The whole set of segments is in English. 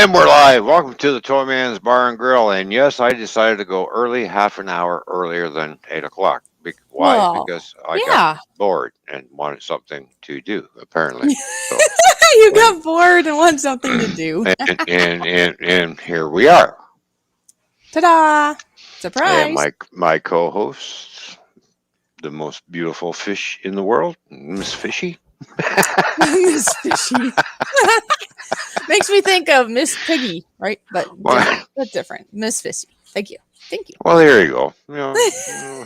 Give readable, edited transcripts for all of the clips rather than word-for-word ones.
And we're live. Welcome to the Toy Man's Bar and Grill. And yes, I decided to go early, half an hour earlier than 8 o'clock. Why? Well, Because I got yeah. bored and wanted something to do, apparently. So You when got bored and want something to do. and here we are. Ta-da! And Surprise! my co-host, the most beautiful fish in the world, Miss Fishy. Miss Fishy. Makes me think of Miss Piggy, right? But different. well, But different. Miss Fishy. Thank you. Thank you. well, there you go.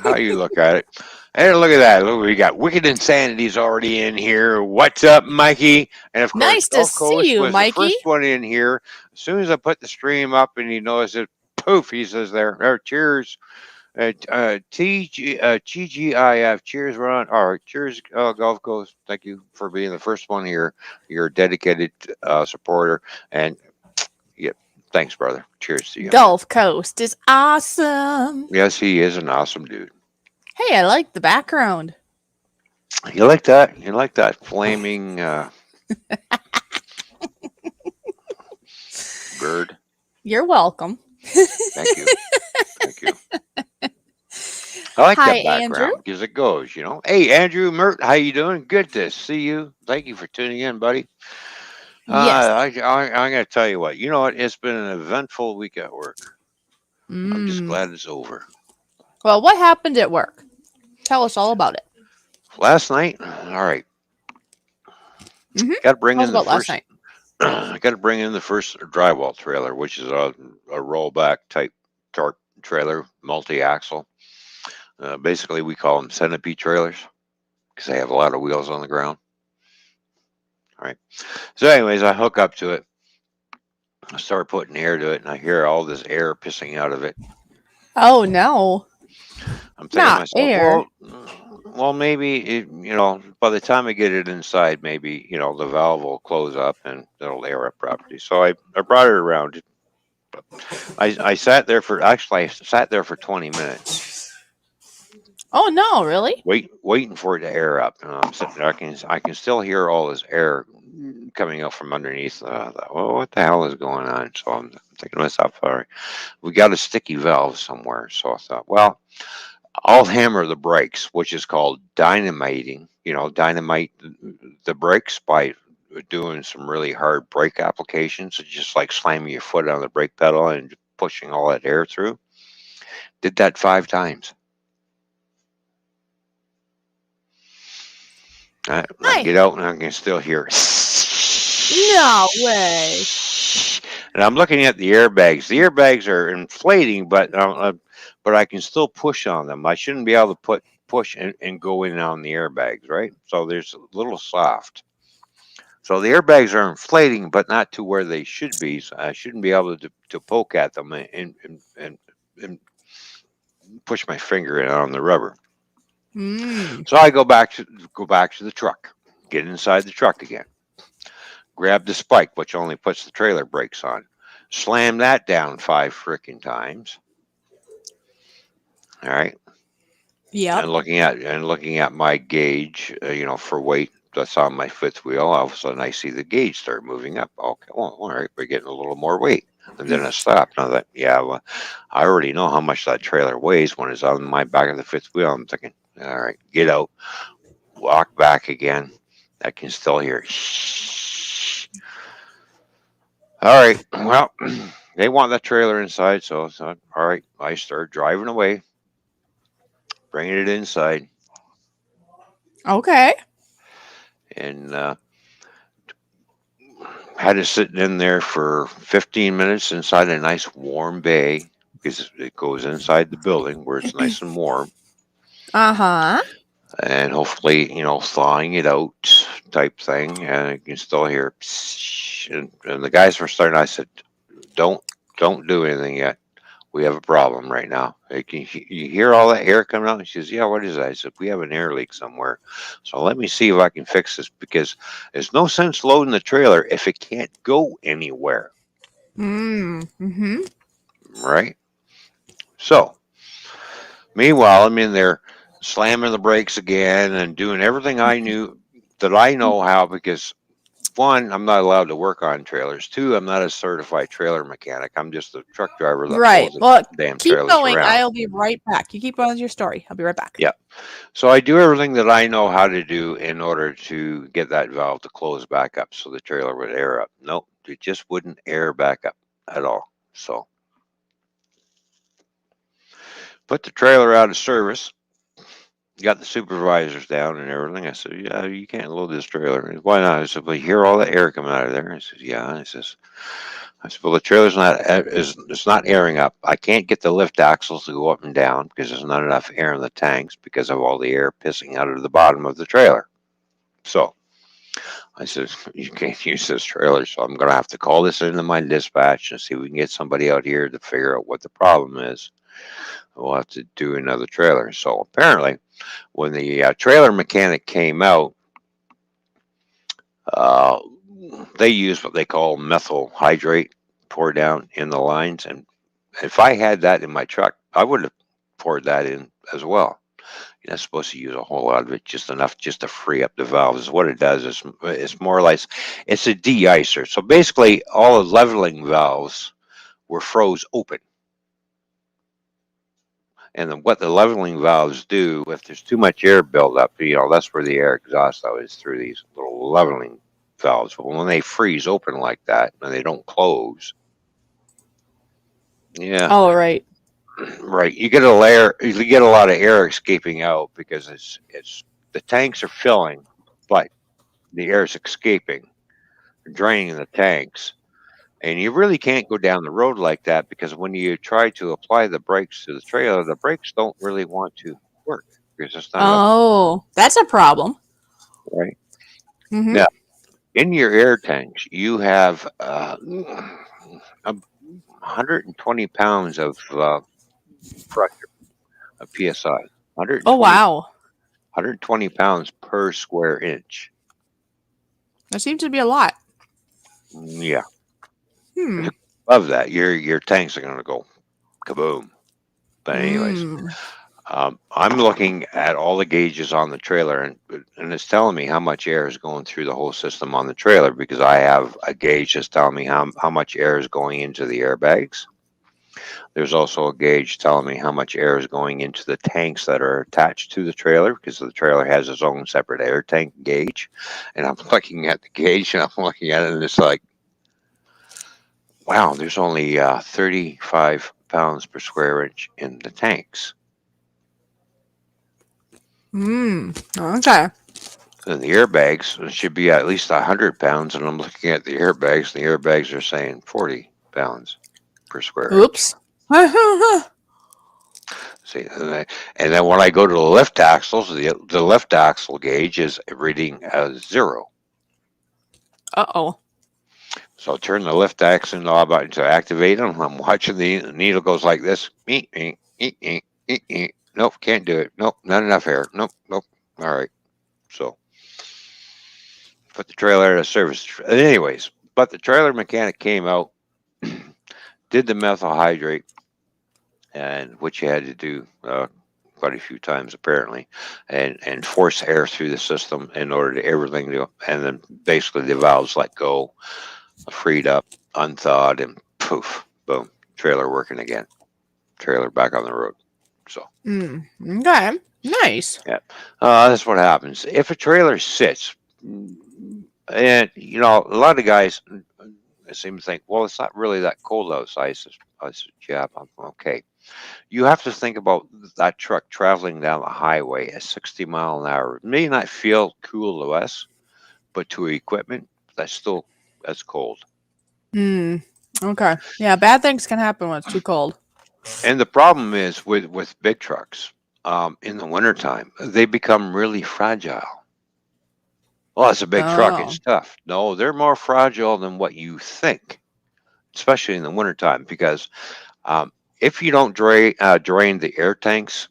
How you look at it. And look at that. Look, we got Wicked Insanity's already in here. What's up, Mikey? And of course, Nice to Gulf see Coast you, was the Mikey. first one in here. As soon as I put the stream up and he knows it, poof, he says there, cheers. TGIF, cheers, Ron. All right, cheers, Gulf Coast. Thank you for being the first one here. You're a dedicated supporter. And yeah, thanks, brother. Cheers to you. Gulf Coast is awesome. Yes, he is an awesome dude. Hey, I like the background. You like that? You like that flaming bird? You're welcome. Thank you. Thank you. I like Hi, that Andrew. background because it goes, you know. Hey, Andrew Mert, how you doing? Good to see you. Thank you for tuning in, buddy. Yes. I'm going to tell you what. You know what? It's been an eventful week at work. I'm just Mm. glad it's over. Well, what happened at work? Tell us all about it. Last night, all right. Mm-hmm. Got to bring Tell us in the about last first. night. I got to bring in the first drywall trailer, which is a rollback type tarp trailer, multi-axle. Basically, we call them centipede trailers because they have a lot of wheels on the ground. All right. So, anyways, I hook up to it. I start putting air to it, and I hear all this air pissing out of it. Oh no. I'm thinking to Not myself, air. well, maybe by the time I get it inside, maybe the valve will close up and it'll air up properly. So I brought it around. I sat there for I sat there for 20 minutes. Oh no, really? Waiting for it to air up. And I'm sitting there. I can still hear all this air coming up from underneath. Well, what the hell is going on? So I'm thinking to myself, all right, we got a sticky valve somewhere. So I thought, well, I'll hammer the brakes, which is called dynamiting. Dynamite the brakes by doing some really hard brake applications. It's just like slamming your foot on the brake pedal and pushing all that air through. Did that 5 times. I Hi. get out and I can still hear. No way. And I'm looking at the airbags. The airbags are inflating, but I can still push on them. I shouldn't be able to push and go in on the airbags, right? So there's a little soft. So the airbags are inflating, but not to where they should be. So I shouldn't be able to poke at them and push my finger in on the rubber. Mm. So I go back to the truck, get inside the truck again, grab the spike, which only puts the trailer brakes on, slam that down 5 freaking times. All right. Yep. And looking at my gauge, for weight that's on my fifth wheel, all of a sudden I see the gauge start moving up. Okay, well, all right, we're getting a little more weight. And then I stopped. And I thought, yeah, well, I already know how much that trailer weighs when it's on my back of the fifth wheel. I'm thinking, all right, get out, walk back again. I can still hear. Shh. All right, well, they want that trailer inside, so all right. I start driving away, bringing it inside, Okay. and had it sitting in there for 15 minutes inside a nice warm bay because it goes inside the building where it's nice and warm. Uh-huh. And hopefully, thawing it out type thing. And you can still hear, psh, and the guys were starting. I said, don't do anything yet. We have a problem right now. You hear all that air coming out? And she says, yeah, what is that? I said, we have an air leak somewhere. So let me see if I can fix this because there's no sense loading the trailer if it can't go anywhere. Mm-hmm. Right? So, meanwhile, I'm in there slamming the brakes again and doing everything I know how because one, I'm not allowed to work on trailers. Two, I'm not a certified trailer mechanic. I'm just a truck driver that Right. pulls the Well, damn keep trailers going. around. I'll be right back. You keep on with your story. I'll be right back. Yeah. So I do everything that I know how to do in order to get that valve to close back up so the trailer would air up. Nope, it just wouldn't air back up at all. So put the trailer out of service, got the supervisors down and everything. I said, yeah, you can't load this trailer. He said, why not? I said, well, you hear all the air coming out of there? I said, yeah. I said, well, the trailer's not it's not airing up. I can't get the lift axles to go up and down because there's not enough air in the tanks because of all the air pissing out of the bottom of the trailer. So I said, you can't use this trailer, so I'm going to have to call this into my dispatch and see if we can get somebody out here to figure out what the problem is. We'll have to do another trailer. So apparently, when the trailer mechanic came out, uh, they use what they call methyl hydrate poured down in the lines. And if I had that in my truck, I would have poured that in as well. You're not supposed to use a whole lot of it, just enough just to free up the valves. What it does is it's more or less it's a de-icer. So basically, all the leveling valves were froze open. And then what the leveling valves do, if there's too much air buildup, that's where the air exhaust out is through these little leveling valves. But when they freeze open like that and they don't close, yeah, All right. right, you get a lot of air escaping out because it's the tanks are filling, but the air is escaping, draining the tanks. And you really can't go down the road like that because when you try to apply the brakes to the trailer, the brakes don't really want to work because there's not enough, Oh, that's a problem. right? Mm-hmm. Now, in your air tanks, you have 120 pounds of pressure, of PSI, Oh, 120, wow. 120 pounds per square inch. That seems to be a lot. Yeah. Hmm. Above that, your tanks are going to go kaboom. But anyways, Mm. I'm looking at all the gauges on the trailer, and it's telling me how much air is going through the whole system on the trailer because I have a gauge that's telling me how much air is going into the airbags. There's also a gauge telling me how much air is going into the tanks that are attached to the trailer because the trailer has its own separate air tank gauge. And I'm looking at the gauge and I'm looking at it, and it's like, wow, there's only 35 pounds per square inch in the tanks. Okay. And the airbags should be at least 100 pounds. And I'm looking at the airbags, and the airbags are saying 40 pounds per square inch. Oops. Uh-oh. See, and then when I go to the lift axles, the lift axle gauge is reading as 0. So I'll turn the lift axle knob out to activate them. I'm watching the needle goes like this. Nope, can't do it. Nope, not enough air. Nope, nope. All right. So put the trailer out of service. Anyways, but the trailer mechanic came out, did the methyl hydrate, and which you had to do quite a few times apparently, and force air through the system in order to everything to, and then basically the valves let go, freed up, unthawed, and poof, boom, trailer working again, trailer back on the road. So Okay. Nice. yeah, that's what happens if a trailer sits. And a lot of guys seem to think, well, it's not really that cold outside. I said, yeah, I'm okay. You have to think about that truck traveling down the highway at 60 mile an hour. It may not feel cool to us, but to equipment, that's cold. Okay. Yeah, bad things can happen when it's too cold. And the problem is with big trucks, in the wintertime, they become really fragile. Well, it's a big truck. Oh. It's tough. No, they're more fragile than what you think, especially in the wintertime, because um, if you don't drain the air tanks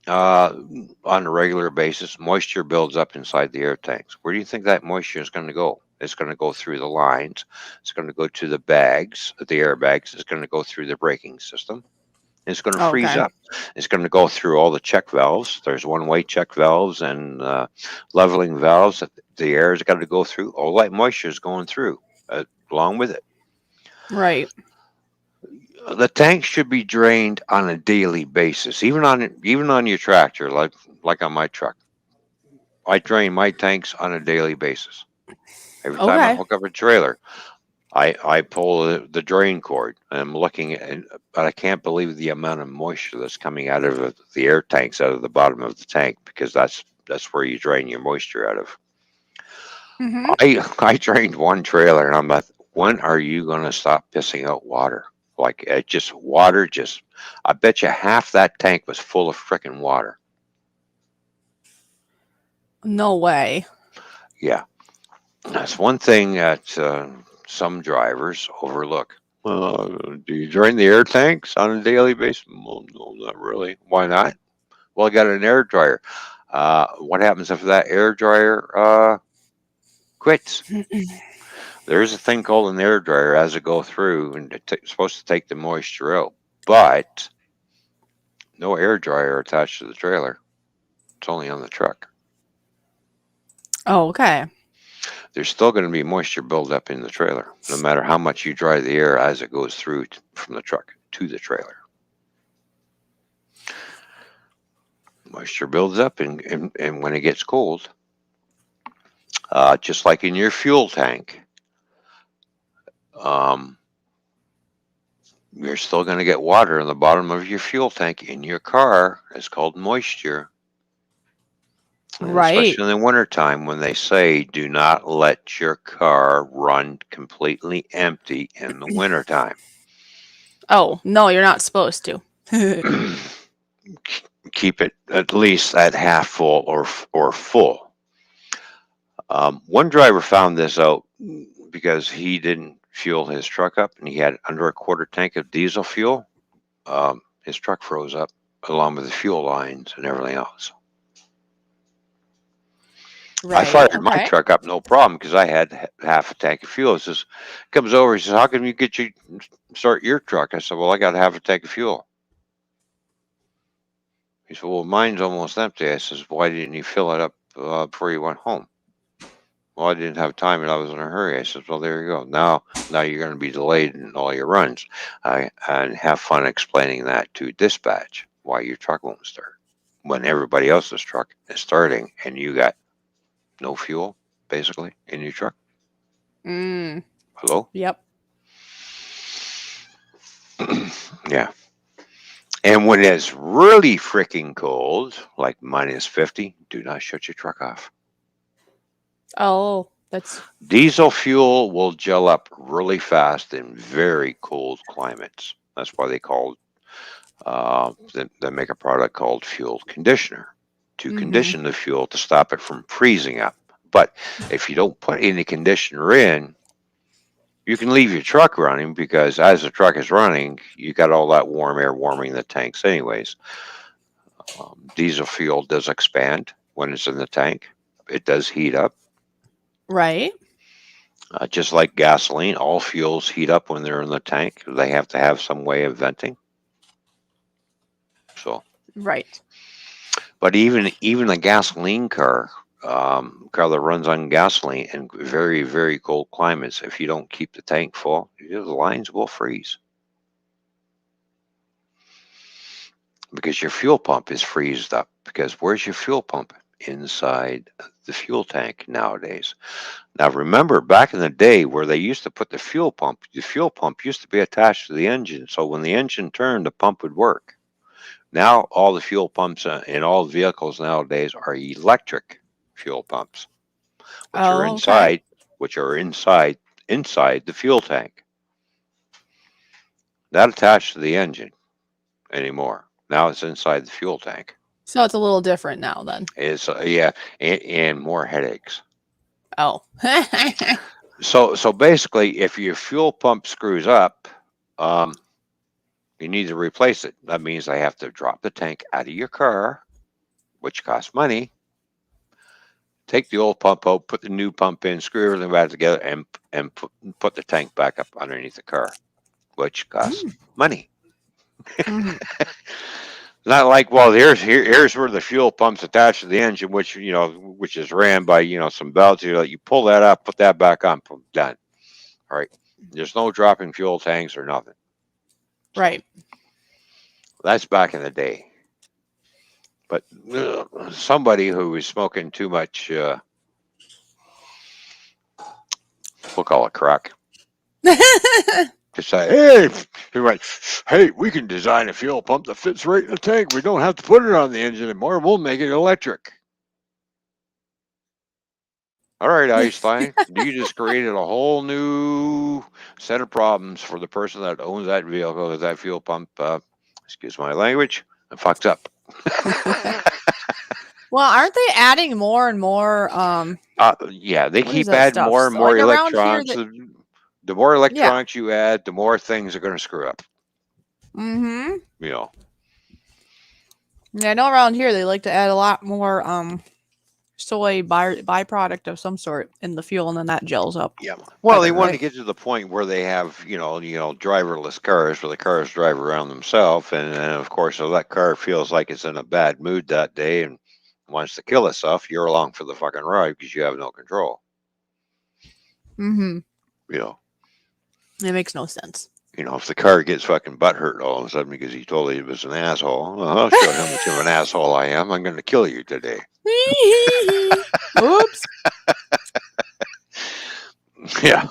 on a regular basis, moisture builds up inside the air tanks. Where do you think that moisture is going to go? It's going to go through the lines. It's going to go to the bags, the airbags. It's going to go through the braking system. It's going to Oh, freeze okay. up. It's going to go through all the check valves. There's one-way check valves and leveling valves that the air has got to go through. All that moisture is going through along with it. Right. The tank should be drained on a daily basis, even on your tractor, like on my truck. I drain my tanks on a daily basis. Every time I Okay. hook up a trailer, I pull the drain cord, and I'm looking at, but I can't believe the amount of moisture that's coming out of the air tanks, out of the bottom of the tank, because that's where you drain your moisture out of. Mm-hmm. I drained one trailer, and I'm like, when are you going to stop pissing out water? Like it just water, just I bet you half that tank was full of frickin' water. No way. Yeah, that's one thing that some drivers overlook. Do you drain the air tanks on a daily basis? Well, no, not really. Why not? Well, I got an air dryer. What happens if that air dryer quits? There's a thing called an air dryer as it go through, and it's supposed to take the moisture out. But no air dryer attached to the trailer. It's only on the truck. Oh, okay. There's still going to be moisture buildup in the trailer, no matter how much you dry the air as it goes through from the truck to the trailer. Moisture builds up, and when it gets cold, just like in your fuel tank, um, you're still going to get water in the bottom of your fuel tank in your car. It's called moisture. And Right. especially in the wintertime when they say do not let your car run completely empty in the wintertime. Oh, no, you're not supposed to. Keep it at least at half full or full. One driver found this out because he didn't fuel his truck up and he had under a quarter tank of diesel fuel. His truck froze up along with the fuel lines and everything else. I Right. fired my Okay. truck up no problem because I had half a tank of fuel. He says, comes over, he says, how come you start your truck? I said, well, I got half a tank of fuel. He said, well, mine's almost empty. I says, why didn't you fill it up before you went home? Well, I didn't have time and I was in a hurry. I said, well, there you go. Now you're going to be delayed in all your runs. And have fun explaining that to dispatch why your truck won't start when everybody else's truck is starting and you got no fuel, basically, in your truck. Mm. Hello? Yep. Yeah. And when it's really freaking cold, like -50, do not shut your truck off. Oh, that's Diesel fuel will gel up really fast in very cold climates. That's why they make a product called fuel conditioner to mm-hmm. condition the fuel to stop it from freezing up. But if you don't put any conditioner in, you can leave your truck running because as the truck is running, you got all that warm air warming the tanks anyways. Diesel fuel does expand when it's in the tank. It does heat up. Right. Just like gasoline, all fuels heat up when they're in the tank. They have to have some way of venting. So, Right. but even a gasoline car that runs on gasoline in very very cold climates, if you don't keep the tank full, the lines will freeze because your fuel pump is freezed up. Because where's your fuel pump? Inside the fuel tank nowadays. Now remember back in the day where they used to put the fuel pump used to be attached to the engine. So when the engine turned, the pump would work. Now all the fuel pumps in all vehicles nowadays are electric fuel pumps, which are Oh, okay. inside, inside the fuel tank. Not attached to the engine anymore. Now it's inside the fuel tank. So it's a little different now then. It's yeah, and more headaches. Oh. So basically, if your fuel pump screws up, um, you need to replace it. That means I have to drop the tank out of your car, which costs money. Take the old pump out, put the new pump in, screw everything back together, and put the tank back up underneath the car, which costs money. Hmm. Not like, well, here's where the fuel pump's attached to the engine, which is ran by some belts. You pull that up, put that back on, boom, done. All right. There's no dropping fuel tanks or nothing. So Right. that's back in the day. But somebody who was smoking too much, we'll call it crack, to say, hey, he went, hey, we can design a fuel pump that fits right in the tank. We don't have to put it on the engine anymore. We'll make it electric. All right, Einstein, you just created a whole new set of problems for the person that owns that vehicle, that fuel pump, excuse my language, fucks up. Well, aren't they adding more and more? Yeah, they What is keep that adding stuff? more and So, more like around here, electronics. that The more yeah. electronics you add, the more things are going to screw up. Mm-hmm. You know. Yeah, I know around here they like to add a lot more soy byproduct of some sort in the fuel, and then that gels up Yeah. Well, they better, want right? to get to the point where they have, driverless cars, where the cars drive around themselves, and then of course, if that car feels like it's in a bad mood that day and wants to kill itself, you're along for the fucking ride because you have no control. Mm-hmm. You know. It makes no sense. If the car gets fucking butthurt all of a sudden because he told he was an asshole, well, I'll show him how much of an asshole I am. I'm going to kill you today. Oops. Yeah.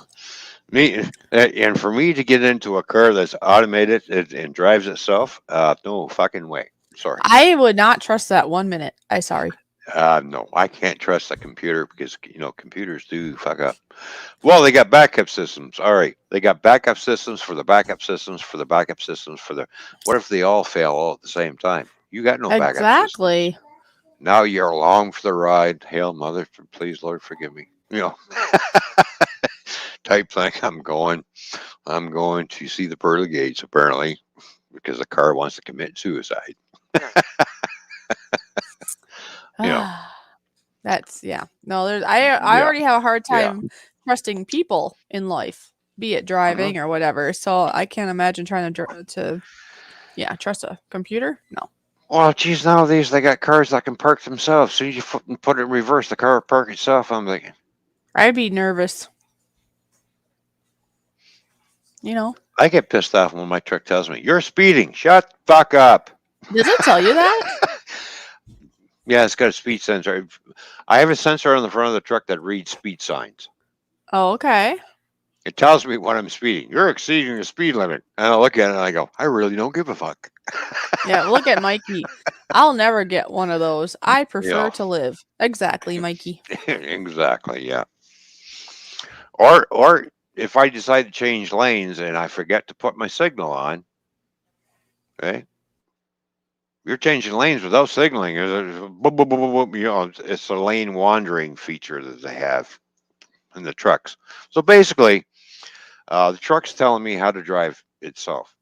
And for me to get into a car that's automated and drives itself, no fucking way. Sorry. I would not trust that 1 minute. Sorry. No, I can't trust a computer because computers do fuck up. Well, they got backup systems. All right, they got backup systems for the backup systems for the backup systems for the. What if they all fail all at the same time? You got no backup systems. Exactly. Now you're along for the ride. Hail mother, please Lord forgive me. Type thing. I'm going to see the pearly gates apparently because the car wants to commit suicide. You know. That's yeah. No, there's I Yeah. already have a hard Yeah. time trusting people in life, be it Mhm. driving or whatever. So I can't imagine trying to trust a computer. No. Well, geez, nowadays they got cars that can park themselves. As soon as you put it in reverse, the car will park itself. I'm thinking, I'd be nervous. You know. I get pissed off when my truck tells me, you're speeding. Shut the fuck up. Does it tell you that? Yeah, it's got a speed sensor. I have a sensor on the front of the truck that reads speed signs. Oh, okay. It tells me when I'm speeding. You're exceeding the speed limit. And I look at it and I go, I really don't give a fuck. Yeah, look at Mikey. I'll never get one of those. I prefer Yeah, to live. Exactly, Mikey. exactly. Yeah. Or if I decide to change lanes and I forget to put my signal on, okay, you're changing lanes without signaling. Boom, boom, boom, boom, boom. It's a lane wandering feature that they have in the trucks. So basically, the truck's telling me how to drive itself.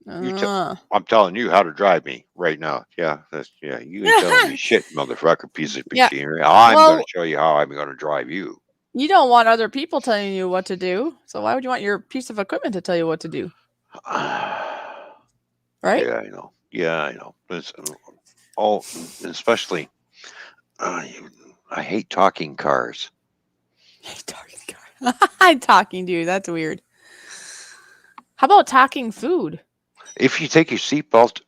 Uh, I'm telling you how to drive me right now. Yeah, you ain't telling me shit, motherfucker, piece of yeah. machinery. I'm going to Well, show you how I'm going to drive you. you don't want other people telling you what to do. So why would you want your piece of equipment to tell you what to do? Right? Yeah, I know. Yeah, I know. It's all, especially. I hate talking cars. I'm talking to you. That's weird. How about talking food? If you take your seatbelt,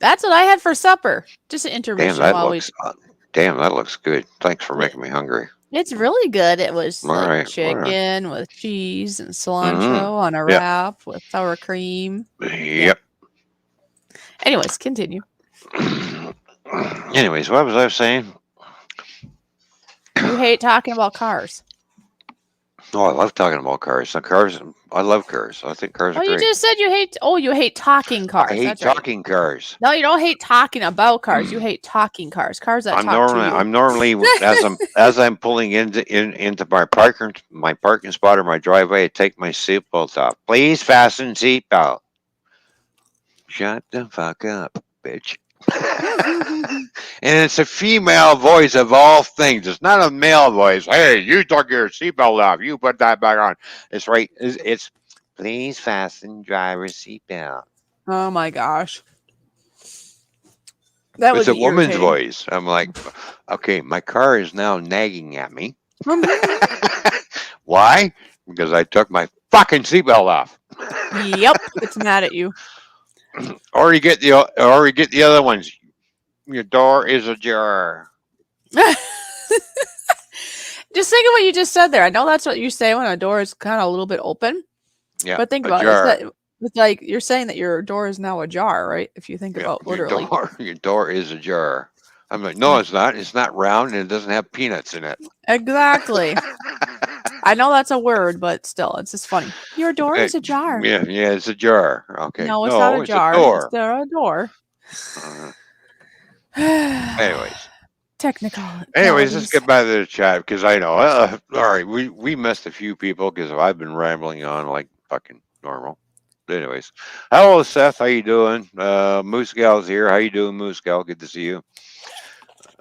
That's what I had for supper. Just an damn, intermission while we. that looks good. Thanks for making me hungry. It's really good. It was All like right, all right. chicken with cheese and Mm-hmm. cilantro on a Yep, wrap with sour cream. Yeah. yep. Anyways, continue. Anyways, what was I saying? You hate talking about cars. Oh, I love talking about cars. I love cars. I think cars are Oh, you great. just said you hate. Oh, you hate talking I cars. hate That's right. talking cars. No, you don't hate talking about cars. You hate talking cars. Cars that I'm talk to normally you. I'm normally as I'm pulling into my parking spot or my driveway, I take my seatbelt off. Please fasten seatbelt. Shut the fuck up, bitch. And it's a female voice of all things. It's not a male voice. Hey, you took your seatbelt off. You put that back on. It's right. It's Please fasten driver's seatbelt. Oh my gosh. That would It's a be woman's irritating. voice. I'm like, okay, my car is now nagging at me. Why? Because I took my fucking seatbelt off. Yep, it's mad at you. Or you get the other ones. Your door is ajar. Just think of what you just said there. I know that's what you say when a door is kind of a little bit open, Yeah, but think about it. ajar. It's like you're saying that your door is now ajar, right? If you think Yeah, about literally. your door is ajar. I'm like, no, it's not. It's not round and it doesn't have peanuts in it. Exactly. I know that's a word, but still, it's just funny. Your door Eh, is ajar. yeah, it's a jar. Okay, No, it's not no, a it's a jar. It's door. there a door. Uh, anyways, let's Technicalities. get back to the chat because I know. All right, we missed a few people because I've been rambling on like fucking normal. But anyways, hello Seth, how you doing? Moose Gal's here. How you doing, Moose Gal? Good to see you.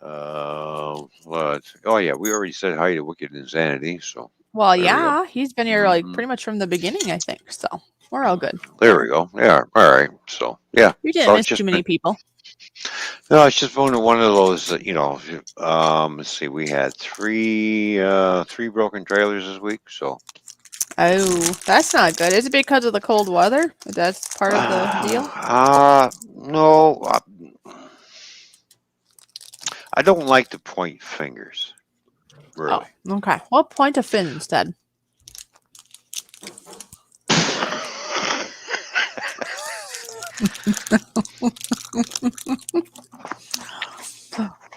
What? Oh yeah, we already said hi to Wicked Insanity. So Well, there we go. yeah, he's been here like pretty much from the beginning, I think. So we're all good. There we go. Yeah. All right. So yeah. You didn't So it's miss too just many people. no, it's just one of those. Let's see. We had three broken trailers this week. So Oh, that's not good. Is it because of the cold weather? That's part of the deal? no, I don't like to point fingers. Really. Oh, okay. Well, point a fin instead.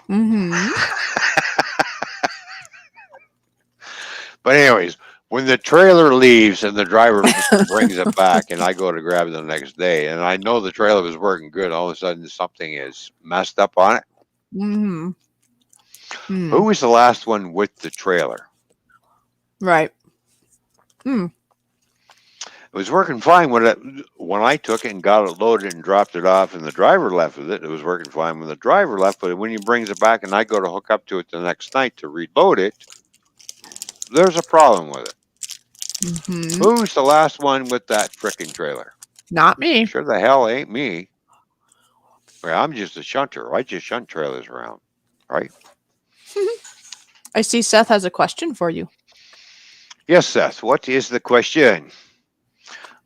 Mm-hmm. But anyways, when the trailer leaves and the driver brings it back, and I go to grab it the next day, and I know the trailer was working good, all of a sudden something is messed up on it. Mm-hmm. Who was the last one with the trailer? Right. Hmm. It was working fine when I took it and got it loaded and dropped it off, and the driver left with it. It was working fine when the driver left, but when he brings it back and I go to hook up to it the next night to reload it, there's a problem with it. Mm-hmm. Who's the last one with that frickin' trailer? Not me. Sure the hell ain't me. Well, I'm just a shunter. I just shunt trailers around, right? I see Seth has a question for you. Yes, Seth. What is the question?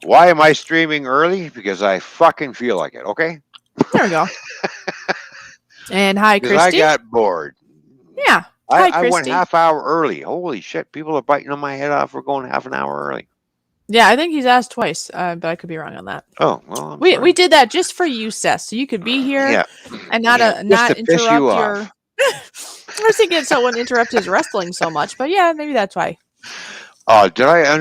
Why am I streaming early? Because I fucking feel like it. Okay. There we go. And hi, Because I Christy. got bored. Yeah. Hi, I went Christy. half hour early. Holy shit! People are biting on my head off for going half an hour early. Yeah, I think he's asked twice, but I could be wrong on that. Oh well, we did that just for you, Seth, so you could be here and not just to interrupt piss you your. off. I was thinking someone interrupt his wrestling so much, but yeah, maybe that's why. Oh, did I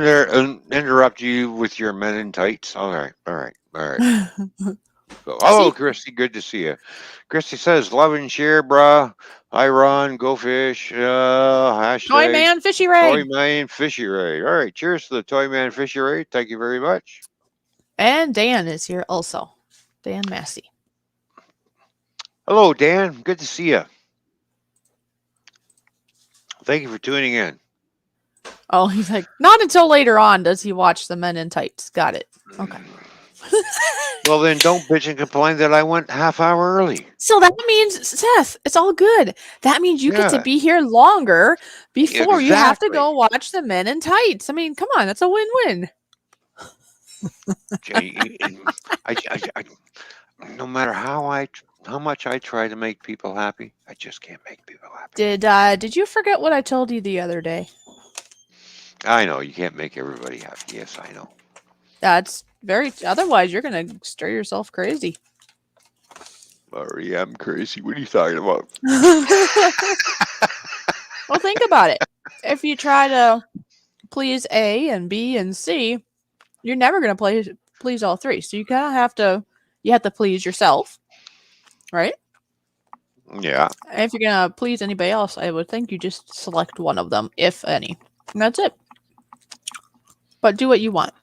interrupt you with your men in tights? All right. So, hello, Christy. Good to see you. Christy says, "Love and share, brah. Hi, Ron. Go fish. Hashtag Toy Man Fishy Ray. Toy Man Fishy Ray. All right. Cheers to the Toy Man Fishy Ray. Thank you very much. And Dan is here also. Dan Massey. Hello, Dan. Good to see you. Thank you for tuning in. Oh, he's like, not until later on does he watch the Men in Tights. Got it. Okay. Well, then don't bitch and complain that I went half hour early. So that means, Seth, it's all good. That means you get to be here longer before you have to go watch the Men in Tights. I mean, come on, that's a win-win. No matter how much I try to make people happy, I just can't make people happy. Did you forget what I told you the other day? I know you can't make everybody happy. Yes, I know. That's otherwise you're gonna stir yourself crazy. Sorry, I'm crazy. What are you talking about? Well, think about it. If you try to please A and B and C, you're never gonna please all three. So you kind of have to please yourself, right? Yeah. And if you're gonna please anybody else, I would think you just select one of them, if any. And that's it. But do what you want.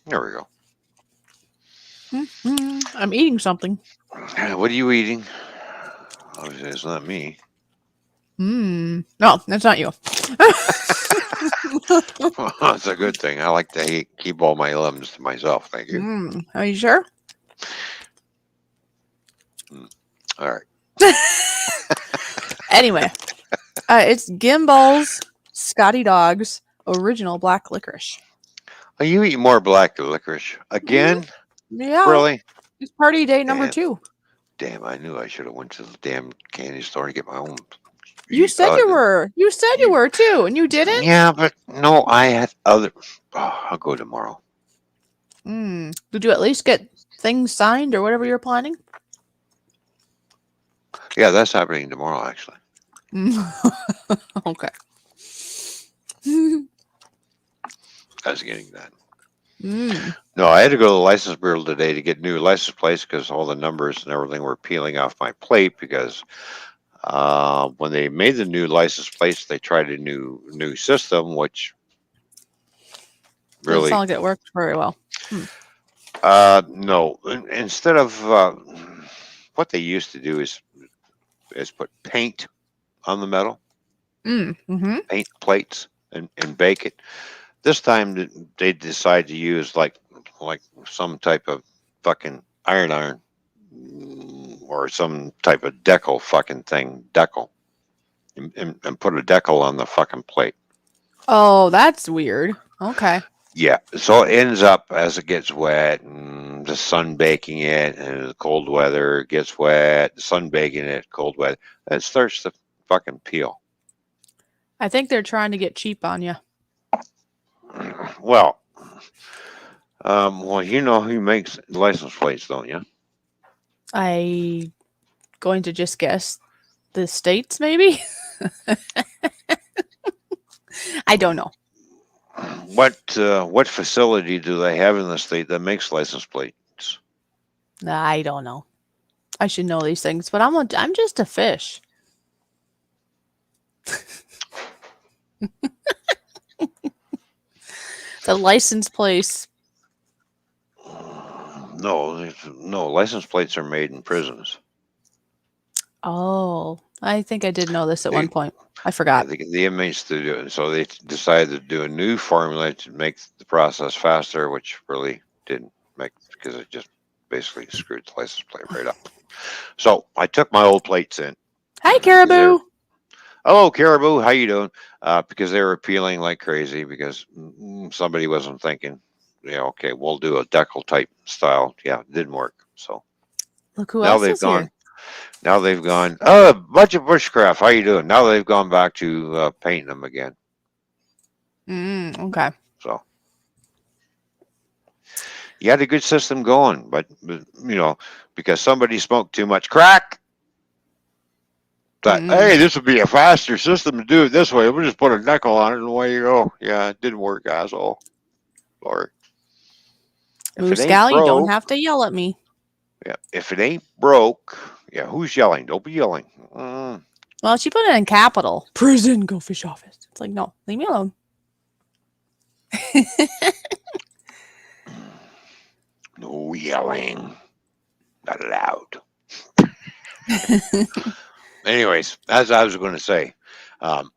There we go. I'm eating something. What are you eating? Obviously, it's not me. No, that's not you. That's a good thing. I like to keep all my limbs to myself. Thank you. Are you sure? All right. Anyway, it's Gimbal's Scotty Dog's original black licorice. Are you eating more black licorice hmm again? Yeah, Really? it's party day number Damn. 2. Damn. I knew I should have went to the damn candy store and get my own. You said you were. You said you You, were too, and you didn't. yeah, but no, I had other. Oh, I'll go tomorrow. Did you at least get things signed or whatever you're planning? Yeah, that's happening tomorrow, actually. Okay. I was getting that. Mm. No, I had to go to the license bureau today to get new license plates because all the numbers and everything were peeling off my plate because when they made the new license plates, they tried a new system, which Doesn't really sound like it worked very well. no. Instead of what they used to do is put paint on the metal, Mm-hmm. paint plates, and bake it. This time they decide to use like some type of fucking iron or some type of decal fucking thing, decal, and put a decal on the fucking plate. Oh, that's weird. Okay. Yeah, so it ends up as it gets wet and the sun baking it, and the cold weather it gets wet, the sun baking it, cold weather, and it starts to fucking peel. I think they're trying to get cheap on you. Well, well, you know who makes license plates, don't you? I going to just guess the states, maybe. I don't know. What facility do they have in the state that makes license plates? I don't know. I should know these things, but I'm just a fish. The license place. No, license plates are made in prisons. Oh, I think I did know this at one They, point. I yeah, forgot. the inmates to do it, so they decided to do a new formula to make the process faster, which really didn't make because it just basically screwed the license plate right up. So I took my old plates in. Hi, Because they're Caribou. Hello, Caribou. How you doing? Because they were peeling like crazy because somebody wasn't thinking, yeah, okay, we'll do a decal type style. Yeah, it didn't work. So Look who now else they've is here. gone. Now they've gone. Oh, a bunch of bushcraft. How you doing? Now they've gone back to painting them again. Okay. So you had a good system going, but because somebody smoked too much crack. Thought, hey, this would be a faster system to do it this way. We'll just put a decal on it and away you go. Yeah, it didn't work, asshole. Sorry. If it Moose ain't Gal, you don't broke, have to yell at me. yeah. If it ain't broke, yeah. Who's yelling? Don't be yelling. Well, she put it in capital. Prison, go fish office. It's like, no, leave me alone. No yelling. Not allowed. Anyways, as I was going to say, um,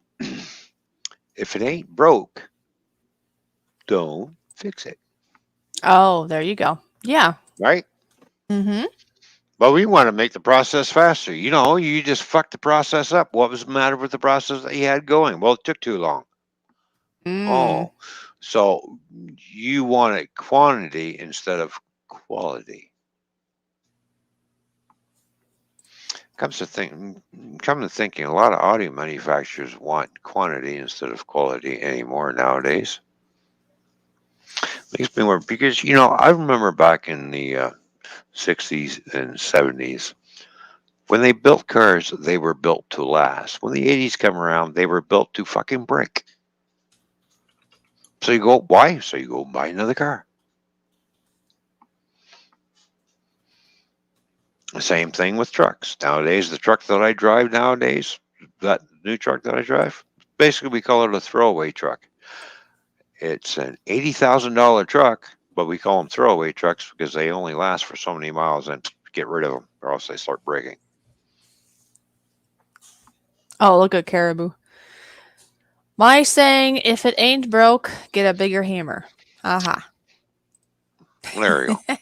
if it ain't broke, don't fix it. Oh, there you go. Yeah. Right? Mm-hmm. But we want to make the process faster. You just fucked the process up. What was the matter with the process that you had going? Well, it took too long. Oh, so you wanted quantity instead of quality. Come to thinking, a lot of audio manufacturers want quantity instead of quality anymore nowadays. Makes me wonder because I remember back in the '60s and '70s when they built cars, they were built to last. When the '80s come around, they were built to fucking break. So you go, why? So you go buy another car. Same thing with trucks. Nowadays, the truck that I drive nowadays, that new truck that I drive, basically we call it a throwaway truck. It's an $80,000 truck, but we call them throwaway trucks because they only last for so many miles and get rid of them or else they start breaking. Oh, look at Caribou. My saying, if it ain't broke, get a bigger hammer. Aha. There you go.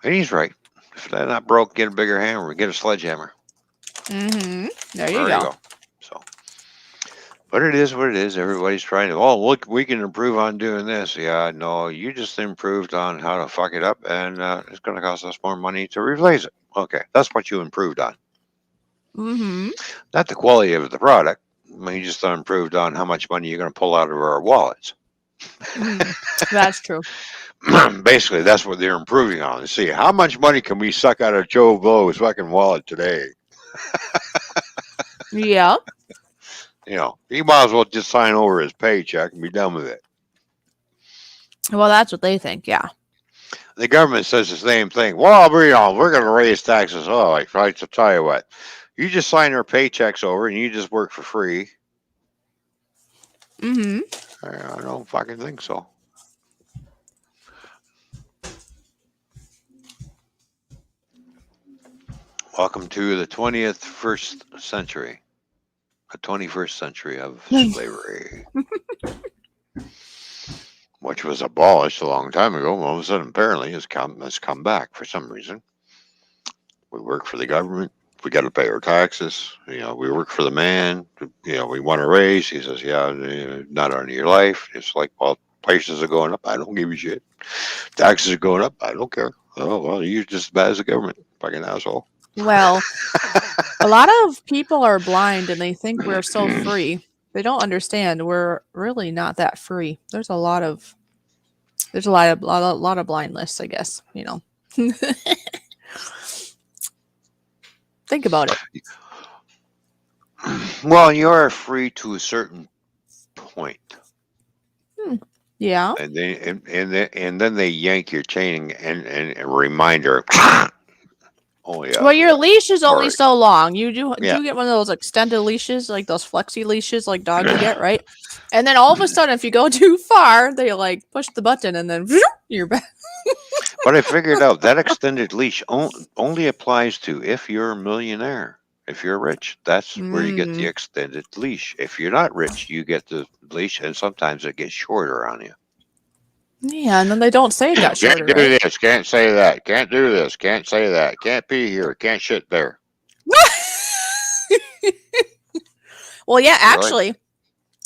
And he's right. If they're not broke, get a bigger hammer. Get a sledgehammer. There you There go. you go. So, but it is what it is. Everybody's trying to. Oh, look, we can improve on doing this. Yeah, no, you just improved on how to fuck it up, and it's going to cost us more money to replace it. Okay, that's what you improved on. Not the quality of the product. You just improved on how much money you're going to pull out of our wallets. That's true. Basically, that's what they're improving on. See, how much money can we suck out of Joe Blow's fucking wallet today? Yeah. You know, he might as well just sign over his paycheck and be done with it. Well, that's what they think. Yeah. The government says the same thing. Well, we're going to raise taxes. Oh, I try to tell you what. You just sign our paychecks over and you just work for free. I don't fucking think so. Welcome to the 21st century. The 21st century of slavery. Which was abolished a long time ago. All of a sudden, apparently, has come back for some reason. We work for the government. We got to pay our taxes. You know, we work for the man. You know, we want a raise. He says, yeah, not on your life. It's like, well, prices are going up. I don't give a shit. Taxes are going up. I don't care. Oh, well, you're just as bad as the government. Fucking asshole. Well, a lot of people are blind and they think we're so free. They don't understand we're really not that free. There's a lot of blindness, I guess, you know. Think about it. Well, you're free to a certain point. Yeah. And then they yank your chain and a reminder. Oh yeah. Well, your leash is only Right. so long. You do Yeah. get one of those extended leashes, like those flexi leashes, like dogs get, right? And then all of a sudden, if you go too far, they like push the button, and then you're back. But I figured out that extended leash only applies to if you're a millionaire. If you're rich, that's where you get the extended leash. If you're not rich, you get the leash, and sometimes it gets shorter on you. Yeah, and then they don't say it got shorter, Can't do right? this. Can't say that. Can't do this. Can't say that. Can't pee here. Can't shit there. Well, yeah, Really?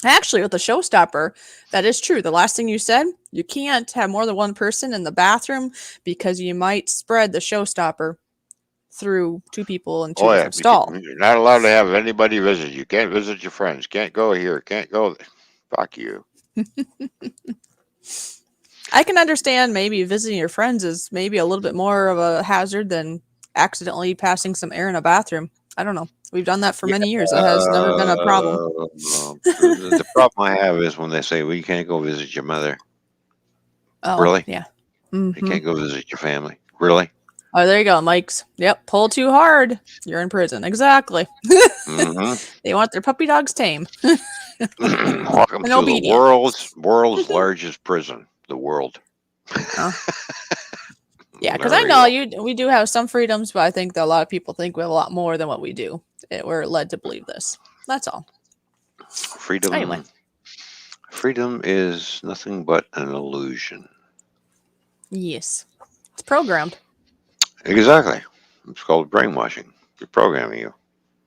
actually, with the showstopper, that is true. The last thing you said, you can't have more than one person in the bathroom because you might spread the showstopper through two people in two Oh yeah. different stalls. You're not allowed to have anybody visit you. Can't visit your friends. Can't go here. Can't go. Fuck you. I can understand maybe visiting your friends is maybe a little bit more of a hazard than accidentally passing some air in a bathroom. I don't know. We've done that for many years. It has never been a problem. The problem I have is when they say, well, you can't go visit your mother. Oh, Really? yeah. You can't go visit your family. Really? Oh, there you go, Mike's. Yep, pull too hard, you're in prison. Exactly. They want their puppy dogs tame. Welcome And to the obedient. world's largest prison. The world. Yeah, because There I we know go. we do have some freedoms, but I think that a lot of people think we have a lot more than what we do. We're led to believe this. That's all. Freedom. Anyway. Freedom is nothing but an illusion. Yes. It's programmed. Exactly. It's called brainwashing. They're programming you.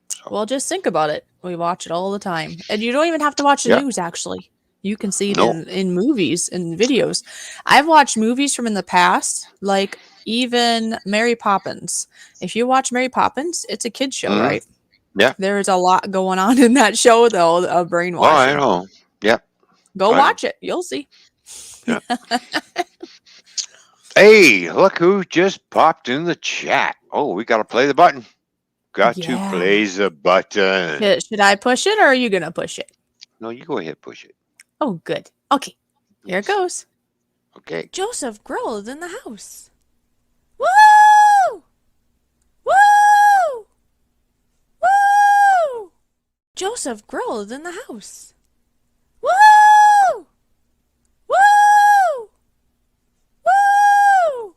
So, Well, just think about it. We watch it all the time. And you don't even have to watch the news, actually. You can see it in movies and videos. I've watched movies from in the past, like even Mary Poppins. If you watch Mary Poppins, it's a kid's show, right? Yeah. There's a lot going on in that show, though, of brainwashing. Oh, I know. Yep. Go watch it. You'll see. Yeah. Hey, look who just popped in the chat. Oh, we got to play the button. Got to play the button. Should I push it or are you going to push it? No, you go ahead, push it. Oh, good. Okay. Here it goes. Okay. Joseph Grill is in the house. Woo! Woo! Woo! Joseph Grill is in the house. Woo! Woo! Woo!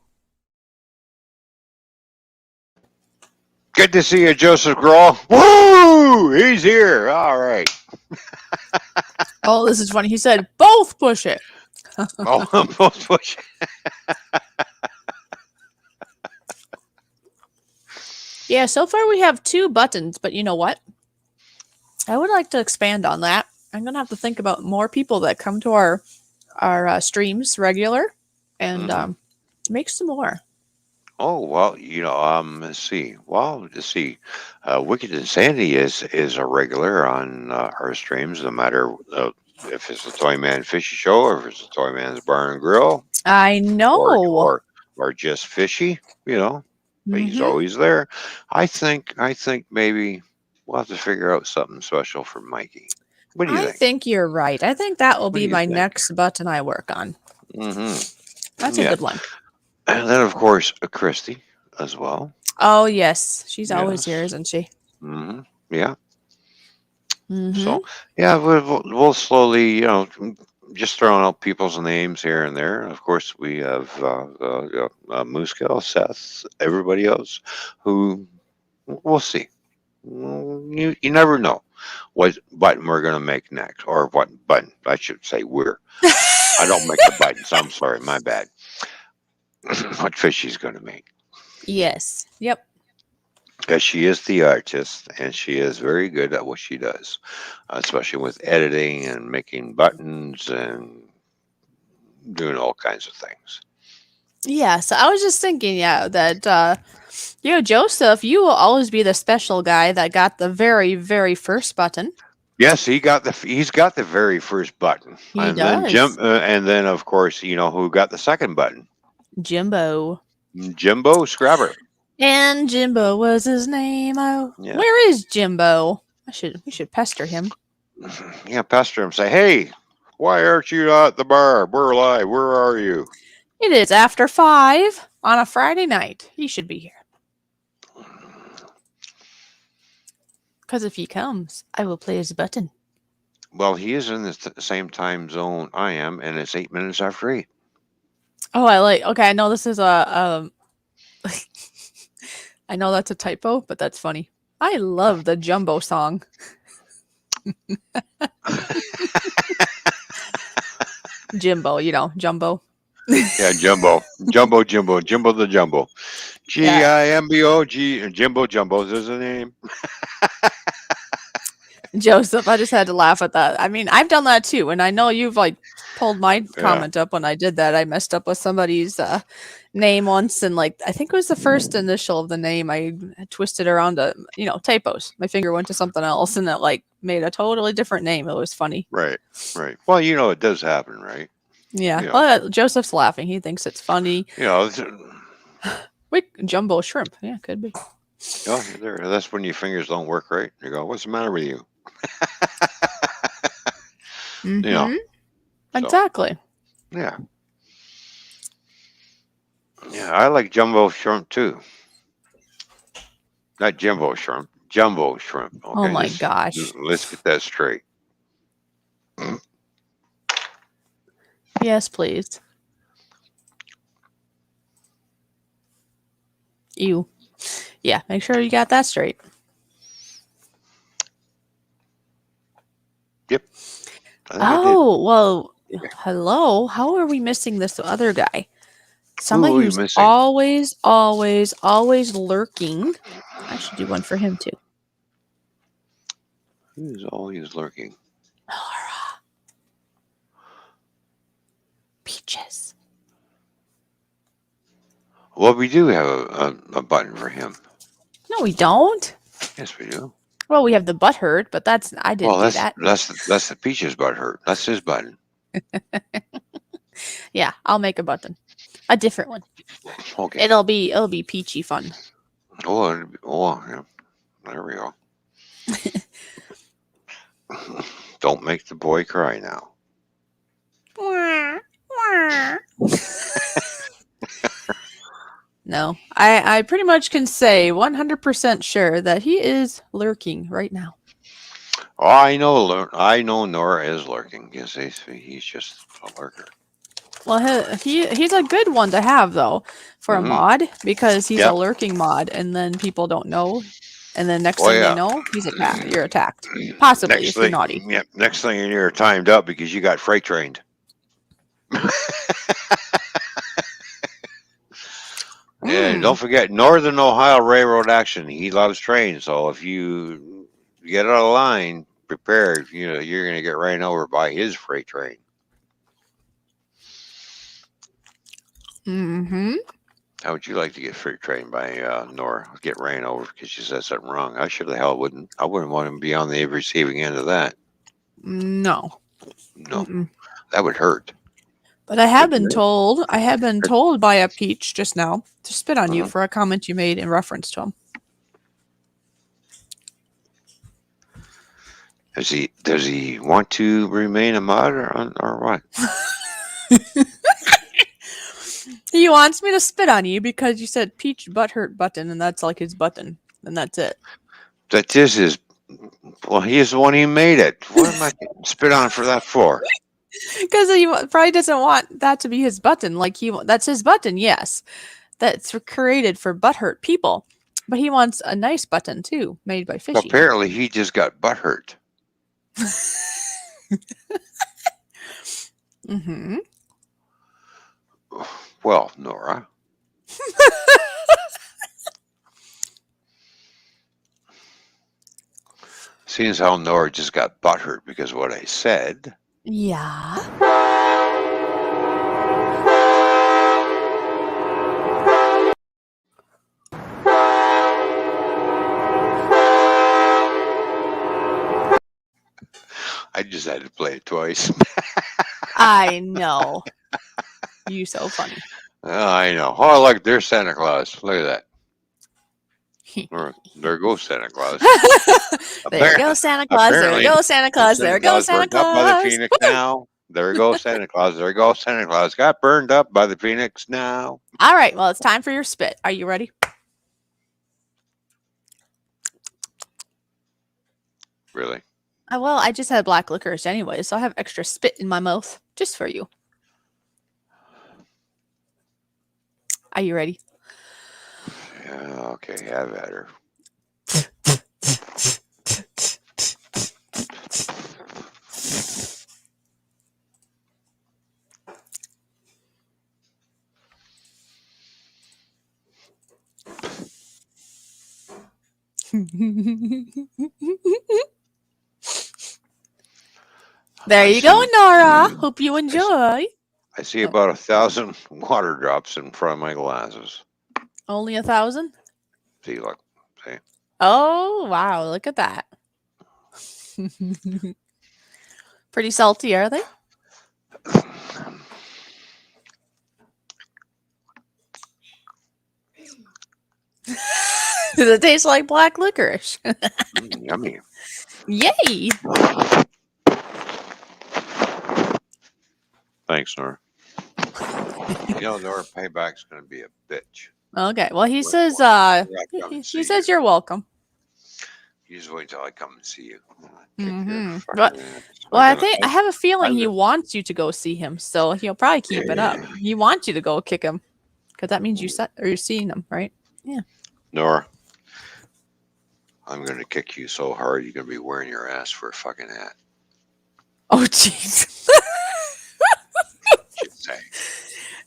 Good to see you, Joseph Grohl. Woo! He's here. All right. Oh, this is funny. He said both push it. Oh, both push. Yeah, so far we have 2 buttons, but you know what? I would like to expand on that. I'm gonna have to think about more people that come to our streams regular, and Hmm. make some more. Oh well, let's see. Well, let's see. Wicked and Sandy is a regular on our streams, no matter if it's the Toy Man Fishy Show or if it's the Toy Man's Bar and Grill I or know. or or just Fishy. But he's Mm-hmm. always there. I think maybe we'll have to figure out something special for Mikey. What do you I think? think you're right. I think that will What do be you my think? next button I work on. Mm-hmm. That's a Yeah, good one. and then of course Christy as well. Oh yes, she's always here, Yes. isn't she? Hmm. Yeah. Mm-hmm. So yeah, we'll slowly, just throwing out people's names here and there. Of course, we have Muskel, Seth, everybody else, who we'll see. You never know what button we're gonna make next, or what button I should say. I don't make the buttons. I'm sorry, my bad. What Fishy's gonna make. Yes. Yep. Because she is the artist and she is very good at what she does, especially with editing and making buttons and doing all kinds of things. Yeah. So I was just thinking, yeah, that Joseph, you will always be the special guy that got the very, very first button. Yes, he's got the very first button, He does. and then of course who got the second button? Jimbo. Jimbo Scrabber. And Jimbo was his name. Oh, Yeah, where is Jimbo? We should pester him. yeah. Pester him, say, hey, why aren't you at the bar? We're live. Where are you? It is after 5 on a Friday night. He should be here. Because if he comes, I will play his button. Well, he is in the same time zone I am, and it's 8 minutes after 8. Oh, okay, I know this is I know that's a typo, but that's funny. I love the Jumbo song. Jimbo, Jumbo. Yeah, Jumbo the Jumbo. Yeah. Gimbo Jumbo is his name. Joseph, I just had to laugh at that. I mean, I've done that too, and I know you've pulled my Yeah, comment up when I did that. I messed up with somebody's name once, and I think it was the first initial of the name. I twisted around to typos. My finger went to something else, and that made a totally different name. It was funny. right, right. Well, it does happen, right? Yeah. You know, Well, Joseph's laughing. He thinks it's funny. you know, Wait, jumbo shrimp. Yeah, could be. that's when your fingers don't work right. You go, what's the matter with you? You know, Mm-hmm. so Exactly. yeah, yeah. I like jumbo shrimp too. Not jumbo shrimp, jumbo shrimp. Oh Okay, my gosh. let's get that straight. Yes, please. You. Yeah, make sure you got that straight. Yep, I think I did. Oh, well, hello. How are we missing this other guy? Somebody Who are you who's missing? always, always, always lurking. I should do one for him too. Who's always lurking? Laura. Peaches. Well, we do have a button for him. No, we don't. Yes, we do. Well, we have the butt hurt, but I Well, didn't do that. that's the Peaches butt hurt. That's his button. Yeah, I'll make a button. A different one. Okay. It'll be peachy fun. Yeah. There we go. Don't make the boy cry now. No, I pretty much can say 100% sure that he is lurking right now. Oh, I know Nora is lurking. Yes, he's just a lurker. Well, he's a good one to have though for a Mhm. mod because he's Yeah. a lurking mod, and then people don't know, And then next Oh thing you yeah. know, you're attacked. Possibly Next if you're thing, naughty. yeah. Next thing you're timed up because you got freight trained. Yeah, don't Mm. forget Northern Ohio Railroad action. He loves trains, so if you get out of line, prepare. You know you're going to get ran over by his freight train. Mm-hmm. How would you like to get freight trained by Nora? Get ran over because she said something wrong. I sure the hell wouldn't. I wouldn't want to be on the receiving end of that. No. No, Mm-mm. that would hurt. But I have Wouldn't been it? told. I have been told by a peach just now to spit on you Uh-huh. for a comment you made in reference to him. Does he want to remain a mod or what? He wants me to spit on you because you said peach butthurt button, and that's like his button, and that's it. That this is well, he is the one who made it. What am I getting spit on for that for? Because he probably doesn't want that to be his button. Like that's his button. Yes, that's created for butthurt people, but he wants a nice button too, made by Well, Fishy. apparently he just got butt hurt. Mm-hmm. Well, Nora. Seeing as how Nora just got butt hurt because of what I said. Yeah. I just had to play it twice. I know. You so funny. Oh, I know. Oh, look, there's Santa Claus. Look at that. There goes Santa Claus. There goes Santa Claus. There Apparently, goes Santa Claus. There goes Santa burned up by the Claus. Phoenix now. There goes Santa Claus. There goes Santa Claus. Got burned up by the Phoenix now. All right. Well, it's time for your spit. Are you ready? Really? Well, I just had black licorice anyway, so I have extra spit in my mouth just for you. Are you ready? Yeah, okay, have at her. There you go, Nora. Hope you enjoy. I see about 1,000 water drops in front of my glasses. Only 1,000? See, look. See? Oh, wow. Look at that. Pretty salty, are they? Does it taste like black licorice? Yummy. Yay! Thanks, Nora. You know, Nora, payback's going to be a bitch. Okay. Well, he says, he says you're welcome. You just wait till I come and see you. Mm-hmm. Well, I have a feeling he wants you to go see him, so he'll probably keep it up. He wants you to go kick him, because that means you're seeing him, right? Yeah. Nora, I'm going to kick you so hard you're going to be wearing your ass for a fucking hat. Oh, jeez. Just saying.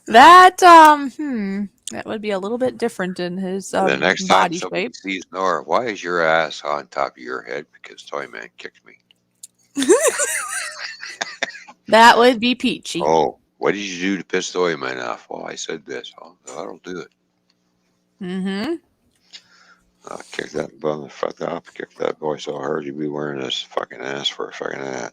That that would be a little bit different in his The next time body somebody shape. sees Nora, why is your ass on top of your head? Because Toyman kicked me. That would be peachy. Oh, what did you do to piss Toyman off? Well, I said this. Oh, that'll do it. Mm-hmm. I'll kick that motherfucker up. Kick that boy so hard you'd be wearing this fucking ass for a fucking hat.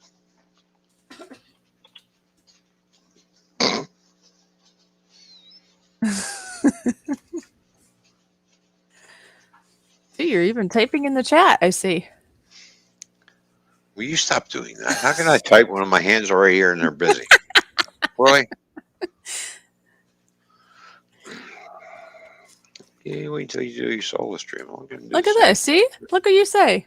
See, you're even typing in the chat, I see. Will you stop doing that? How can I type when my hands are right here and they're busy? Really? Yeah, wait until you do your solo stream. Look at this. See? Look what you say.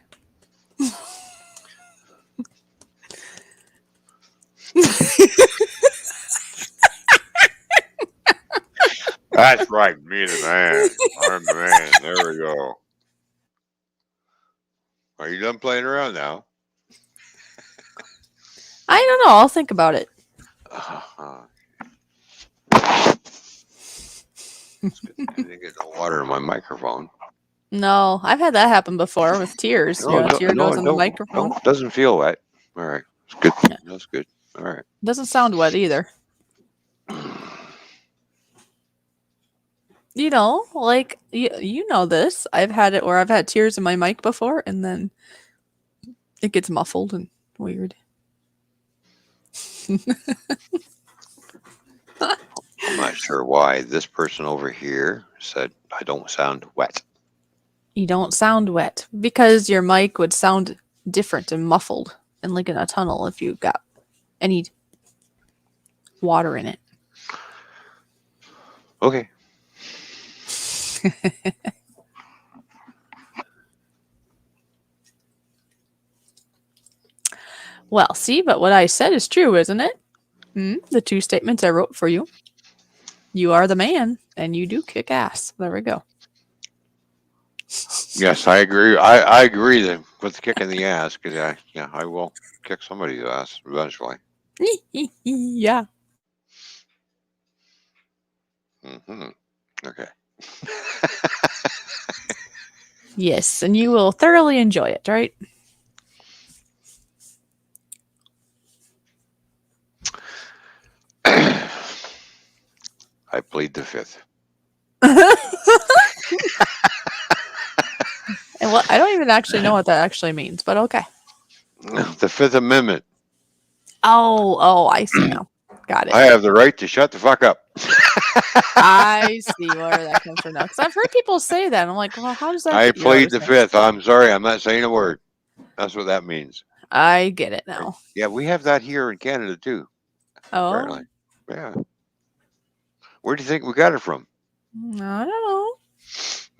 That's right. Me the man. I'm the man. There we go. Are you done playing around now? I don't know. I'll think about it. It's good thing I didn't get no water in my microphone. No, I've had that happen before with tears. No, A tear goes on the don't. microphone. Doesn't feel wet. All right, it's good. Yeah. That's good. All right. Doesn't sound wet either. You know, like you know this. I've had it where I've had tears in my mic before, and then it gets muffled and weird. I'm not sure why this person over here said I don't sound wet. You don't sound wet because your mic would sound different and muffled and like in a tunnel if you got any water in it. Okay. Well, see, but what I said is true, isn't it? The 2 statements I wrote for you. You are the man, and you do kick ass. There we go. Yes, I agree. I agree that with the kick in the ass because I will kick somebody's ass eventually. Yeah. Mm-hmm. Okay. Yes, and you will thoroughly enjoy it, right? I plead the fifth. And well, I don't even actually know what that actually means, but okay. The Fifth Amendment. Oh, I see now. Got it. I have the right to shut the fuck up. I see where that comes from now. Because I've heard people say that. And I'm like, well, how does that I fit your plead the other fifth. things? I'm sorry, I'm not saying a word. That's what that means. I get it now. Yeah, we have that here in Canada too. Oh, Apparently. Yeah. Where do you think we got it from? I don't know.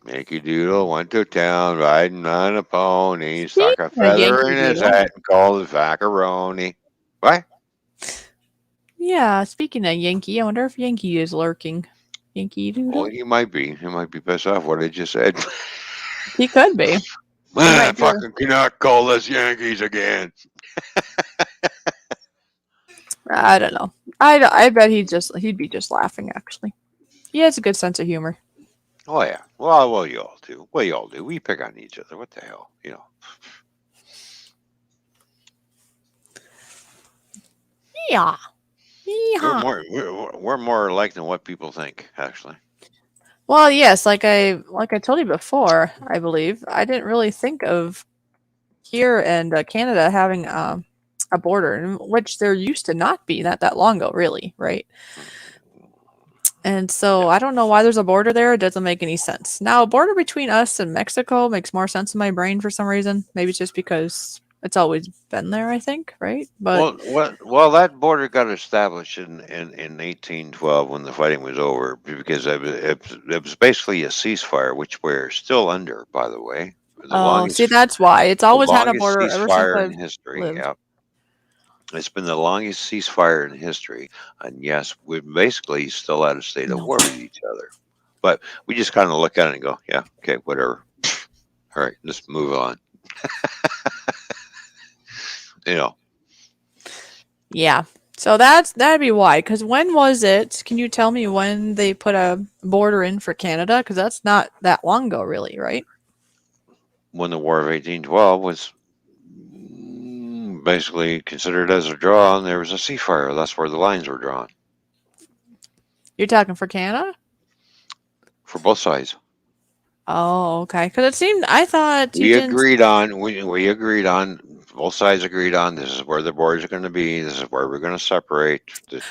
Yankee Doodle went to town riding on a pony, stuck a Speaking of feather Yankee in his Doodle. hat and called it macaroni. What? Yeah, speaking of Yankee, I wonder if Yankee is lurking. Yankee Doodle? Well, he might be. He might be pissed off what I just said. He could be. I might do it. fucking cannot call us Yankees again. I don't know. I bet he'd be just laughing, actually. He has a good sense of humor. Oh yeah. Well, you all do. Well, you all do. We pick on each other. What the hell, you know? Yeah. We're Yeehaw. we're more alike than what people think. Actually, Well, yes, like I told you before, I believe I didn't really think of here and Canada having a border, in which there used to not be not that long ago, really, right? And so yeah. I don't know why there's a border there. It doesn't make any sense. Now, a border between us and Mexico makes more sense in my brain for some reason. Maybe it's just because it's always been there, I think, right? But That border got established in 1812 when the fighting was over because it was basically a ceasefire, which we're still under, by the way. The oh, see, longest that's why it's the always had a longest border ever since ceasefire in I've history. lived. Yeah, it's been the longest ceasefire in history, and yes, we're basically still at a state of No. war with each other. But we just kind of look at it and go, yeah, okay, whatever. All right, let's move on. You know, Yeah. So that'd be why. Because when was it? Can you tell me when they put a border in for Canada? Because that's not that long ago, really, right? when the War of 1812 was basically considered as a draw, and there was a ceasefire. That's where the lines were drawn You're talking for Canada? for both sides. Oh, okay. Because it seemed I thought you We didn't. agreed on. We agreed on. Both sides agreed on. This is where the borders are going to be. This is where we're going to separate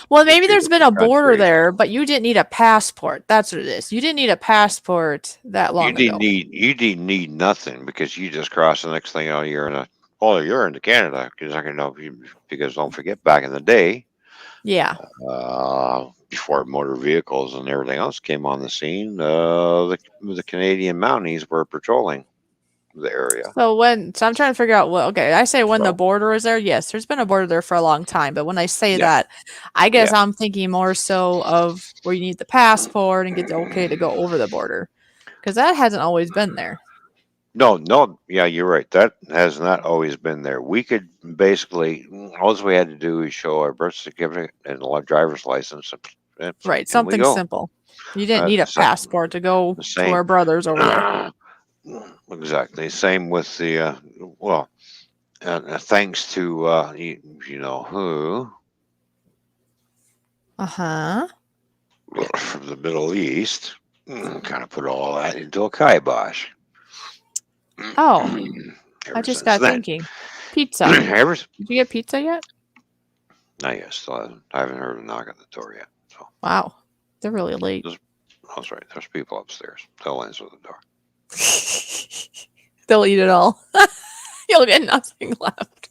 Well, the maybe two there's been different a border countries. there, but you didn't need a passport. That's what it is. You didn't need a passport that long ago. You didn't need nothing because you just cross the next thing. Oh, you're into Canada because I can know because don't forget back in the day, Yeah. before motor vehicles and everything else came on the scene, the Canadian Mounties were patrolling the area. So I'm trying to figure out okay, I say when the So border is there, yes, there's been a border there for a long time, but when I say yeah, that, I guess yeah. I'm thinking more so of where you need the passport and get the okay to go over the border. Because that hasn't always been there. No, yeah, you're right. That has not always been there. We could basically, all we had to do is show our birth certificate and a driver's license, Right, and we something go. simple. You didn't need a The passport to go to same, our brothers over there. exactly. Same with the, well, thanks to, you know who, Uh-huh. from the Middle East, kind of put all that into a kibosh. Oh, I Ever just since got then. thinking. Pizza. Ever, Did you get pizza yet? not yet, still haven't, I haven't heard a knock at the door yet. So, Wow. They're really late. that's right. There's people upstairs. They'll answer the door. They'll eat it all. You'll get nothing left.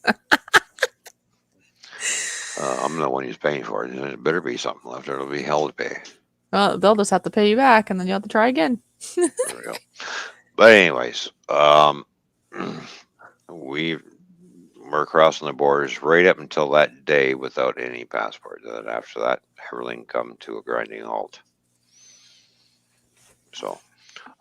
I'm the one who's paying for it. There better be something left, or it'll be hell to pay. Well, they'll just have to pay you back, and then you'll have to try again. There we go. But anyways, we're crossing the borders right up until that day without any passport. Then after that, everything come to a grinding halt. So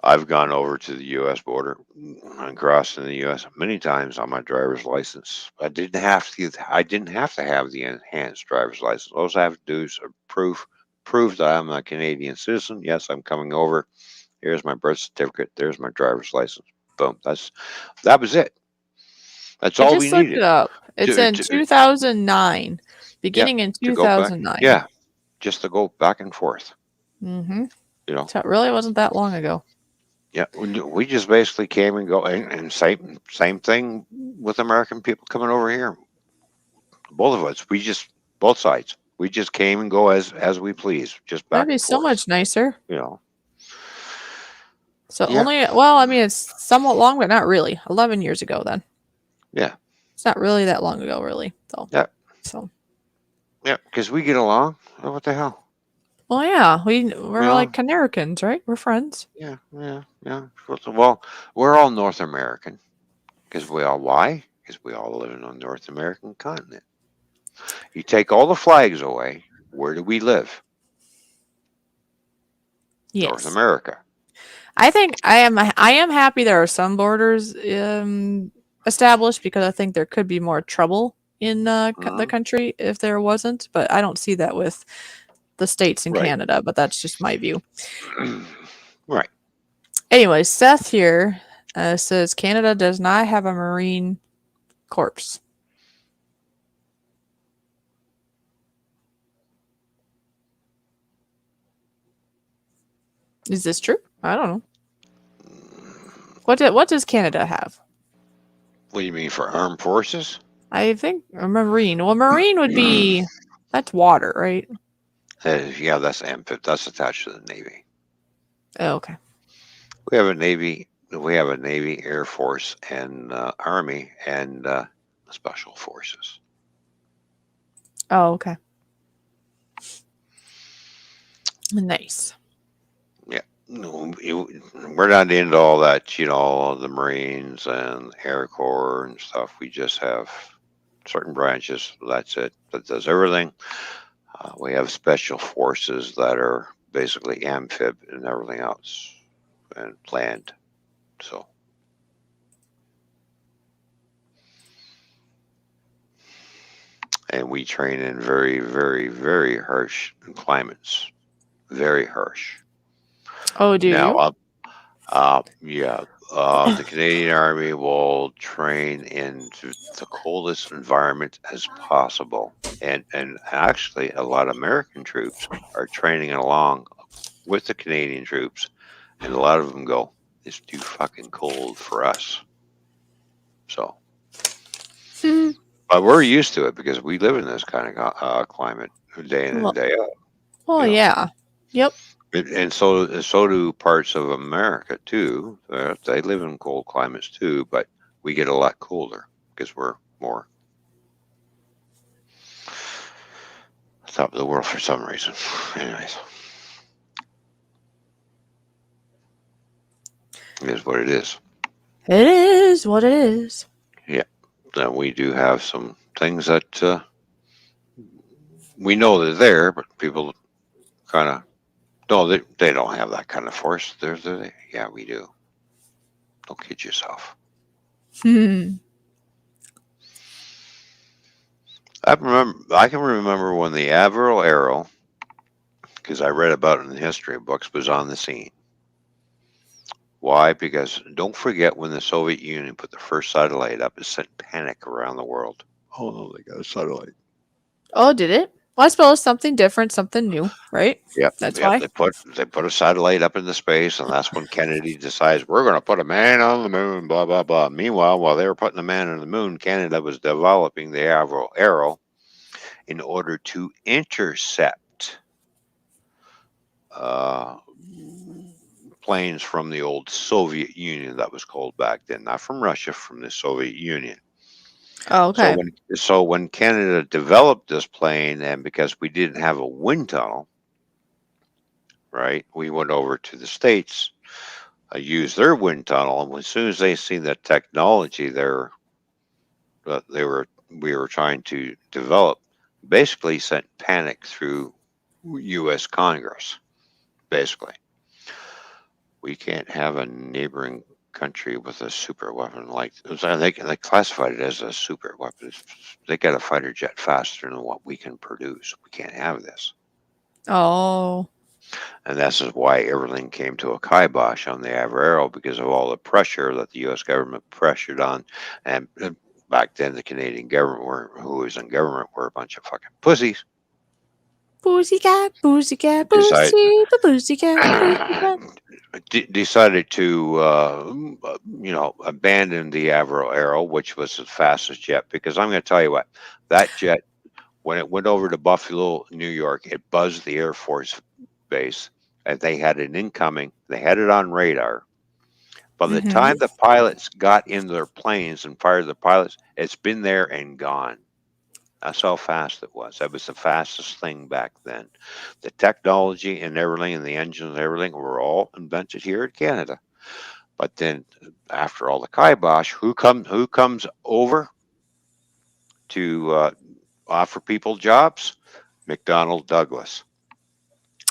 I've gone over to the U.S. border and crossed in the U.S. many times on my driver's license. I didn't have to. I didn't have to have the enhanced driver's license. All I have to do is prove that I'm a Canadian citizen. Yes, I'm coming over. Here's my birth certificate. There's my driver's license. Boom. That was it. That's I all we just looked it needed up. It's to, in to 2009, yeah, beginning in to go back. 2009. Yeah, just to go back and forth. Mm-hmm. You know. So it really wasn't that long ago. Yeah, we just basically came and go, and same thing with American people coming over here. Both of us, both sides, we just came and go as we please, just That'd back be and so forth. much nicer. You know. So Yeah, well, I mean, it's somewhat long, but not really. 11 years ago, then. yeah, It's not really that long ago, really, though. yeah, So, yeah. Because we get along. Oh, what the hell? well, yeah, You we're know. like Americans, right? We're friends. Yeah, yeah, yeah. Well, we're all North American. Because why? Because we all live in a North American continent. You take all the flags away, where do we live? North Yes. America. I think I am happy there are some borders established because I think there could be more trouble in the Mhm. country if there wasn't. But I don't see that with the states in Right. Canada. But that's just my view. Right. Anyway, Seth here says Canada does not have a Marine Corps. Is this true? I don't know. What does Canada have? What do you mean for armed forces? I think a Marine. Well, Marine would be that's water, right? Yeah, that's amphib. That's attached to the Navy. Oh, okay. We have a Navy. We have a Navy, Air Force, and Army, and Special Forces. Oh, okay. Nice. Yeah. No, we're not into all that, the Marines and Air Corps and stuff. We just have certain branches. That's it. That does everything. We have special forces that are basically amphib and everything else, and land. So, and we train in very, very, very harsh climates. Very harsh. Oh, do Now, you? yeah, the Canadian Army will train in the coldest environment as possible, and actually, a lot of American troops are training along with the Canadian troops, and a lot of them go, "It's too fucking cold for us." So, but we're used to it because we live in this kind of climate day in and Well, day out. well, You know. yeah. Yep. And so do parts of America too. They live in cold climates too, but we get a lot colder because we're more top of the world for some reason. Anyways, it is what it is. It is what it is. Yeah. Then we do have some things that we know they're there, but people kind of no, they don't have that kind of force. Yeah, we do. Don't kid yourself. Hmm. I can remember when the Avro Arrow, because I read about it in the history books, was on the scene. Why? Because don't forget when the Soviet Union put the first satellite up, it sent panic around the world. Oh no, they got a satellite. Oh, did it? Well, I suppose something different, something new, right? Yep, That's yep. why. They put a satellite up into space, and that's when Kennedy decides we're going to put a man on the moon. Blah blah blah. Meanwhile, while they were putting the man on the moon, Canada was developing the Avro Arrow in order to intercept uh, planes from the old Soviet Union. That was called back then, not from Russia, from the Soviet Union. Oh, So okay. when Canada developed this plane, and because we didn't have a wind tunnel, right, we went over to the States, used their wind tunnel, and as soon as they see the technology there that we were trying to develop, basically sent panic through U.S. Congress. Basically, we can't have a neighboring country with a super weapon like they classified it as a super weapon. They got a fighter jet faster than what we can produce. We can't have this. Oh. And this is why everything came to a kibosh on the Avro Arrow because of all the pressure that the U.S. government pressured on. And back then, the Canadian government, who was in government, were a bunch of fucking pussies. Pussycat, pussycat, Decided pussy, pussycat, pussycat. decided to abandon the Avro Arrow, which was the fastest jet. Because I'm going to tell you what, that jet, when it went over to Buffalo, New York, it buzzed the Air Force base, and they had an incoming. They had it on radar. By the Mm-hmm. time the pilots got in their planes and fired the pilots, it's been there and gone. That's how fast it was. That was the fastest thing back then. The technology and everything, and the engines and everything, were all invented here in Canada. But then, after all the kibosh, who comes over to offer people jobs? McDonnell Douglas,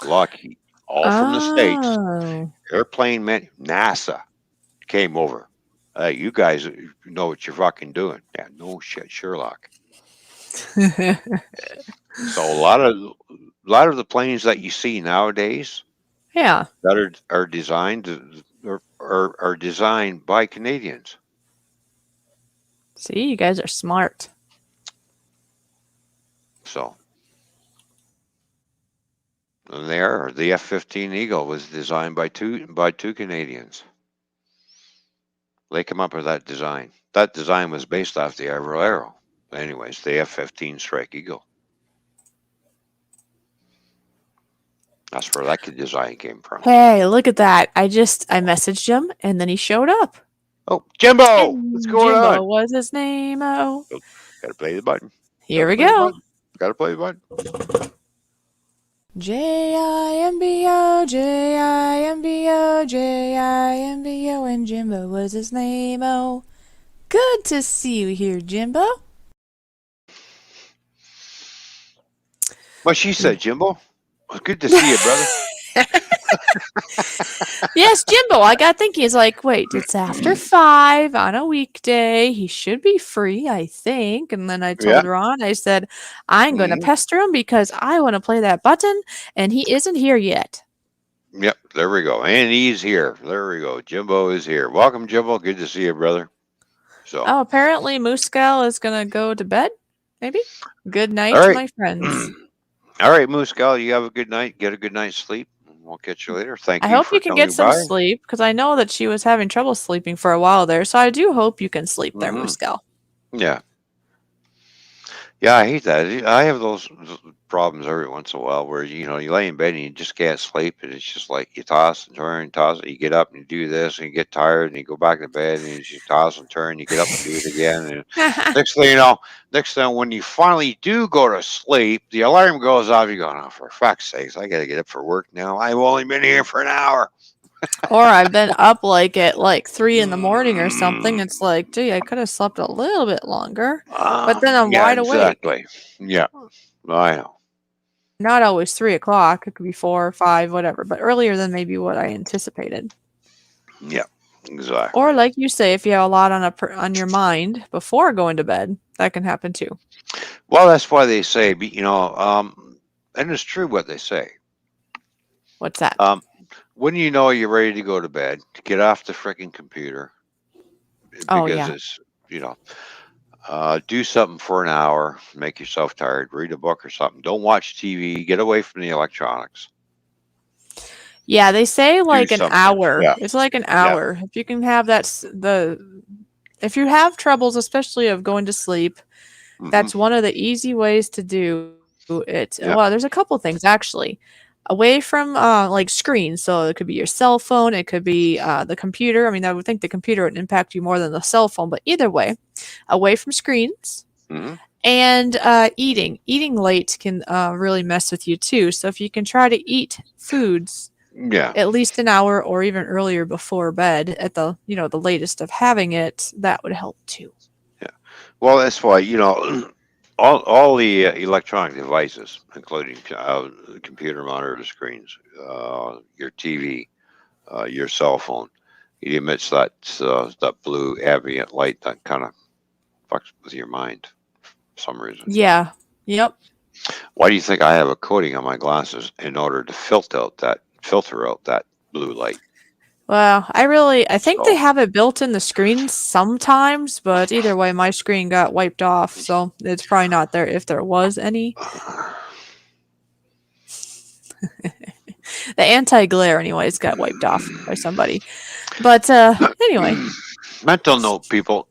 Lockheed, all from the states. Oh. Airplane man, NASA came over. Hey, you guys know what you're fucking doing. Yeah, no shit, Sherlock. So a lot of the planes that you see nowadays Yeah. that are designed are designed by Canadians. See, you guys are smart. So and they are. The F-15 Eagle was designed by two Canadians. They come up with that design. That design was based off the Avro Arrow. Anyways, the F-15 Strike Eagle. That's where that design came from. Hey, look at that. I messaged him and then he showed up. Oh, Jimbo, what's And going Jimbo on? was his name. Oh. Oh, gotta play the button. Here Gotta we play the go. button. Gotta play the button. Jimbo, Jimbo, Jimbo, and Jimbo was his name. Oh, good to see you here, Jimbo. What she said, Jimbo. Well, good to see you, brother. Yes, Jimbo. I got thinking. It's like, wait, it's after 5 on a weekday. He should be free, I think. And then I Yeah. told Ron, I said, I'm going to Mhm. pester him because I want to play that button, and he isn't here yet. Yep. There we go. And he's here. There we go. Jimbo is here. Welcome, Jimbo. Good to see you, brother. So, Oh, apparently Mooscal is going to go to bed, maybe? Good all night, right. my friends. All right, Moose Gal, you have a good night. Get a good night's sleep. We'll catch you later. Thank I you hope you for can get coming some by. sleep because I know that she was having trouble sleeping for a while there. So I do hope you can sleep there, Hmm. Mooscal. Yeah. Yeah, I hate that. I have those problems every once in a while where you lay in bed and you just can't sleep, and it's just like you toss and turn, toss. You get up and you do this, and you get tired, and you go back to bed, and you just toss and turn. You get up and do it again, and next thing you know, when you finally do go to sleep, the alarm goes off. You go, oh, for fuck's sakes, I got to get up for work now. I've only been here for an hour. Or I've been up like at like 3 in the morning or something. Mm, It's like, gee, I could have slept a little bit longer. But then I'm yeah, wide awake. exactly. Yeah, I know. Not always 3 o'clock. It could be 4 or 5, whatever, but earlier than maybe what I anticipated. Yeah. Or Exactly. like you say, if you have a lot on your mind before going to bed, that can happen too. Well, that's why they say, and it's true what they say. What's that? Um, when you know you're ready to go to bed, get off the freaking computer Oh because yeah. it's, you know, do something for an hour, make yourself tired, read a book or something. Don't watch TV, get away from the electronics, Yeah, they say do like an something. hour. Yeah, It's like an yeah. hour. If you can have the if you have troubles, especially of going to sleep, Hmm. that's one of the easy ways to do it. Well, there's Yeah. a couple things actually. Away from like screens, so it could be your cell phone, it could be the computer. I mean, I would think the computer would impact you more than the cell phone, but either way, away from screens. Hmm. And eating late can really mess with you too. So if you can try to eat foods Yeah. at least an hour or even earlier before bed at the the latest of having it, that would help too. Yeah. Well, that's why, all the electronic devices, including computer monitor screens, your TV, your cell phone, it emits that blue ambient light that kind of fucks with your mind for some reason. Yeah. Yep. Why do you think I have a coating on my glasses in order to filter out that blue light? Well, I think they So, have it built in the screens sometimes, but either way, my screen got wiped off, so it's probably not there if there was any. The anti-glare, anyways, got wiped off by somebody. But anyway, mental note, people.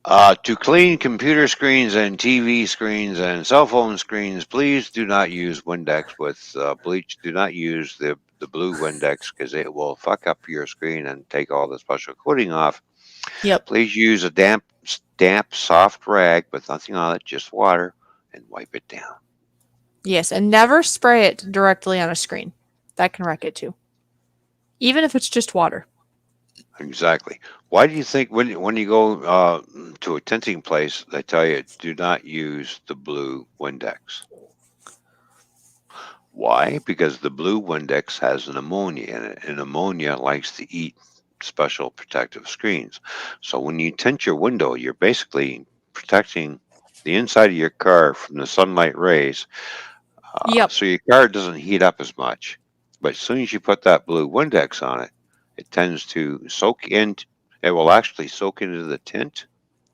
To clean computer screens and TV screens and cell phone screens, please do not use Windex with bleach. Do not use the blue Windex because it will fuck up your screen and take all the special coating off. yep. Please use a damp, soft rag with nothing on it, just water, and wipe it down. Yes, and never spray it directly on a screen. That can wreck it too. Even if it's just water. Exactly. Why do you think when you go to a tinting place, they tell you do not use the blue Windex? Why? Because the blue Windex has an ammonia in it, and ammonia likes to eat special protective screens. So when you tint your window, you're basically protecting the inside of your car from the sunlight rays, Yep. so your car doesn't heat up as much. But as soon as you put that blue Windex on it, it tends to soak in. It will actually soak into the tint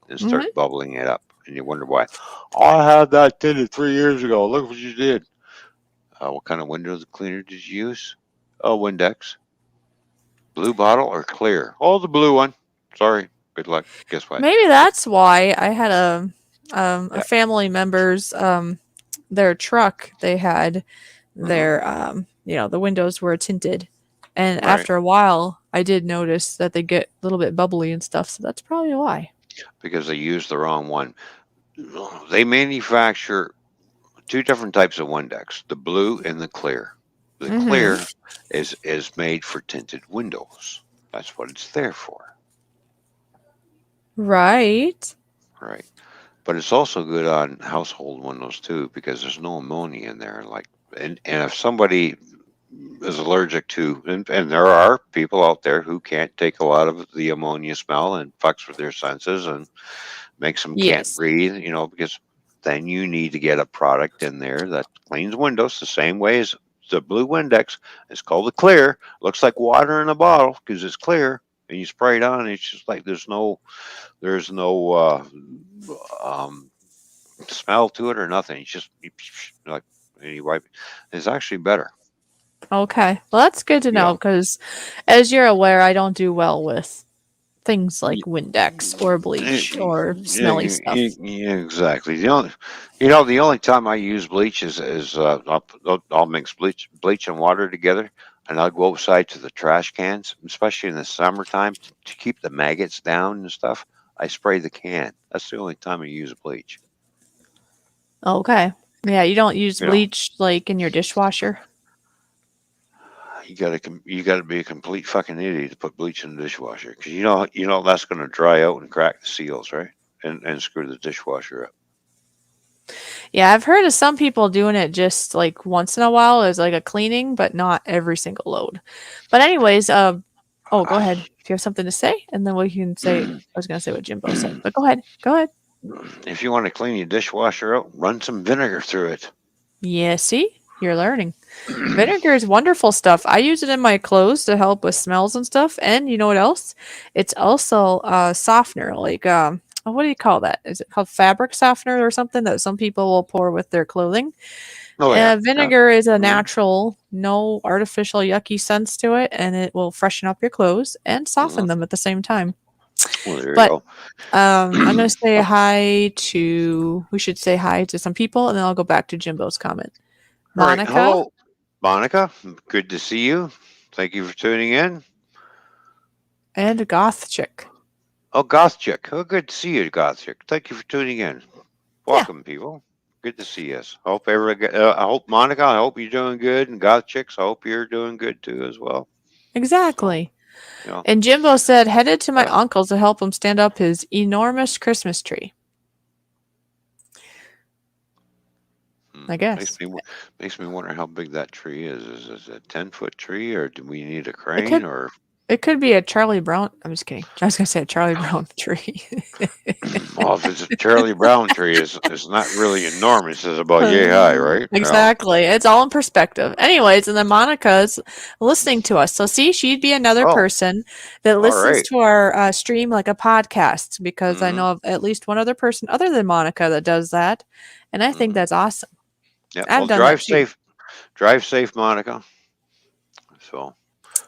and Hmm. start bubbling it up, and you wonder why. Oh, I had that tinted 3 years ago. Look what you did. What kind of window cleaner did you use? Oh, Windex. Blue bottle or clear? Oh, the blue one. Sorry. Good luck. Guess what? Maybe that's why I had a Yeah. family member's their truck. They had Hmm. their the windows were tinted, and Right. after a while, I did notice that they get a little bit bubbly and stuff. So that's probably why. Because they used the wrong one. They manufacture two different types of Windex: the blue and the clear. The Mm-hmm. clear is made for tinted windows. That's what it's there for. Right. Right. But it's also good on household windows too because there's no ammonia in there. And if somebody is allergic to, and there are people out there who can't take a lot of the ammonia smell and fucks with their senses and makes them can't Yes. breathe, because then you need to get a product in there that cleans windows the same way as the blue Windex. It's called the clear. Looks like water in a bottle because it's clear. And you spray it on, and it's just like there's no um, smell to it or nothing. It's just like and you wipe. It's actually better. Okay. Well, that's good to You know know, because, as you're aware, I don't do well with things like Y- Windex or bleach or Yeah, smelly stuff. yeah, exactly. The only time I use bleach is I'll mix bleach and water together, and I'll go outside to the trash cans, especially in the summertime, to keep the maggots down and stuff. I spray the can. That's the only time I use bleach. Okay. Yeah, you don't use You know, bleach like in your dishwasher. you gotta be a complete fucking idiot to put bleach in the dishwasher because you know that's gonna dry out and crack the seals, right? And screw the dishwasher up. Yeah, I've heard of some people doing it just like once in a while as like a cleaning, but not every single load. But anyways, Oh, go ahead. If you have something to say, and then we can say. I was going to say what Jimbo said, but go ahead. Go ahead. If you want to clean your dishwasher out, run some vinegar through it. Yeah, see? You're learning. Vinegar is wonderful stuff. I use it in my clothes to help with smells and stuff. And you know what else? It's also a softener. Like, what do you call that? Is it called fabric softener or something that some people will pour with their clothing? Oh yeah, yeah. Vinegar is a Mhm. natural, no artificial yucky scents to it, and it will freshen up your clothes and soften Mhm. them at the same time. Well, there you But go. I'm gonna say Oh, hi to. We should say hi to some people, and then I'll go back to Jimbo's comment. all right. Monica Hello, Monica. Good to see you. Thank you for tuning in. and Goth Chick. Oh, Goth Chick. Oh, good to see you, Goth Chick. Thank you for tuning in. Yeah, Welcome, people. Good to see us. Hope everybody. I hope Monica. I hope you're doing good, and Goth Chicks. I hope you're doing good too as well. So exactly. you know, And Jimbo said, headed to my uh, uncle's to help him stand up his enormous Christmas tree. I makes guess me makes me wonder how big that tree is. Is it a 10-foot tree, or do we need a it crane? could Or it could be a Charlie Brown. I'm just kidding. I was gonna say a Charlie Brown tree. well, if it's a Charlie Brown tree, it's not really enormous. It's about yay high, right? Yeah. Exactly. It's all in perspective. Anyways, and then Monica's listening to us. So, see, she'd be another Oh, person that all listens right. to our stream like a podcast because I Mm-hmm. know of at least one other person other than Monica that does that. And I think Mm-hmm. that's awesome. Yeah. I've Well, done that too. drive safe, Monica. So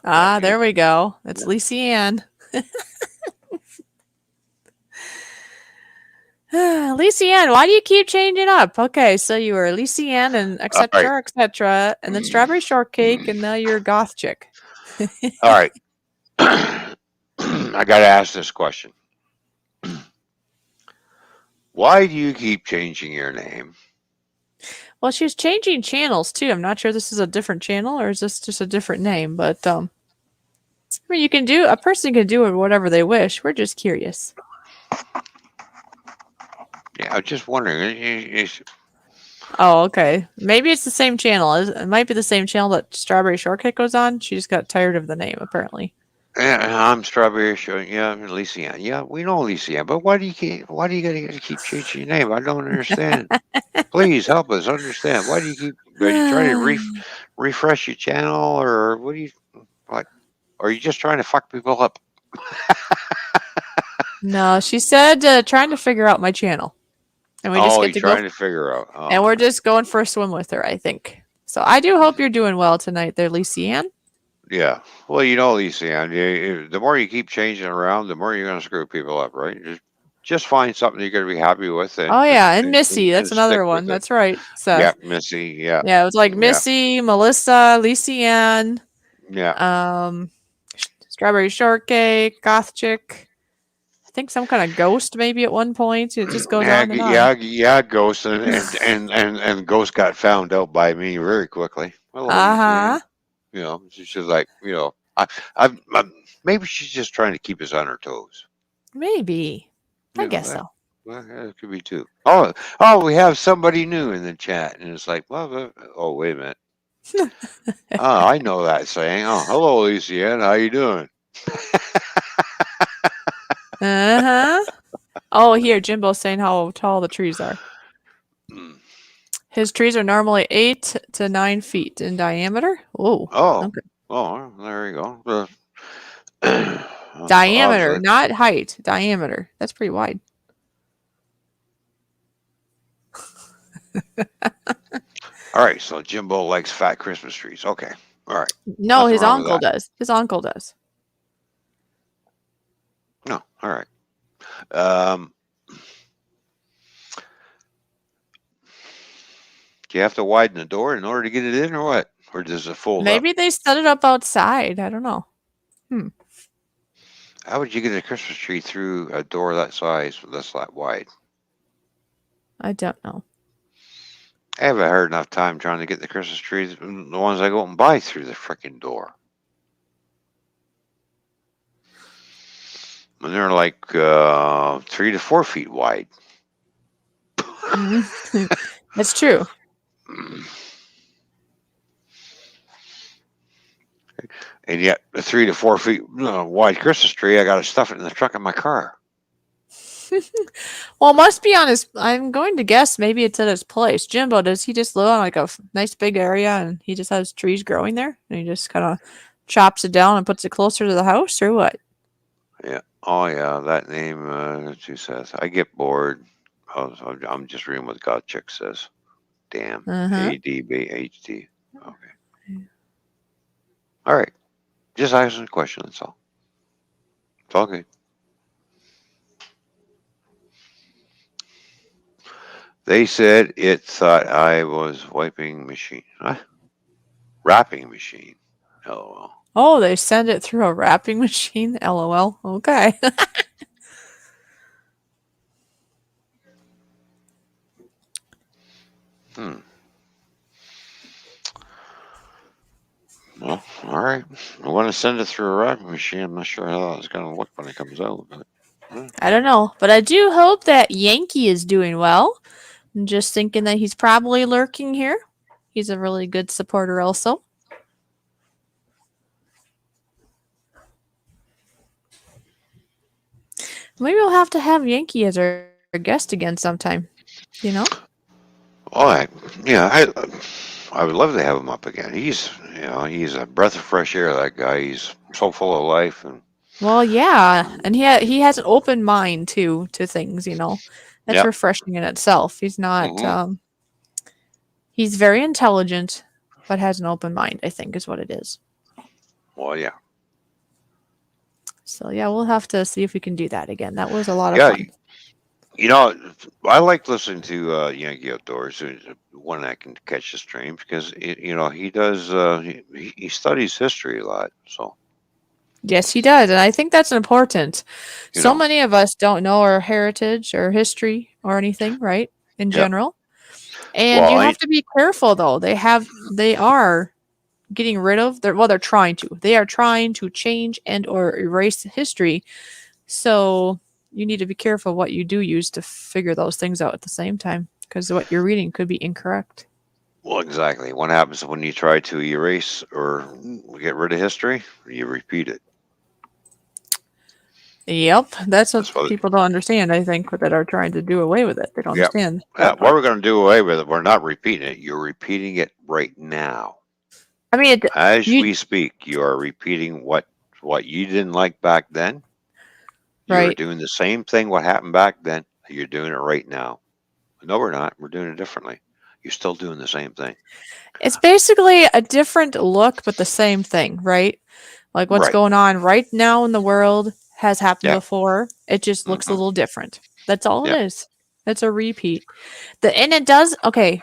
that Ah, you. there we go. It's Yeah. Lacey Ann. Lacey Ann, why do you keep changing up? Okay, so you were Lacey Ann and All right. etc. etc. And then strawberry shortcake, and now you're goth chick. All right. I got to ask this question. Why do you keep changing your name? Well, she's changing channels too. I'm not sure this is a different channel or is this just a different name, but I mean, you can do a person can do whatever they wish. We're just curious. Yeah, I was just wondering. Oh, okay. Maybe it's the same channel. It might be the same channel that Strawberry Shortcake goes on. She just got tired of the name, apparently. Yeah, I'm Strawberry Short. Yeah, I'm Lysian. Yeah, we know Lysian, but why do you gotta keep changing your name? I don't understand. Please help us understand. Why do you keep? Are you trying to refresh your channel, or what do you like? Are you just trying to fuck people up? No, she said trying to figure out my channel, and we just Oh, get you're to go, trying to figure out. and Oh, we're just going for a swim with her. I think so. I do hope you're doing well tonight, there, Lucianne. yeah. Well, you know, Lysian, the more you keep changing around, the more you're gonna screw people up, right? Just find something you're gonna be happy with, Oh yeah, and and, Missy. That's and stick another one. with it. That's right, Yeah, Seth. Missy. Yeah, Yeah, it was like yeah, Missy, Melissa, Lucianne, yeah. um, Strawberry Shortcake, Goth Chick. I think some kind of ghost maybe at one point. It just goes Yeah, on and on. yeah, Ghost, and Ghost got found out by me very quickly. Hello, Uh Lucianne. huh. You know, she's just like, I maybe she's just trying to keep us on her toes. Maybe. I You know guess that. so. Well, that could be too. Oh, we have somebody new in the chat, and it's like, well, oh, wait a minute. Oh, I know that saying. Oh, hello, Lucianne. How you doing? Uh huh. Oh, here, Jimbo's saying how tall the trees are. Mm. His trees are normally 8 to 9 feet in diameter. Oh, Oh, okay. oh, there you go. Diameter, Obviously. not height. Diameter. That's pretty wide. All right, so Jimbo likes fat Christmas trees. Okay, all right, No, nothing his wrong with uncle that. does. His uncle does. No, all right. Um, do you have to widen the door in order to get it in, or what? Or does it fold up? Maybe they set it up outside. I don't know. Hmm. How would you get a Christmas tree through a door that size, that's that wide? I don't know. I haven't heard enough time trying to get the Christmas trees, the ones I go out and buy through the freaking door. And they're like 3 to 4 feet wide. That's true. And yet, a 3 to 4 feet wide Christmas tree, I got to stuff it in the trunk of my car. Well, it must be on his. I'm going to guess maybe it's at his place. Jimbo, does he just live on like a nice big area and he just has trees growing there and he just kind of chops it down and puts it closer to the house or what? Yeah. Oh, yeah. That name, she says. I get bored. I'm just reading what Godchick says. Damn. Uh huh. ADBHD. Okay. All right. Just asking a question. That's all. It's all good. They said it thought I was wiping machine. Huh? Wrapping machine. Oh, well. Oh, they send it through a wrapping machine. LOL. Okay. Hmm. Well, all right. I want to send it through a wrapping machine. I'm not sure how it's going to look when it comes out, but I don't know, but I do hope that Yankee is doing well. I'm just thinking that he's probably lurking here. He's a really good supporter, also. Maybe we'll have to have Yankee as our guest again sometime. You know? all right. Yeah, I would love to have him up again. He's a breath of fresh air. That guy. He's so full of life, and Well, yeah, and he has an open mind too to things. That's yeah. refreshing in itself. He's not. Hmm. He's very intelligent, but has an open mind. I think is what it is. Well, yeah, So yeah, we'll have to see if we can do that again. That was a lot of yeah. fun. You know, I like listening to Yankee Outdoors. One that can catch the streams because he does. He studies history a lot, so Yes, he does, and I think that's important. you So know. many of us don't know our heritage or history or anything, right? In Yeah. general. And Well, you I have to be careful though. They are getting rid of they're trying to. They are trying to change and or erase history. So you need to be careful what you do use to figure those things out at the same time because what you're reading could be incorrect. well, exactly. What happens when you try to erase or get rid of history? You repeat it. Yep, that's what That's what. people don't understand, I think, that are trying to do away with it. They don't Yeah. understand Yeah. that What part. we're going to do away with it? We're not repeating it. You're repeating it right now. I mean, As you we speak, you are repeating what you didn't like back then. You're right. doing the same thing what happened back then. You're doing it right now. No, we're not. We're doing it differently. You're still doing the same thing. It's basically a different look, but the same thing, right? Like what's Right. going on right now in the world has happened Yeah. before. It just looks a Hmm. little different. That's all it Yeah. is. It's a repeat. And it does okay.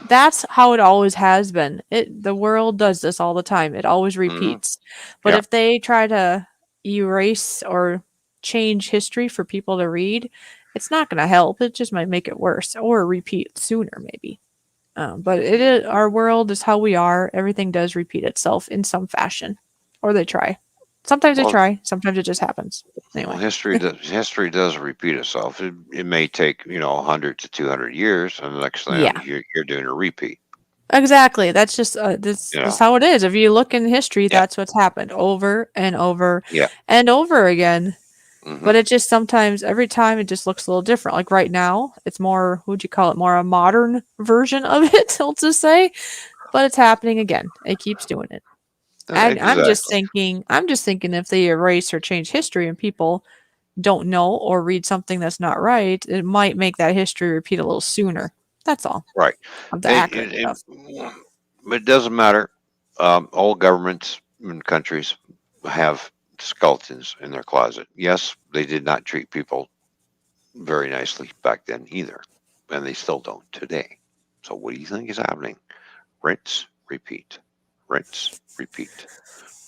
That's how it always has been. The world does this all the time. It always Hmm. repeats. But Yeah. if they try to erase or change history for people to read, it's not going to help. It just might make it worse or repeat sooner, maybe. But it is our world is how we are. Everything does repeat itself in some fashion, or they try. Sometimes they Well, try. Sometimes it just happens. well, Anyway, history does repeat itself. It may take 100 to 200 years, and the next thing yeah, you're doing a repeat. exactly. That's just this You is how it is. If you look in history, Yeah. that's what's happened over and over Yeah. and over again. Hmm. But it just sometimes every time it just looks a little different. Like right now, it's more what would you call it? More a modern version of it, let's just say. But it's happening again. It keeps doing it. And Exactly. I'm just thinking if they erase or change history and people don't know or read something that's not right, it might make that history repeat a little sooner. That's all. Right. Of the And, accurate and, stuff. and it doesn't matter. All governments and countries have skeletons in their closet. Yes, they did not treat people very nicely back then either, and they still don't today. So what do you think is happening? Rinse, repeat. Rinse, repeat.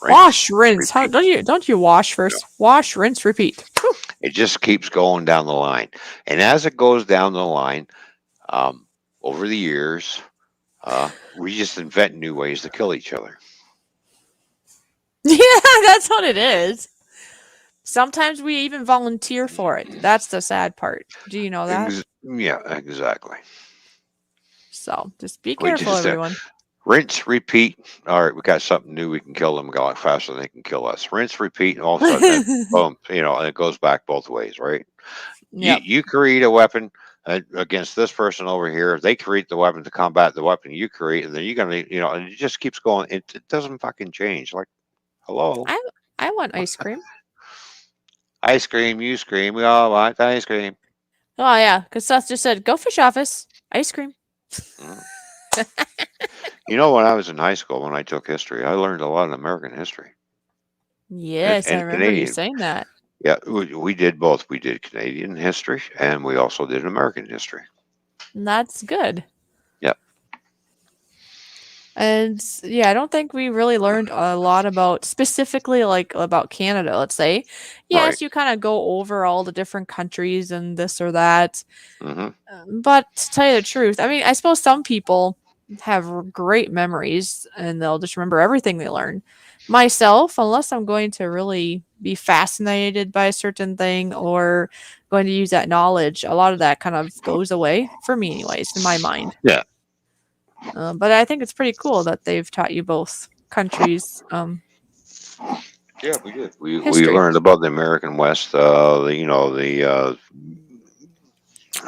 Rinse, Wash, rinse. How repeat. don't you wash You know, first? Wash, rinse, repeat. Whew. it just keeps going down the line, and as it goes down the line, um, over the years, we just invent new ways to kill each other. Yeah, that's what it is. Sometimes we even volunteer for it. That's the sad part. Do you know that? Yeah, exactly. So just be We careful, just everyone. Rinse, repeat. All right, we got something new. We can kill them a lot faster than they can kill us. Rinse, repeat, and all of a sudden, then boom, and it goes back both ways, right? You Yep. you create a weapon against this person over here. They create the weapon to combat the weapon you create, and then you're gonna, and it just keeps going. It doesn't fucking change. Like, hello, I I want ice cream. ice cream, you scream. We all want ice cream. Oh yeah, because Seth just said, "Go fish office, ice cream." Mm. When I was in high school, when I took history, I learned a lot of American history and, Yes, I and remember you Canadian. saying that. Yeah, we did both. We did Canadian history, and we also did American history. And that's good. Yep. And yeah, I don't think we really learned a lot about specifically like about Canada, let's say. Right. Yes, you kind of go over all the different countries and this or that. Mm-hmm. But to tell you the truth, I mean, I suppose some people have great memories and they'll just remember everything they learn. Myself, unless I'm going to really be fascinated by a certain thing or going to use that knowledge, a lot of that kind of goes away for me, anyways, in my mind. Yeah. But I think it's pretty cool that they've taught you both countries Yeah, we did. We history. learned about the American West.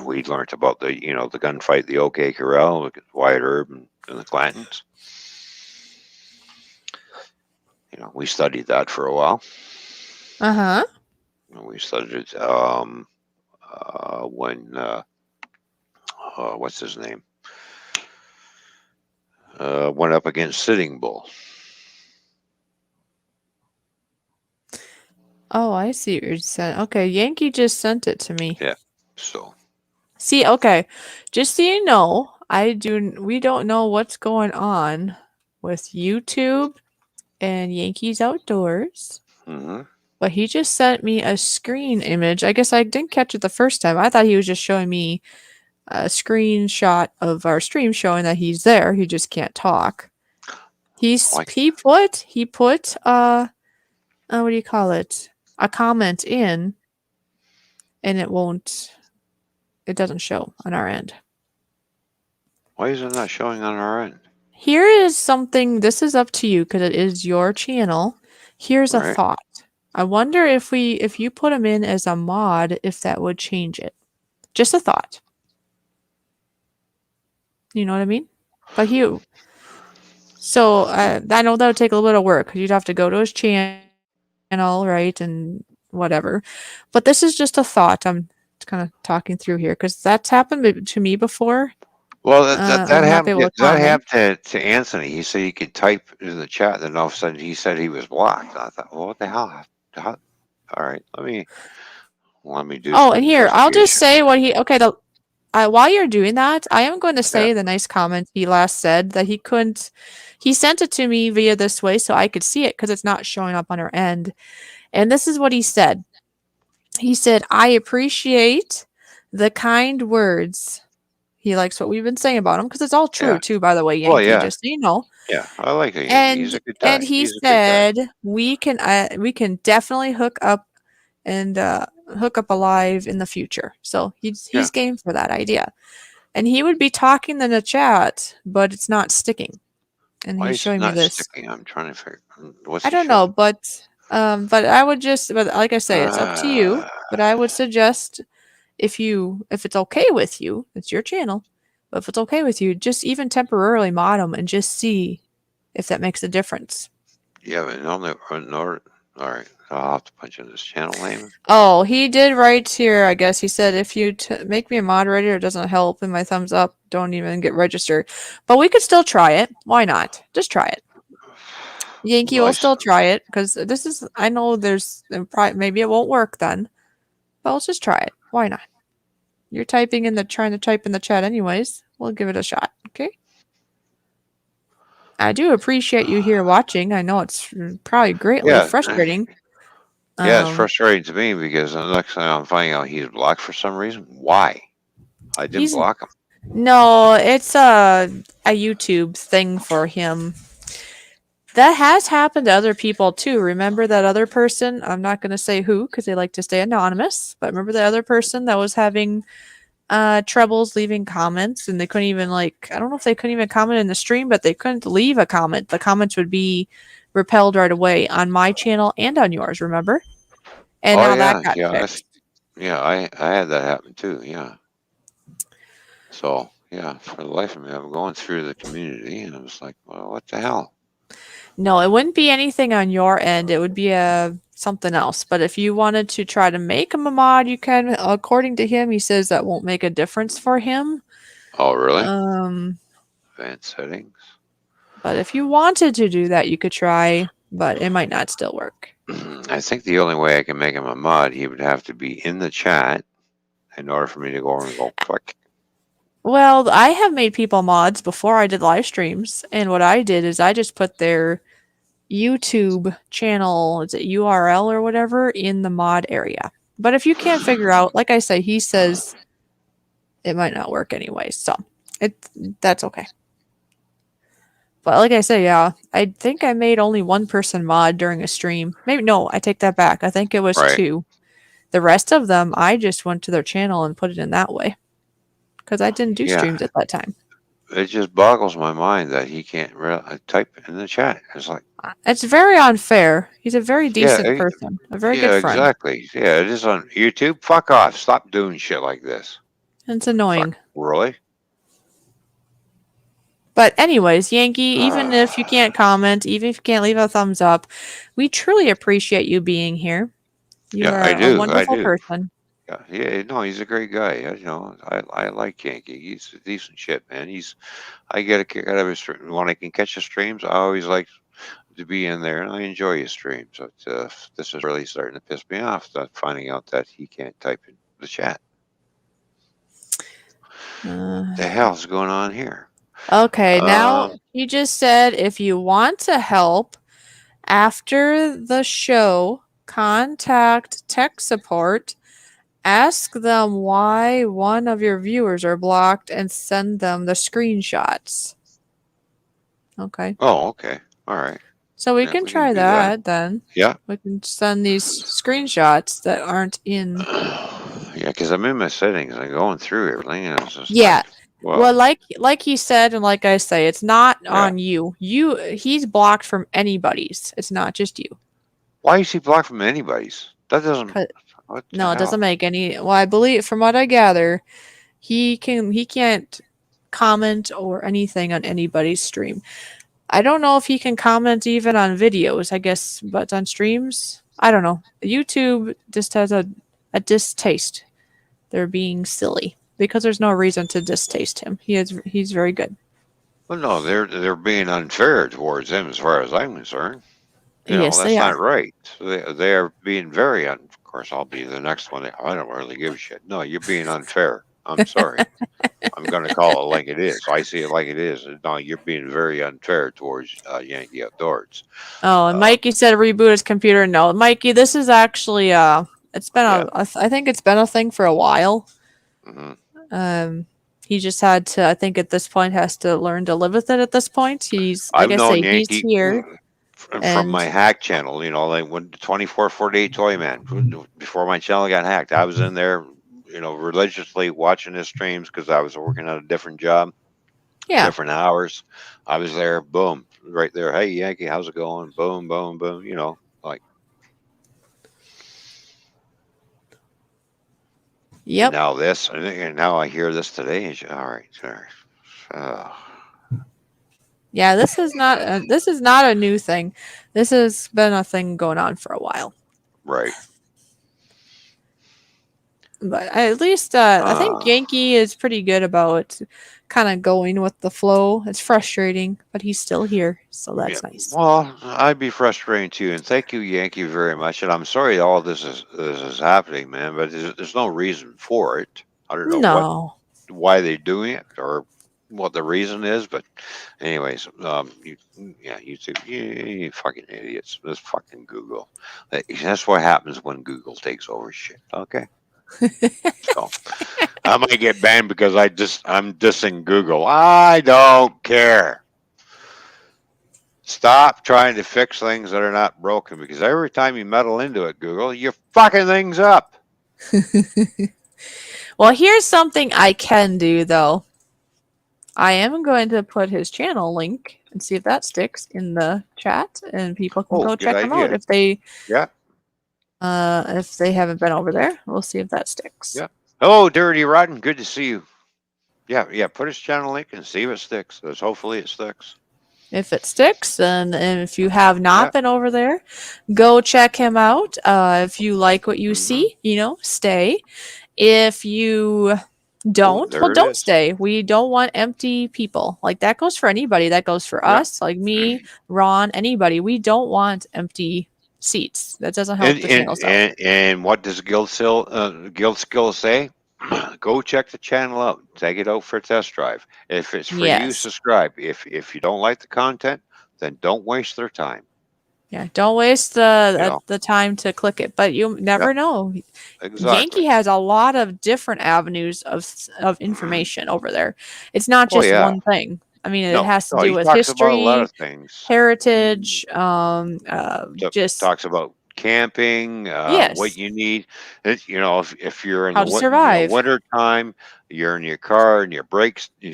We learned about the gunfight, the OK Corral with Wyatt Earp and the Clantons. We studied that for a while. Uh huh. We studied it when what's his name went up against Sitting Bull. Oh, I see what you're saying. Okay, Yankee just sent it to me. Yeah. So See, okay, just so you know, we don't know what's going on with YouTube and Yankees Outdoors, hmm but he just sent me a screen image. I guess I didn't catch it the first time. I thought he was just showing me a screenshot of our stream showing that he's there. He just can't talk. like He put what do you call it? A comment in, and it doesn't show on our end. why is it not showing on our end? Here is something, this is up to you because it is your channel. Here's All a right. thought. I wonder if you put him in as a mod, if that would change it. Just a thought. You know what I mean? But so I know that would take a little bit of work because you'd have to go to his channel, right, and whatever. But this is just a thought. I'm kind of talking through here because that's happened to me before. Well, that I'm not happened. able to That comment. happened to Anthony. He said he could type in the chat, and then all of a sudden he said he was blocked. I thought, well, what the hell? All right, let me do Oh, some and here I'll just investigation. say what he. Okay, while you're doing that, I am going to Yeah. say the nice comment he last said that he couldn't. He sent it to me via this way so I could see it because it's not showing up on our end. And this is what he said. He said, "I appreciate the kind words." He likes what we've been saying about him because it's all Yeah. true too. By the way, Well, Yankee, yeah, just so you know. yeah. I like him. He's And a good and guy. he He's a good guy. said we can definitely hook up and hook up alive in the future. So Yeah. he's game for that idea. And he would be talking in the chat, but it's not sticking. And Why he's is it showing me not this. sticking? I'm trying to figure. What's I he don't showing? know, but I would just but like I say, it's up to you. Uh, But I would suggest if it's okay with you, it's your channel. But if it's okay with you, just even temporarily mod him and just see if that makes a difference. yeah, but no. All right, I'll have to punch in this channel name. Oh, he did write here, I guess. He said, if you make me a moderator, it doesn't help, and my thumbs up don't even get registered. But we could still try it. Why not? Just try it. Yankee Well, will still try it because this is, I know maybe it won't work then, but let's just try it. Why not? You're trying to type in the chat anyways. We'll give it a shot, okay? I do appreciate you here watching. I know it's probably greatly yeah, frustrating. yeah. It's Um, frustrating to me because the next thing I'm finding out he's blocked for some reason. Why? I didn't he's block him. no, it's a YouTube thing for him. That has happened to other people too. Remember that other person? I'm not going to say who because they like to stay anonymous. But remember the other person that was having troubles leaving comments, and they couldn't even like I don't know if they couldn't even comment in the stream, but they couldn't leave a comment. The comments would be repelled right away on my channel and on yours, remember? And Oh now that yeah, got yeah, fixed. yeah. I had that happen too. Yeah. So yeah, for the life of me, I'm going through the community, and I was like, well, what the hell? No, it wouldn't be anything on your end. It would be something else. But if you wanted to try to make him a mod, you can. According to him, he says that won't make a difference for him. Oh really? Um, Advanced settings. but if you wanted to do that, you could try, but it might not still work. I think the only way I can make him a mod, he would have to be in the chat in order for me to go over and go click. Well, I have made people mods before I did live streams, and what I did is I just put their YouTube channel, is it URL or whatever, in the mod area. But if you can't figure out, like I say, he says it might not work anyway, so that's okay. But like I say, yeah, I think I made only one person mod during a stream. Maybe no, I take that back. I think it was Right. two. The rest of them, I just went to their channel and put it in that way because I didn't do Yeah. streams at that time. It just boggles my mind that he can't type in the chat. It's like, It's very unfair. He's a very yeah, decent person, a very good yeah, friend. exactly. Yeah, it is on YouTube. Fuck off. Stop doing shit like this. It's annoying. Fuck, really? But anyways, Yankee, even if you can't comment, even if you can't leave a thumbs up, we truly appreciate you being here. You Yeah, are I a do. I wonderful do. person. Yeah, no, he's a great guy. You know, I like Yankee. He's a decent shit, man. I get a kick out of his when I can catch his streams. I always like to be in there, and I enjoy his streams. But this is really starting to piss me off. Finding out that he can't type in the chat. The hell's going on here? Okay, now you just said if you want to help after the show, contact tech support, ask them why one of your viewers are blocked, and send them the screenshots. Okay. Oh, okay. All right. So we Yeah, can we can try do that. that then. Yeah. We can send these screenshots that aren't in. Yeah, because I'm in my settings. I'm going through everything, and it's just Yeah. like, Well, like he said, and like I say, it's not Yeah. on you. He's blocked from anybody's. It's not just you. Why is he blocked from anybody's? That doesn't. What the No, it doesn't hell? make any. Well, I believe from what I gather, he can't comment or anything on anybody's stream. I don't know if he can comment even on videos, I guess, but on streams, I don't know. YouTube just has a distaste. They're being silly because there's no reason to distaste him. He's very good. Well, no, they're being unfair towards him, as far as I'm concerned. You know, Yes, that's they not are. right. So they are being very Of course, I'll be the next one. I don't really give a shit. No, you're being unfair. I'm sorry. I'm going to call it like it is. I see it like it is. No, you're being very unfair towards Yankee Outdoors. Oh, and Mikey said reboot his computer. No, Mikey, this is actually it's been Yeah. I think it's been a thing for a while. Mm-hmm. He just had to. I think at this point has to learn to live with it. At this point, he's like I've I known say, he's Yankee here. from my hack channel. You know, like when 2448 Toy Man, before my channel got hacked, I was in there, you know, religiously watching his streams because I was working at a different job, Yeah. different hours. I was there, boom, right there. Hey, Yankee, how's it going? Boom, boom, boom. You know, like. Yep. And now this, and now I hear this today. And all right, sorry. Yeah, this is not a new thing. This has been a thing going on for a while. Right. But at least I think Yankee is pretty good about kind of going with the flow. It's frustrating, but he's still here, so that's nice. Well, I'd be frustrating too, and thank you, Yankee, very much. And I'm sorry all this is happening, man. But there's no reason for it. I don't know why they're doing it or what the reason is. But anyways, YouTube, you fucking idiots. This fucking Google. That's what happens when Google takes over shit. Okay. So I might get banned because I'm dissing Google. I don't care. Stop trying to fix things that are not broken because every time you meddle into it, Google, you're fucking things up. Well, here's something I can do though. I am going to put his channel link and see if that sticks in the chat, and people can Oh, go good check him out idea. Yeah, if they haven't been over there. We'll see if that sticks. yeah. Hello, Dirty Rotten. Good to see you. Yeah, yeah. Put his channel link and see if it sticks. Let's hopefully it sticks. If it sticks, and if you have Yeah. not been over there, go check him out. If you like what you Hmm. see, stay. If you Oh, don't, well, there it don't is. stay. We don't want empty people. Like that goes for anybody. That goes for Yeah. us, like me, Ron, anybody. We don't want empty seats. That doesn't help And the and channel sell. and what does Guild Skill say? Go check the channel out. Take it out for a test drive. If it's for you, Yes. subscribe. If you don't like the content, then don't waste their time. Yeah. Don't waste You know. the time to click it. But you Yeah. never know. Yankee Exactly. has a lot of different avenues of information over there. It's not Oh just yeah. one thing. I mean, it No, has to no. do He with talks about a lot history, of things. Mm, heritage, just talks about camping, what yes, you need. If you're in how the to survive. winter time, you're in your car and your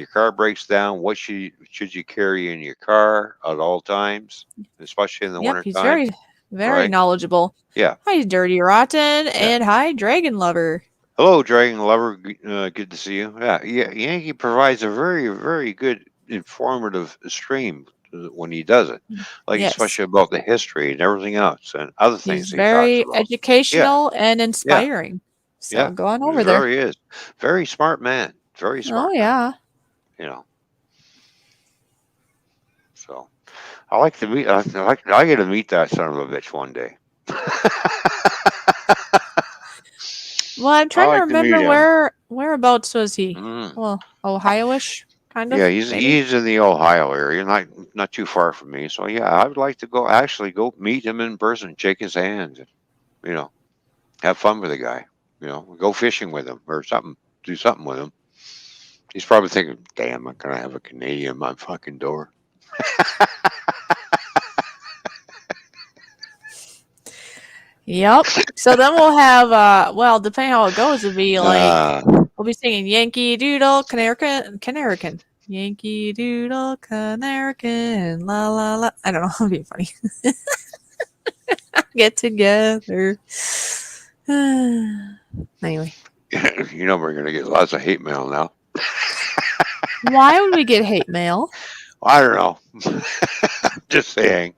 car breaks down. What should you carry in your car at all times, especially in the Yep, winter he's time, very right? knowledgeable. Yeah, Hi, Dirty Rotten, yeah. and hi, Dragon Lover. Hello, Dragon Lover. Good to see you. Yeah, yeah. Yankee provides a very, very good, informative stream when he does it, like Yes, especially about the history and everything else and other he's things he talks very about. Yeah, educational and yeah, inspiring. So yeah. go on He over there. very is. Very smart man. Very Oh smart man. yeah. You know. So I like to meet. I get to meet that son of a bitch one day. Well, I'm I trying to like to meet remember him. whereabouts was he? Mm. Well, Ohio-ish, kind Yeah, of, he's maybe. he's in the Ohio area, not too far from me. So yeah, I would like to go meet him in person, shake his hand, and, you know, have fun with the guy. Go fishing with him or something, do something with him. He's probably thinking, "Damn, I'm gonna have a Canadian at my fucking door." Yep. So then we'll have well, depending how it goes, it'd be like Uh, we'll be singing Yankee Doodle Canarican. Yankee Doodle Canarican la la la. I don't know, it'd be funny. Get together. Anyway. we're gonna get lots of hate mail now. Why would we get hate mail? I don't know. Just saying.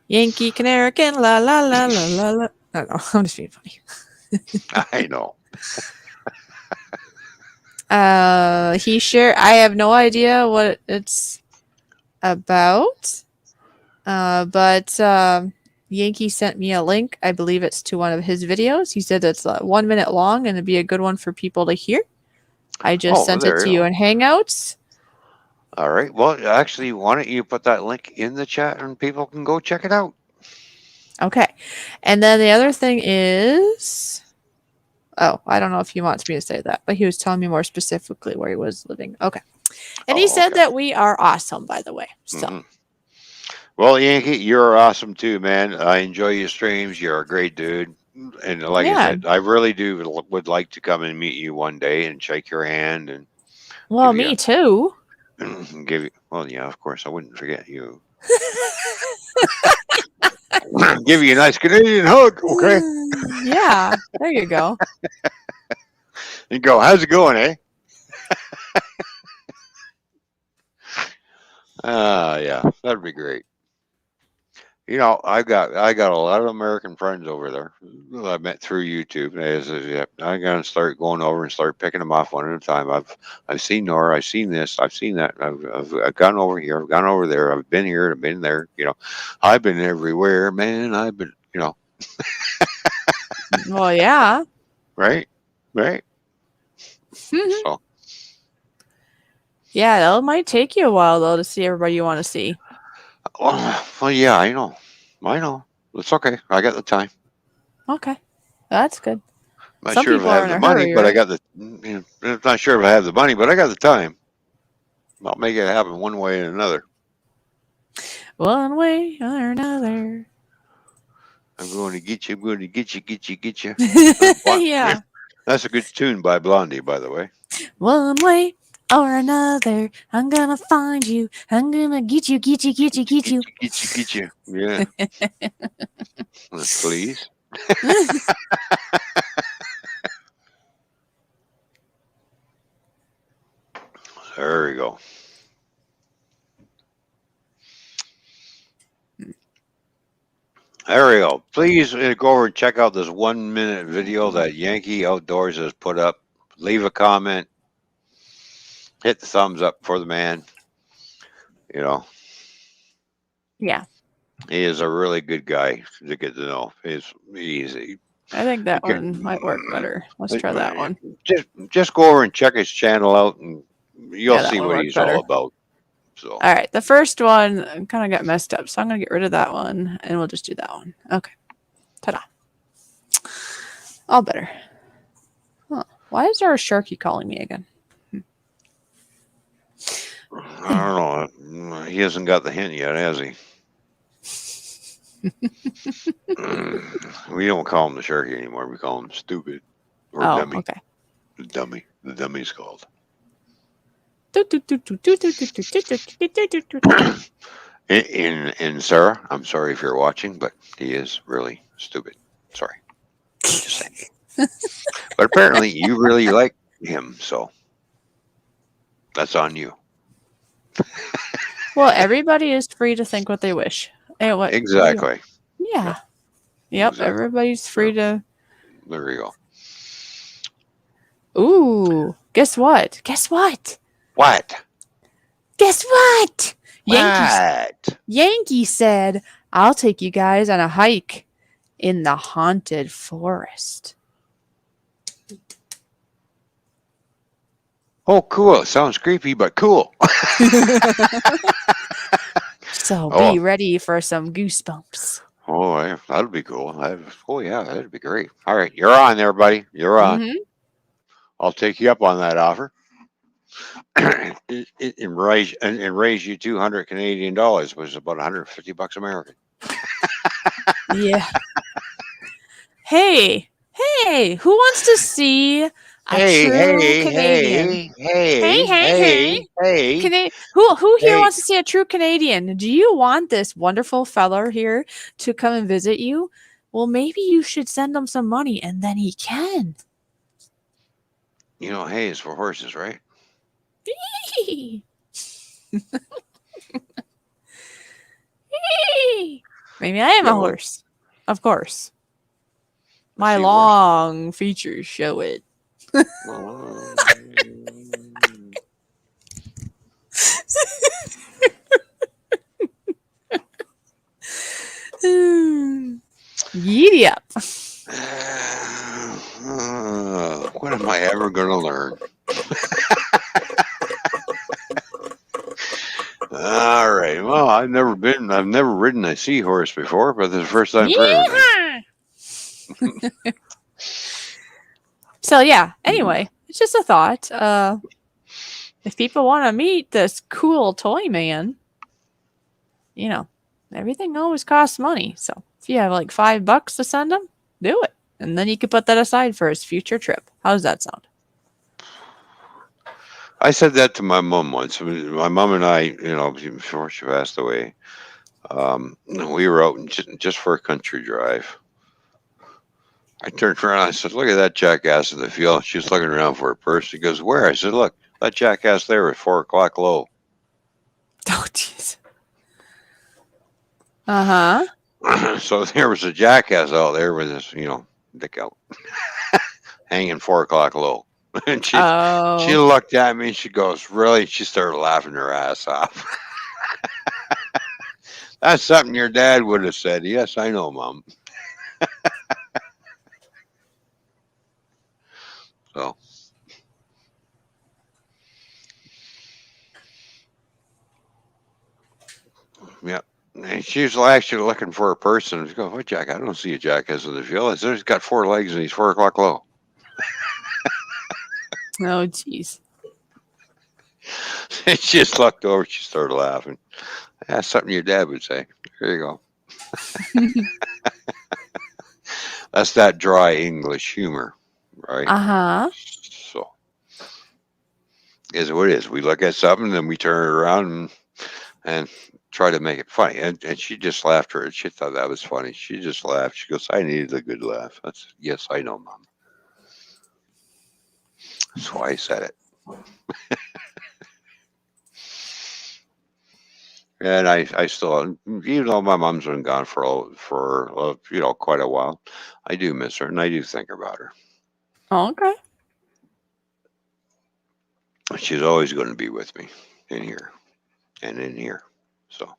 Yankee Canarican la la la la la la. I don't know. I'm just being funny. I know. He shared. I have no idea what it's about. But Yankee sent me a link. I believe it's to one of his videos. He said it's 1 minute long and it'd be a good one for people to hear. I just Oh, sent it there to you you go. in Hangouts. All right. Well, actually, why don't you put that link in the chat and people can go check it out? Okay. And then the other thing is. Oh, I don't know if he wants me to say that, but he was telling me more specifically where he was living. Okay. And he Oh, said okay. that we are awesome, by the way. So, Hmm. Well, Yankee, you're awesome too, man. I enjoy your streams. You're a great dude. And like I yeah. said, I really would like to come and meet you one day and shake your hand and Well, give you me too. give you. Well, yeah, of course, I wouldn't forget you. Give you a nice Canadian hug, okay? Yeah. There you go. And go, how's it going, eh? Yeah, that'd be great. I got a lot of American friends over there who I met through YouTube. Yeah, I gotta start going over and start picking them off one at a time. I've seen Nora, I've seen this, I've seen that. I've gone over here, I've gone over there, I've been here, I've been there. I've been everywhere, man. I've been, Well, yeah. right, right. So, Yeah, it might take you a while though to see everybody you want to see. well, yeah, I know. It's okay. I got the time. Okay, that's good. I'm not Some sure if people I are have in the a money, hurry, but I right? got the. I'm not sure if I have the money, but I got the time. I'll make it happen one way or another. One way or another. I'm going to get you. I'm going to get you. Get you. Get you. What? Yeah. That's a good tune by Blondie, by the way. One way or another, I'm gonna find you. I'm gonna get you, get you, get you, get you. Get you. Yeah. Please. There we go. There we go. Please go over and check out this 1 minute video that Yankee Outdoors has put up. Leave a comment. Hit the thumbs up for the man. You know, Yeah, he is a really good guy to get to know. He's easy. I think that one might work better. Let's try that one. Just go over and check his channel out, and you'll Yeah, that see one what worked he's all better. about. So, All right, the first one kind of got messed up, so I'm gonna get rid of that one, and we'll just do that one. Okay, ta-da! All better. Huh. Why is there a sharky calling me again? I don't know. He hasn't got the hint yet, has he? We don't call him the sharky anymore. We call him stupid or Oh, dummy. okay. The dummy. The dummy's called. And Sarah, I'm sorry if you're watching, but he is really stupid. Sorry. Just saying. But apparently you really like him, so that's on you. Well, everybody is free to think what they wish. And what? Exactly. Yeah. Yep. Exactly. Everybody's free to. There you go. Ooh. Guess what? Guess what? What? Guess what? What? Yankee said, "I'll take you guys on a hike in the haunted forest." Oh, cool. It sounds creepy, but cool. So Oh. be ready for some goosebumps. Oh, yeah, that'd be cool. Oh, yeah, that'd be great. All right, you're on there, buddy. You're on. Mm-hmm. I'll take you up on that offer. and raise you 200 Canadian dollars, which is about 150 bucks American. Yeah. Hey, who wants to see a true Canadian? Hey. Who here Hey. wants to see a true Canadian? Do you want this wonderful feller here to come and visit you? Well, maybe you should send him some money and then he can. You know, hay is for horses, right? Maybe I am a horse. Of course. My long features show it. Giddy up. What am I ever going to learn? All right. Well, I've never ridden a seahorse before, but this is the first time for everything. So yeah, anyway, it's just a thought. If people want to meet this cool toy man, you know, everything always costs money. So if you have like $5 to send him, do it. And then you can put that aside for his future trip. How does that sound? I said that to my mom once. My mom and I, before she passed away, we were out just for a country drive. I turned around and I said, "Look at that jackass in the field." She's looking around for her purse. She goes, "Where?" I said, "Look, that jackass there at 4 o'clock low." Oh, jeez. Uh-huh. So there was a jackass out there with his, dick out, hanging 4 o'clock low. And she looked at me and she goes, "Really?" She started laughing her ass off. That's something your dad would have said. Yes, I know, Mom. So. Yeah. And she was actually looking for a person. She goes, "What, Jack? I don't see a jackass in the field." I said, "He's got 4 legs and he's 4 o'clock low." Oh, jeez. She just looked over. She started laughing. That's something your dad would say. There you go. That's that dry English humor right? Uh-huh. So is what it is. We look at something, then we turn it around and try to make it funny. And she just laughed her. She thought that was funny. She just laughed. She goes, "I needed a good laugh." That's yes, I know, Mom. That's why I said it. And I still, even though my mom's been gone for quite a while, I do miss her and I do think about her. Oh, okay. She's always going to be with me in here and in here. So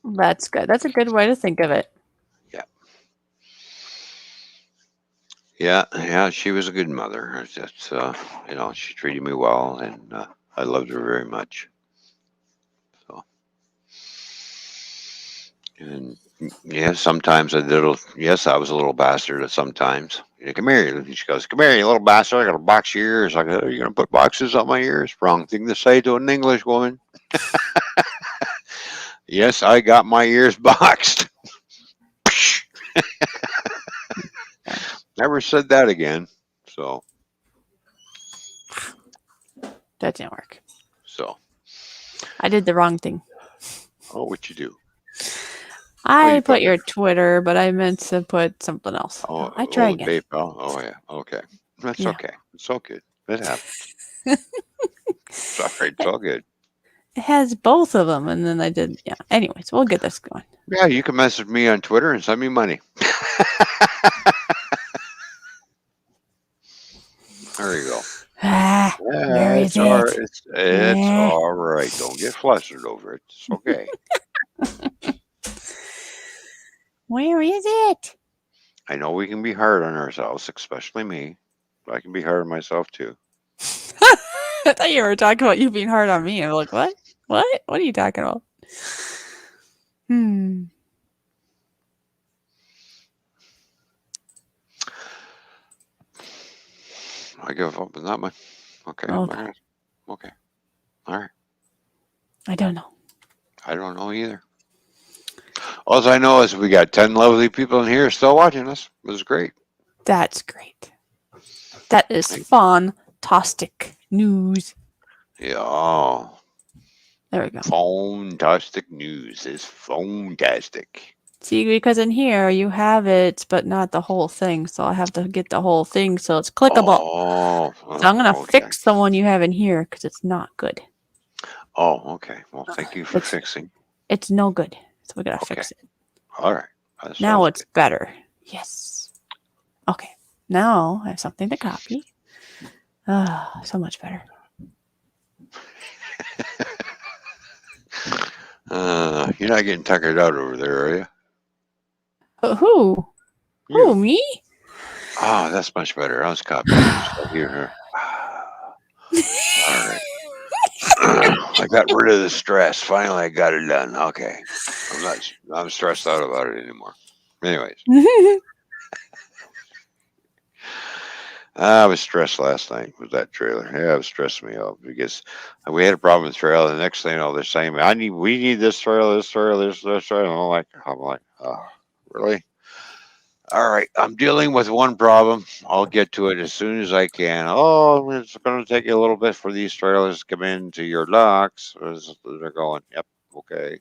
That's good. That's a good way to think of it. yeah, yeah. She was a good mother. It's just, she treated me well, and I loved her very much. So and yeah, sometimes I did. Yes, I was a little bastard at sometimes. Come here. She goes, "Come here, you little bastard. I got to box your ears." I go, "Are you going to put boxes on my ears?" Wrong thing to say to an English woman. Yes, I got my ears boxed. Yeah. Never said that again. So, That didn't work. so, I did the wrong thing. oh, what you do? What I you put put there? your Twitter, but I meant to put something else. Oh, I try the again. PayPal. Oh yeah. Okay, that's Yeah. okay. It's all good. It happens. It's all right. It's It all good. has both of them, and then I did. Yeah. Anyways, we'll get this going. Yeah, you can message me on Twitter and send me money. There you go. Ah, where Yeah, is it's all right. it? It's Eh. all right. Don't get flustered over it. It's okay. Where is it? I know we can be hard on ourselves, especially me. I can be hard on myself too. I thought you were talking about you being hard on me. I'm like, what? What? What are you talking about? Hmm. I give up on that one. Okay. Hold All on. right. Okay. All right. I don't know. I don't know either. All I know is we got 10 lovely people in here still watching us. It was great. That's great. That is fantastic news. Yeah. Oh, There we go. fantastic news. It's fantastic. See, because in here you have it, but not the whole thing. So I have to get the whole thing so it's clickable. Oh, So I'm gonna okay. fix the one you have in here because it's not good. Oh, okay. Well, thank you for It's fixing. it's no good. So we gotta Okay. fix it. All right. That Now sounds it's better. Yes. Okay. Now I have something to copy. Ah, so much better. good. You're not getting tuckered out over there, are you? Who? Who? You. Me? Oh, that's much better. I was copying you. So here. All right. I got rid of the stress. Finally, I got it done. Okay. I'm stressed out about it anymore. Anyways, I was stressed last night with that trailer. Yeah, it was stressing me out because we had a problem with the trailer. The next thing you know, they're saying, we need this trailer, this trailer, this trailer. And I'm like, oh, really? All right, I'm dealing with one problem. I'll get to it as soon as I can. Oh, it's going to take you a little bit for these trailers to come into your docks. They're going, yep, okay.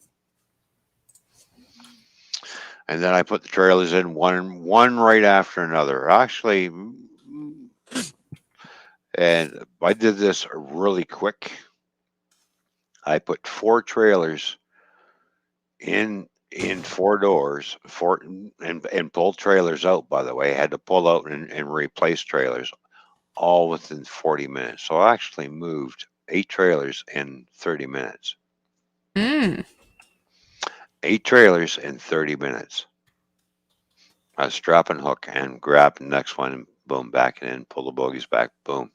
And then I put the trailers in one right after another. Actually, and I did this really quick. I put 4 trailers in 4 doors, and pulled trailers out. By the way, I had to pull out and replace trailers all within 40 minutes. So I actually moved 8 trailers in 30 minutes. Mm. 8 trailers in 30 minutes. I strap and hook and grab the next one and boom, back it in, pull the bogies back, boom.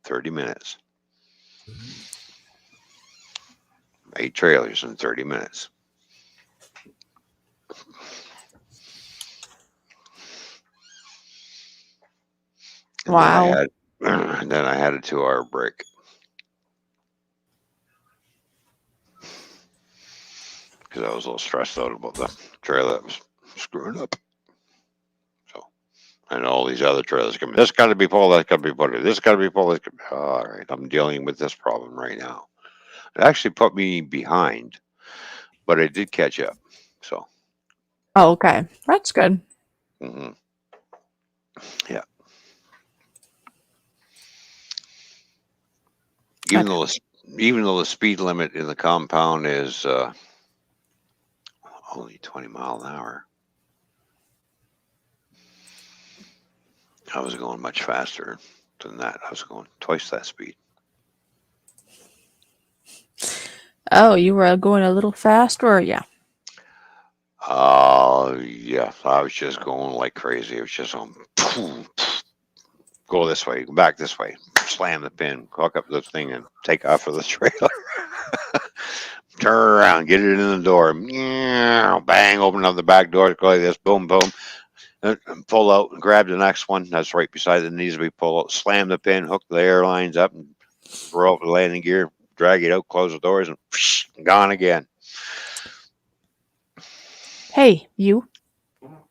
30 minutes. 8 trailers in 30 minutes. And then I Wow. had and then I had a 2-hour break because I was a little stressed out about the trailer that was screwing up. So And all these other trailers come. This got to be pulled. That got to be put. This got to be pulled. All right, I'm dealing with this problem right now. It actually put me behind, but I did catch up. So, Oh, okay. That's good. hmm yeah. Even Okay. though even though the speed limit in the compound is only 20 mph, I was going much faster than that. I was going twice that speed. Oh, you were going a little fast, or yeah. Yeah, I was just going like crazy. It was just on. Go this way, go back this way, slam the pin, hook up the thing, and take off of the trailer. Turn around, get it in the door. Bang, open up the back door, go like this, boom, boom. And pull out and grab the next one that's right beside the knees. We pull out, slam the pin, hook the airlines up, and roll up the landing gear, drag it out, close the doors, and gone again. Hey, you.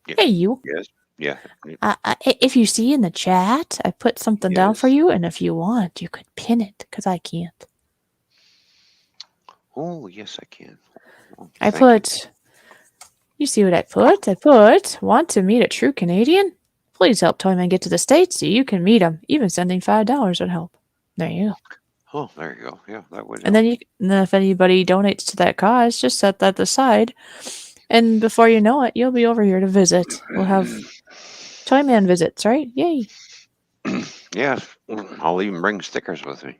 Yeah. Hey, you. Yes. Yeah. If you see in the chat, I put something down for Yes. you, and if you want, you could pin it because I can't. Oh, yes, I can. Oh, I thank you. put. You see what I put? I put. Want to meet a true Canadian? Please help Toyman get to the States so you can meet him. Even sending $5 would help. There you go. Oh, there you go. Yeah, that would And help. then if anybody donates to that cause, just set that aside. And before you know it, you'll be over here to visit. We'll have Toyman visits, right? Yay. Yeah, I'll even bring stickers with me.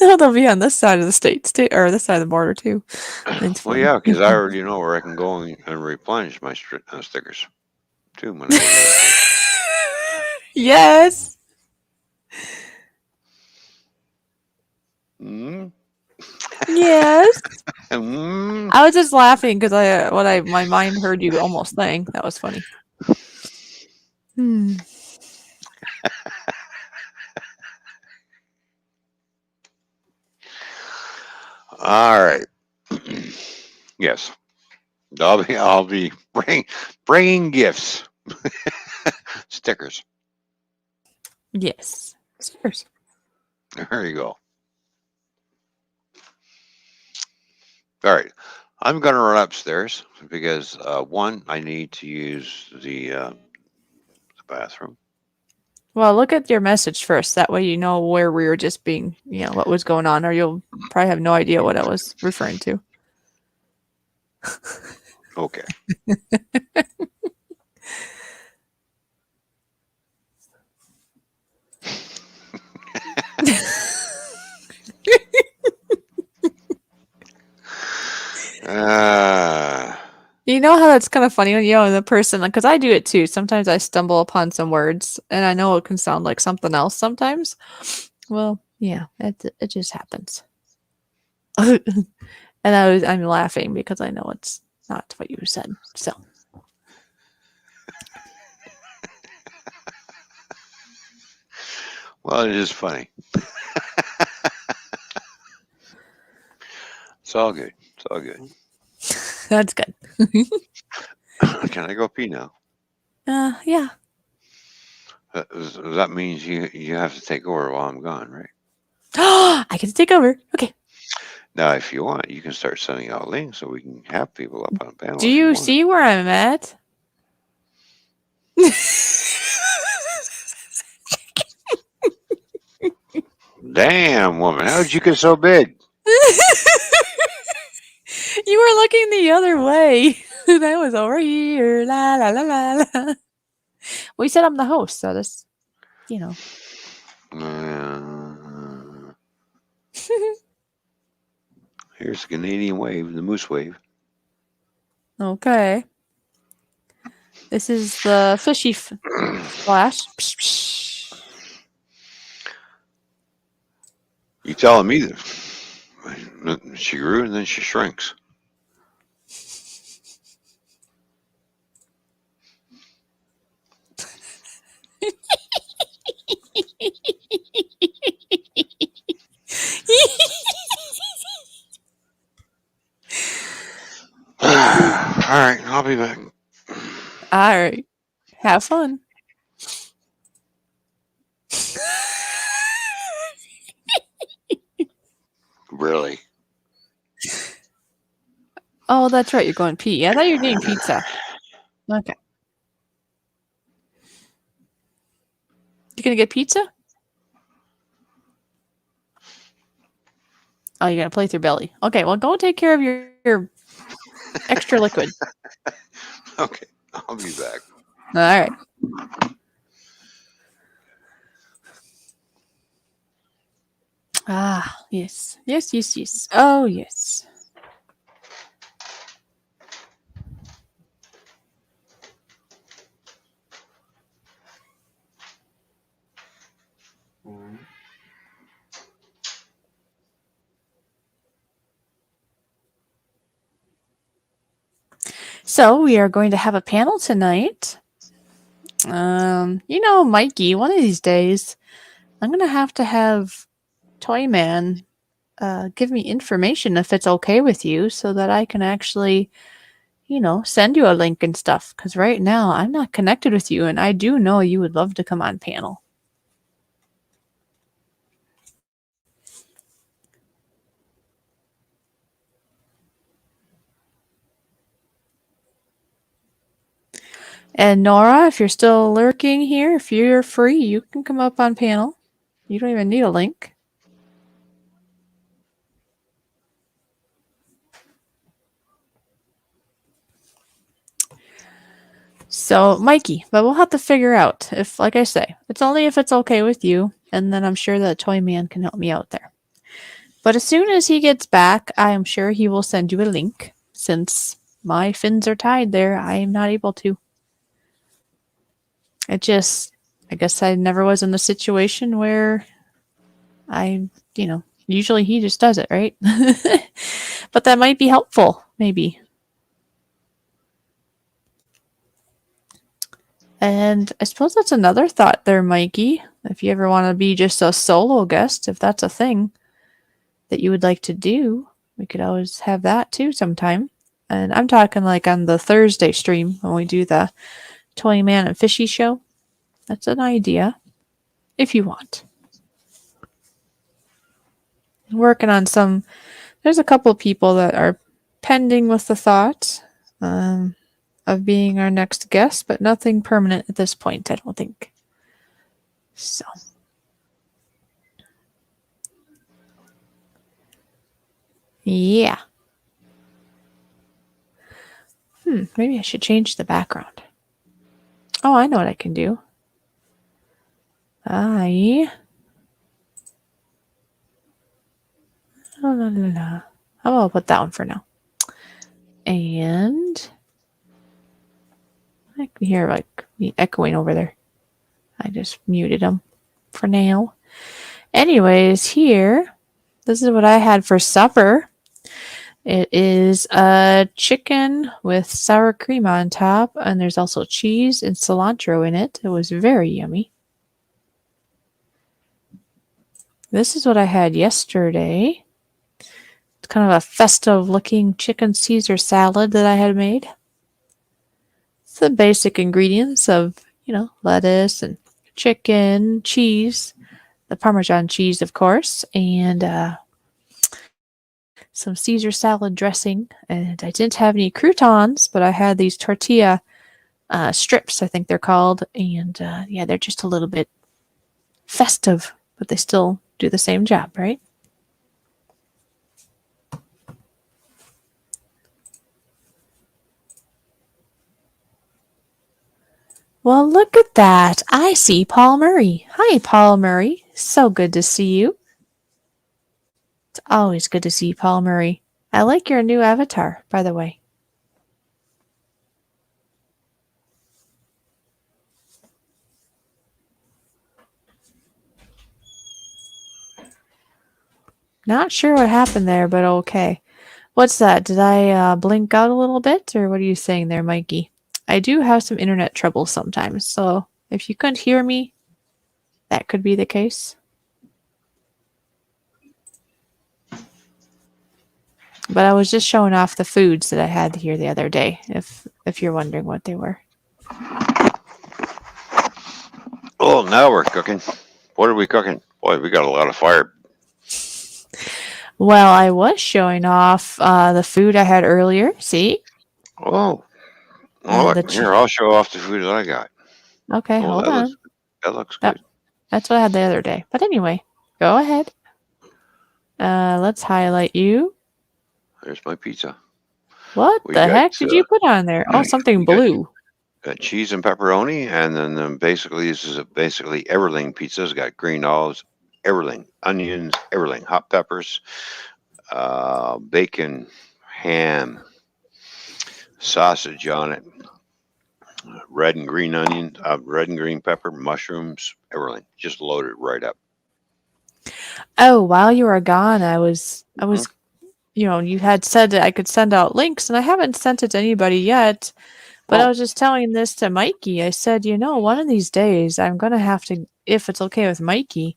Oh, they'll be on this side of the states too, or this side of the border too. It's Well, funny. yeah, because I already know where I can go and replenish my stickers too when I go to the States. Yes. Mm. Yes. Mm. I was just laughing because my mind heard you almost saying that was funny. Hmm. All right. Yes, I'll be bringing gifts, stickers. Yes. Stickers. There you go. All right. I'm going to run upstairs because one, I need to use the bathroom. Well, look at your message first. That way you know where we were just being, what was going on, or you'll probably have no idea what I was referring to. Okay. Uh, You know how that's kind of funny when the person, because I do it too. Sometimes I stumble upon some words, and I know it can sound like something else sometimes. Well, yeah, it just happens. And I'm laughing because I know it's not what you said. So well, it is funny. It's all good. It's all good. that's good. Can I go pee now? Yeah. That means you have to take over while I'm gone, right? I can take over. Okay. Now, if you want, you can start sending out links so we can have people up on panel Do if you you want. see where I'm at? Damn, woman, how did you get so big? You were looking the other way. That was over here. La la la la la. We said I'm the host, so this, you know. Uh, here's the Canadian wave, the moose wave. Okay. This is the fishy splash. Psh, psh. You telling me that she grew and then she shrinks. right, I'll be back. All right. Have fun. Really? Oh, that's right. You're going pee. I thought you were getting pizza. Okay. You gonna get pizza? Oh, you're gonna play with your belly. Okay. Well, go take care of your extra liquid. Okay, I'll be back. All right. Ah, yes. Yes, yes, yes. Oh, yes. So we are going to have a panel tonight. Mikey, one of these days, I'm gonna have to have Toyman give me information if it's okay with you, so that I can actually, send you a link and stuff. Because right now I'm not connected with you, and I do know you would love to come on panel. And Nora, if you're still lurking here, if you're free, you can come up on panel. You don't even need a link. So, Mikey, but we'll have to figure out if, like I say, it's only if it's okay with you, and then I'm sure that Toyman can help me out there. But as soon as he gets back, I am sure he will send you a link. Since my fins are tied there, I am not able to. I guess I never was in a situation where usually he just does it, right? But that might be helpful, maybe. And I suppose that's another thought there, Mikey. If you ever want to be just a solo guest, if that's a thing that you would like to do, we could always have that too sometime. And I'm talking like on the Thursday stream when we do the Toy Man and Fishy show. That's an idea if you want. Working on some, there's a couple people that are pending with the thought of being our next guest, but nothing permanent at this point, I don't think. So. Yeah. Maybe I should change the background. Oh, I know what I can do. How about I put that one for now? And I can hear like me echoing over there. I just muted them for now. Anyways, here, this is what I had for supper. It is a chicken with sour cream on top, and there's also cheese and cilantro in it. It was very yummy. This is what I had yesterday. It's kind of a festive looking chicken Caesar salad that I had made. It's the basic ingredients of, lettuce and chicken, cheese, the Parmesan cheese, of course, and some Caesar salad dressing. And I didn't have any croutons, but I had these tortilla strips, I think they're called. And they're just a little bit festive, but they still do the same job, right? Well, look at that. I see Paul Murray. Hi, Paul Murray. So good to see you. It's always good to see Paul Murray. I like your new avatar, by the way. Not sure what happened there, but okay. What's that? Did I blink out a little bit, or what are you saying there, Mikey? I do have some internet trouble sometimes, so if you couldn't hear me, that could be the case. But I was just showing off the foods that I had here the other day, if you're wondering what they were. Oh, now we're cooking. What are we cooking? Boy, we got a lot of fire. Well, I was showing off the food I had earlier. See? Oh, well, The look, here, I'll show off the food that I got. Okay, Oh, hold on. that looks That, good. that's what I had the other day. But anyway, go ahead. Let's highlight you. There's my pizza. What We the got heck did you put on there? Oh, something we got blue. cheese and pepperoni, and then basically this is basically everything pizza. It's got green olives, everything, onions, everything, hot peppers, bacon, ham, sausage on it, red and green onion, red and green pepper, mushrooms, everything, just loaded right up. Oh, while you were gone, I was, Mhm. you had said that I could send out links, and I haven't sent it to anybody yet. But I Well, was just telling this to Mikey. I said, one of these days I'm gonna have to, if it's okay with Mikey,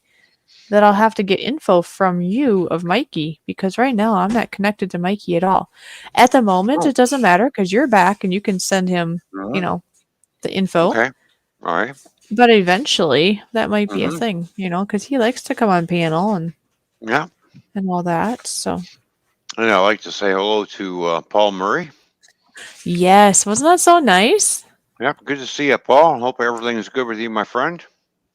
that I'll have to get info from you of Mikey because right now I'm not connected to Mikey at all. At the moment, oh, it doesn't matter because you're back and you can send him, mhm. the info. Okay, all right. But eventually, that might be a Mm-hmm. thing, because he likes to come on panel Yeah, and all that. So and I'd like to say hello to Paul Murray. yes, wasn't that so nice? Yep, good to see you, Paul. Hope everything is good with you, my friend.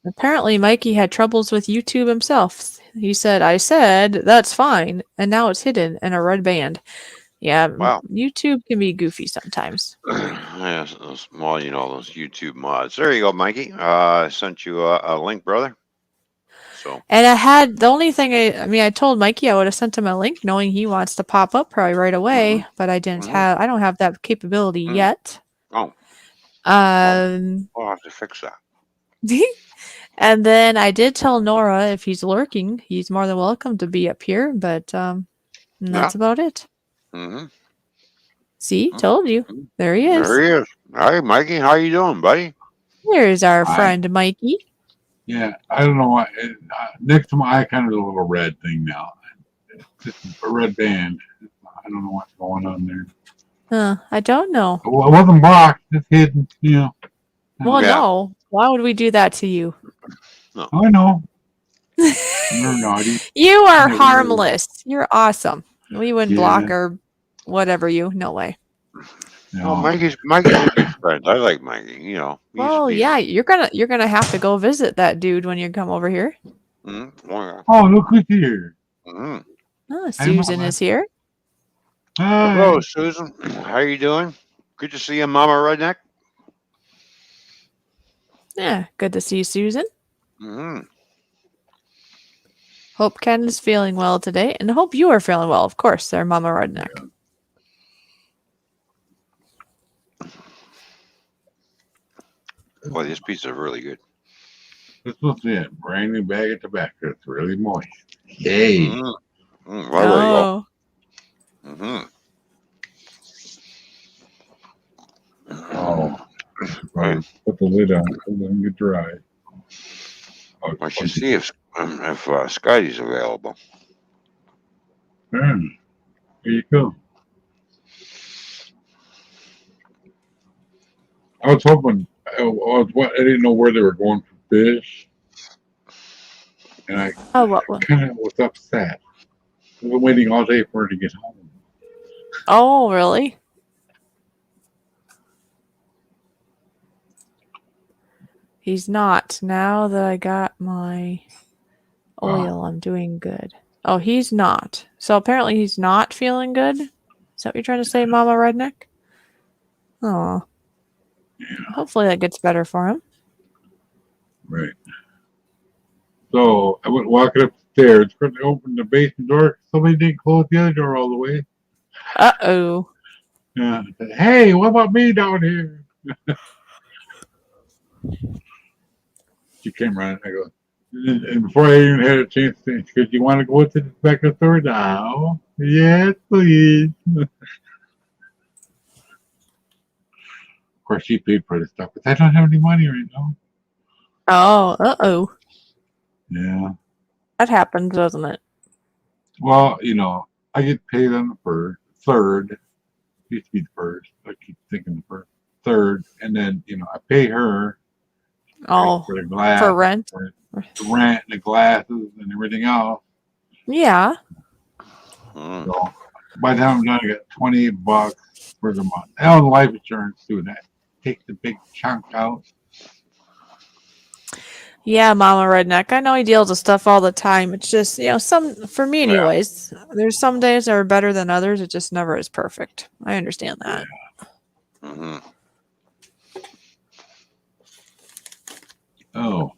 Apparently, Mikey had troubles with YouTube himself. He said, I said, that's fine. And now it's hidden in a red band. Yeah, Wow. YouTube can be goofy sometimes. Yes, well, those YouTube mods. There you go, Mikey. I sent you a link, brother. So, And I had the only thing I told Mikey I would have sent him a link knowing he wants to pop up probably right hmm away, but hmm I don't have that capability mm yet. oh, well, Um, we'll have to fix that. and then I did tell Nora if he's lurking, he's more than welcome to be up here, but and Yeah. that's about it. Mm-hmm. See, told you. There he There is. he is. Hi, Mikey. How you doing, buddy? There's our I friend Mikey. Yeah, I don't know why. Next to my icon is a little red thing now. It's just a red band. I don't know what's going on there. I don't know. Well, it wasn't blocked. It's hidden. Well, Yeah. no. Why would we do that to you? No. I know. You're naughty. You are Yeah, harmless. You're awesome. We wouldn't block Yeah. or whatever you. No way. Well, No. Mikey's a good friend. I like Mikey. Well, he's yeah, you're gonna have to go visit that dude when you come over here. oh, Oh, look who's here. yeah. Mm-hmm. Oh, I don't know, Susan man. is here. Hi. Hello, Susan. How you doing? Good to see you, Mama Redneck. Yeah, good to see you, Susan. Mm-hmm. Hope Ken is feeling well today, and hope you are feeling well. Of course, there, Mama Redneck. Boy, this pizza is really good. This was it. Brand new bag of tobacco. It's really moist. Yay. Well, there you go. Oh, Mm-hmm. Oh. Right. Put the lid on. So it doesn't get dry. Oh, I should see if Scotty's available. There you go. I was hoping. I didn't know where they were going for fish, and I what one? kind of was upset. I've been waiting all day for her to get home. Oh, really? He's not. Now that I got my oil, I'm doing good. Oh, he's not. So apparently he's not feeling good? Is that what you're trying to say, Mama Redneck? Oh. Yeah. Hopefully that gets better for him. Right. So I went walking upstairs. First I opened the basement door. Somebody didn't close the other door all the way. Uh-oh. Yeah. I said, hey, what about me down here? She came running. I go, and before I even had a chance to say, because you want to go to the back of the store now? Yes, please. Of course, she paid for the stuff, but I don't have any money right now. Oh, Yeah. that happens, doesn't it? Well, I get paid on the third. Used to be the first. I keep thinking the first, third, and then I pay her Oh, for the glass, for rent? for the rent, and the glasses, and everything else. Yeah. So by the time I'm done, I got $28 for the month. And life insurance too. That takes the big chunk out. Yeah, Mama Redneck. I know he deals with stuff all the time. It's just, for me, Yeah. anyways, there's some days that are better than others. It just never is perfect. I understand that. Mm-hmm. Oh,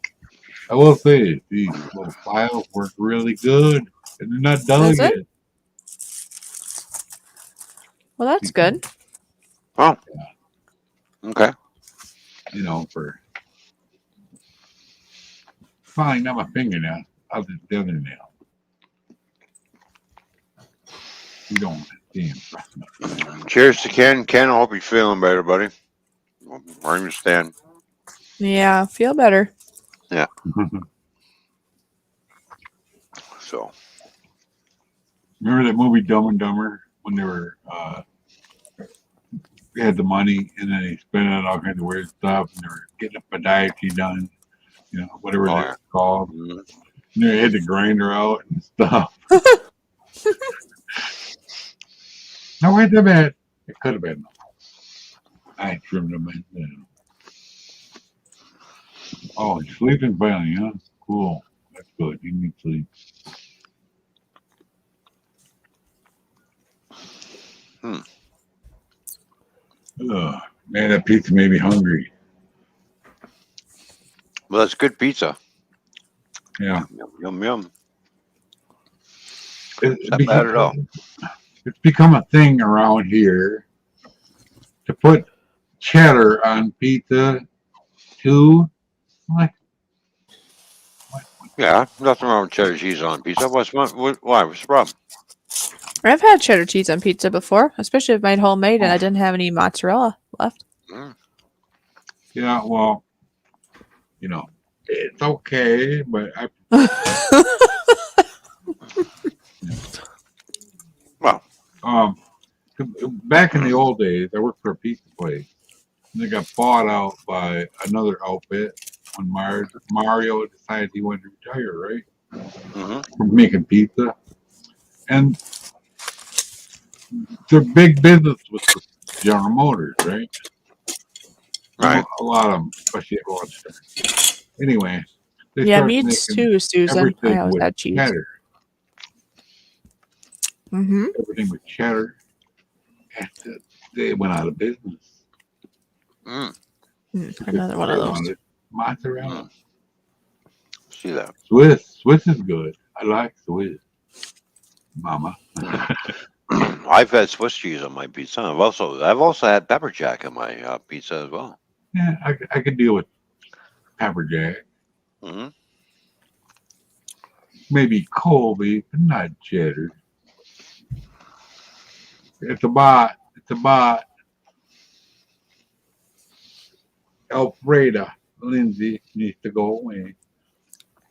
I will say these little files work really good, and they're not dull Is yet. it? Well, that's good. Oh. Okay. For fine, not my fingernail. I'll just the other nail. You don't damn trust me. Cheers to Ken. Ken, I hope you're feeling better, buddy. I understand. Yeah, feel better. So. Remember that movie Dumb and Dumber when they were they had the money and then they spent it on all kinds of weird stuff and they were getting a podiatry done, whatever Oh, that's called. Mhm. And they had the grinder out and stuff. No, wait a minute. It could have been. I trimmed them in. Oh, he's sleeping finally, huh? Cool. That's good. You need sleep. Ugh, man, that pizza made me hungry. Well, that's good pizza. Yeah. Yum, yum. It's Not bad at all. It's become a thing around here to put cheddar on pizza too. Like, Yeah, nothing wrong with cheddar cheese on pizza. Why? What's the problem? I've had cheddar cheese on pizza before, especially if made homemade and I didn't have any mozzarella left. Mm. yeah, well, it's okay, but Well, back in the old days, I worked for a pizza place. And they got bought out by another outfit when Mario decided he wanted to retire, right? mm-hmm. From making pizza. And their big business was for General Motors, right? Right. A lot of them, especially at Rochester. Anyway, they Yeah, started meats making too, Susan. I everything always with had cheese. cheddar. Mm-hmm. Everything with cheddar. And they went out of business. Mm. Another one of those. Mozzarella. See that? Swiss is good. I like Swiss. Mama. I've had Swiss cheese on my pizza. I've also had pepper jack on my pizza as well. Yeah, I could deal with pepper jack. Mm-hmm. Maybe Colby, but not cheddar. It's a bot. Alfreda Lindsay needs to go away.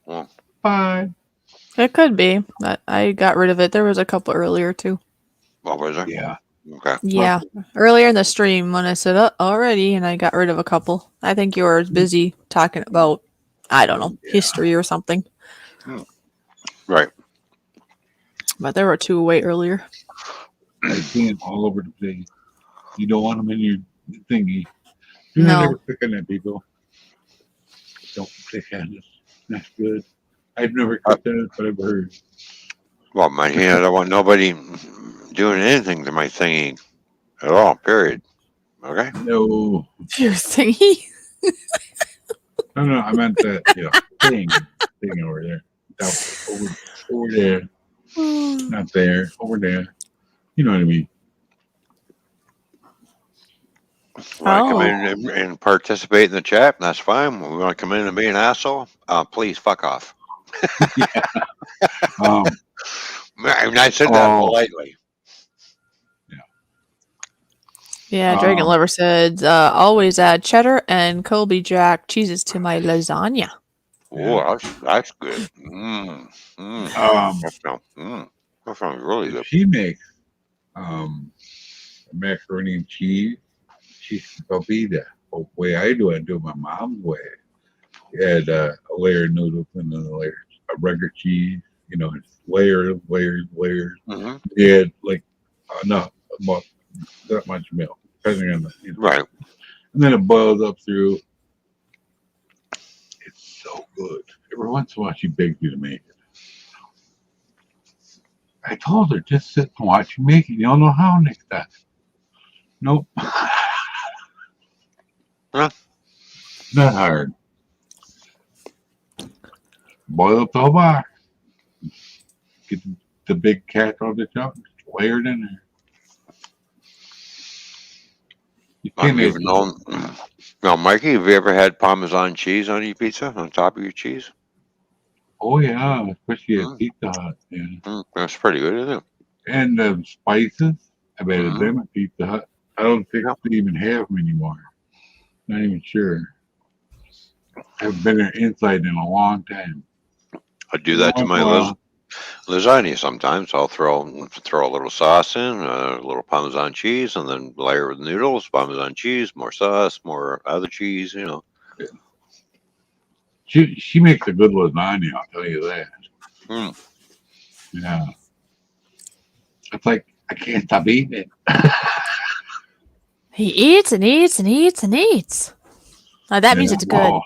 Well, Bye. It could be. I got rid of it. There was a couple earlier too. what was it? Yeah. Okay. Yeah, earlier in the stream when I said already, and I got rid of a couple. I think you were busy talking about, I don't know, history or something. Right. But there were two way earlier. I see them all over the place. You don't want them in your thingy. Do not ever click on that, people. Don't click on it. That's good. I've never clicked on it, but I've heard. Well, my hand, I don't want nobody doing anything to my thingy at all. Period. Okay. No. Your thingy. No, I meant that, thing over there. Over there. Not there. Over there. You know what I mean? When I come in and participate in the chat, that's fine. When we want to come in and be an asshole, please fuck off. I said that politely. Yeah, Dragon Lover said, always add cheddar and Colby Jack cheeses to my lasagna. Oh, that's good. That sounds really If good. she makes macaroni and cheese, she's Velveeta. The way I do it my mom's way. Add a layer of noodles and then a layer of regular cheese. You know, it's layers, layers, layers. Hmm. Add like enough about that much milk, depending on the Right. and then it boils up through. It's so good. Every once in a while, she begs you to make it. I told her just sit and watch you make it. You don't know how next time. Nope. Huh? Not hard. Boil up the whole box. Get the big casserole dish out and layer it in there. You I'm can't make even known. Now, Mikey, have you ever had Parmesan cheese on your pizza, on top of your cheese? Oh yeah, especially at Mm, Pizza Hut. Yeah. that's pretty good, isn't it? And the spices. I bet it's Hmm. them at Pizza Hut. I don't think Yeah. they even have them anymore. Not even sure. I haven't been there inside in a long time. I do Every that to once in my a while, lasagna sometimes. I'll throw a little sauce in, a little Parmesan cheese, and then layer with noodles, Parmesan cheese, more sauce, more other cheese. You know. she makes a good lasagna. I'll tell you that. Mm. Yeah, it's like I can't stop eating it. He eats and eats and eats and eats. That means Yeah, it's good. well,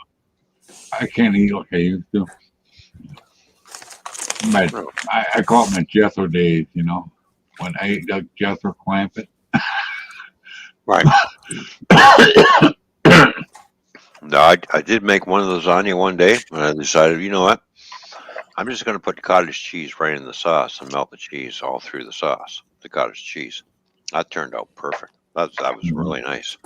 I can't eat like I used to. But No. I call it my Jethro days. You know, when I ate like Jethro Clampett. Right. No, I did make one lasagna one day, and I decided, you know what? I'm just going to put the cottage cheese right in the sauce and melt the cheese all through the sauce, the cottage cheese. That turned out perfect. That was really nice.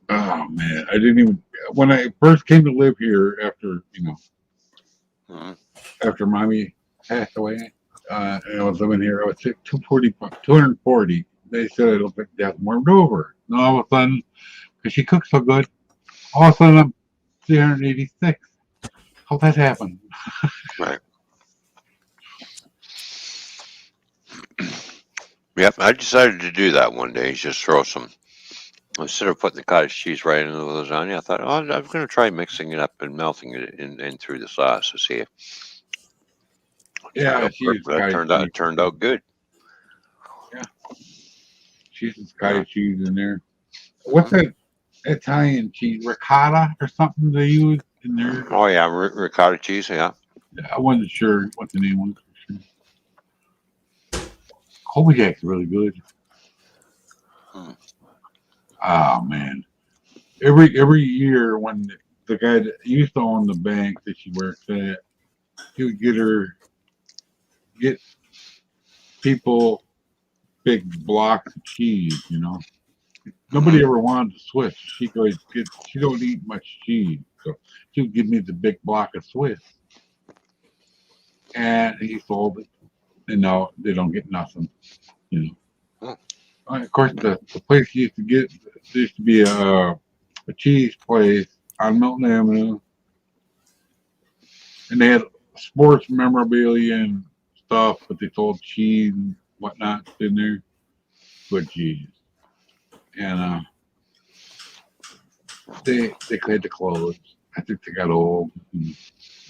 Oh man, I didn't even when I first came to live here after Mhm. after mommy passed away. And I was living here. I was sick 240. They said I looked like death warmed over. And all of a sudden, because she cooks so good, all of a sudden I'm 386. How that happened? Right. Yep, I decided to do that one day. Just throw some, instead of putting the cottage cheese right into the lasagna, I thought, oh, I'm going to try mixing it up and melting it in through the sauce to see if it turned Yeah, out perfect. she's cottage cheese. It turned out good. Yeah, she's cottage cheese in there. What's that Italian cheese? Ricotta or something they use in there? Oh yeah, ricotta cheese. Yeah. I wasn't sure what the name was. Colby Jack's really good. Hmm. Oh man. Every year when the guy that used to own the bank that she worked at, he would get people big blocks of cheese, Nobody ever wanted to Swiss. She don't eat much cheese. So she would give me the big block of Swiss. And he sold it. And now they don't get nothing, Hmm. Of course the place he used to get there used to be a cheese place on Milton Avenue, and they had sports memorabilia and stuff, but they sold cheese and whatnot in there. Good cheese, and they had to close. I think they got old. And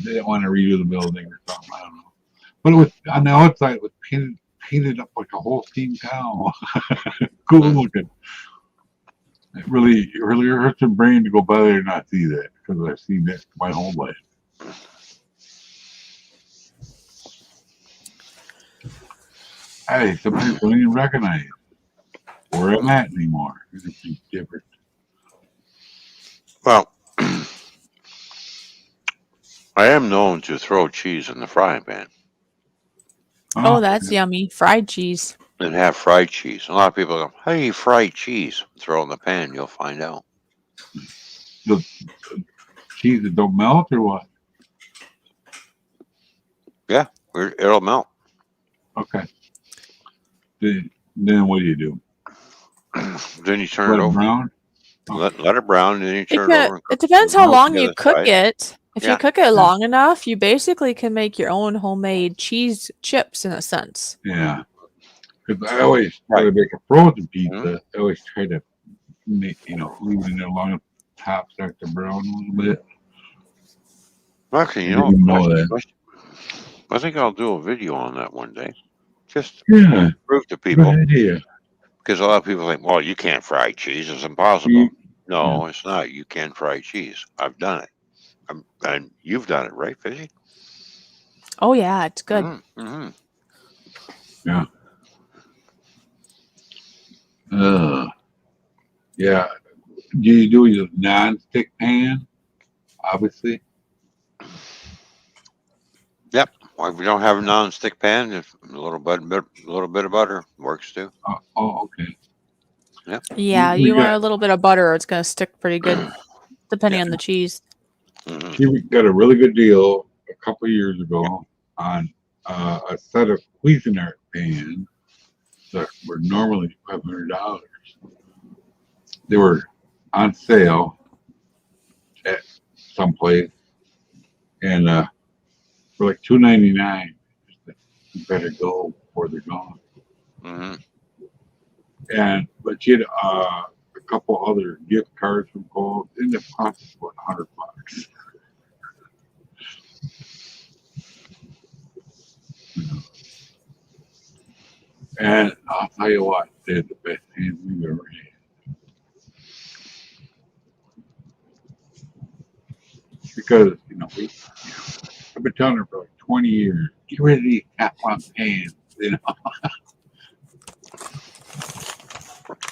they didn't want to redo the building or something. I don't know. But it was on the outside. It was painted up like a whole steam cow. Cool looking. It really hurts your brain to go by there and not see that because I've seen that my whole life. Hey, sometimes don't even recognize where I'm at anymore. It's different. Well, I am known to throw cheese in the frying pan Oh, that's yummy. Fried cheese. and have fried cheese. A lot of people go, "How do you fry cheese?" Throw it in the pan, you'll find out. The cheese that don't melt or what? Yeah, it'll melt. Okay. Then what do? Then you turn Let it it over. brown? Let it brown, and then you It, turn it over. And it depends how melt long the you other cook side. it. If Yeah. you cook it long enough, you basically can make your own homemade cheese chips in a sense. Yeah. Because I always try Right. to make a frozen pizza. I always try to make, leave it in there long enough, top start to brown a little bit. Actually, I didn't know that. I think I'll do a video on that one day. Just Yeah. prove to Good people, idea. because a lot of people think, well, you can't fry cheese. It's impossible. No, it's not. You can fry cheese. I've done it. And you've done it, right, Fishy? Oh yeah, it's good. Mm-hmm. Yeah. Yeah. Do you do your non-stick pan? Obviously. Yep. Well, if we don't have a non-stick pan, if a little bit of butter works too. Okay. Yep. Yeah, We you want got a little bit of butter, or it's gonna stick pretty good, depending Yeah. on the cheese. Mm-hmm. we got a really good deal a couple of years ago on a set of Cuisinart pans that were normally $500. They were on sale at some place, and for like $2.99. You better go before they're gone. Mm-hmm. But you had a couple other gift cards from Kohl's. Ended up costing about $100. And I'll tell you what, they're the best hands we've ever had. Because, I've been telling her for like 20 years, get rid of these Teflon pans,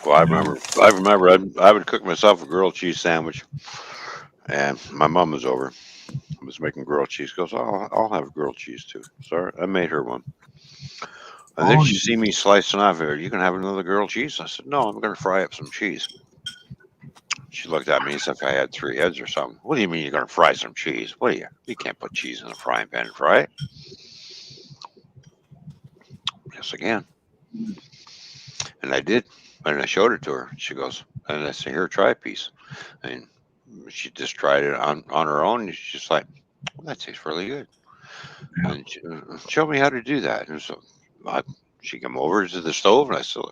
Well, I remember I would cook myself a grilled cheese sandwich, and my mom was over. I was making grilled cheese. Goes, oh, I'll have grilled cheese too. So I made her one. And then Oh, she see me slicing off here. You can have another grilled cheese. I said, no, I'm going to fry up some cheese. She looked at me as if I had 3 heads or something. What do you mean you're going to fry some cheese? What are you? You can't put cheese in a frying pan and fry it. Yes, I can. And I did. And I showed it to her. She goes, and I said, here, try a piece. And she just tried it on her own. And she's just like, well, that tastes really good. yeah. And she showed me how to do that. And so she came over to the stove, and I said,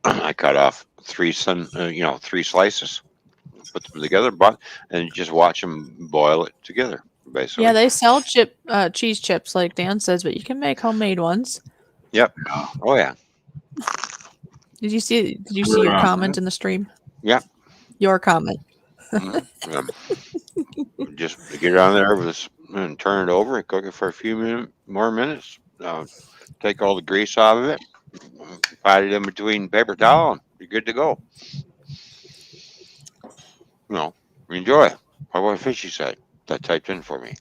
I cut off 3 slices, put them together, and just watch them boil it together, basically. Yeah, they sell cheese chips, like Dan says, but you can make homemade ones. Yep. Yeah. Oh yeah. Did you see We're, your comment in the stream? Yep. Your comment. Just get it on there and turn it over and cook it for a few more minutes. Take all the grease out of it, pat it in between paper towel, and you're good to go. Enjoy. How about Fishy said that typed in for me?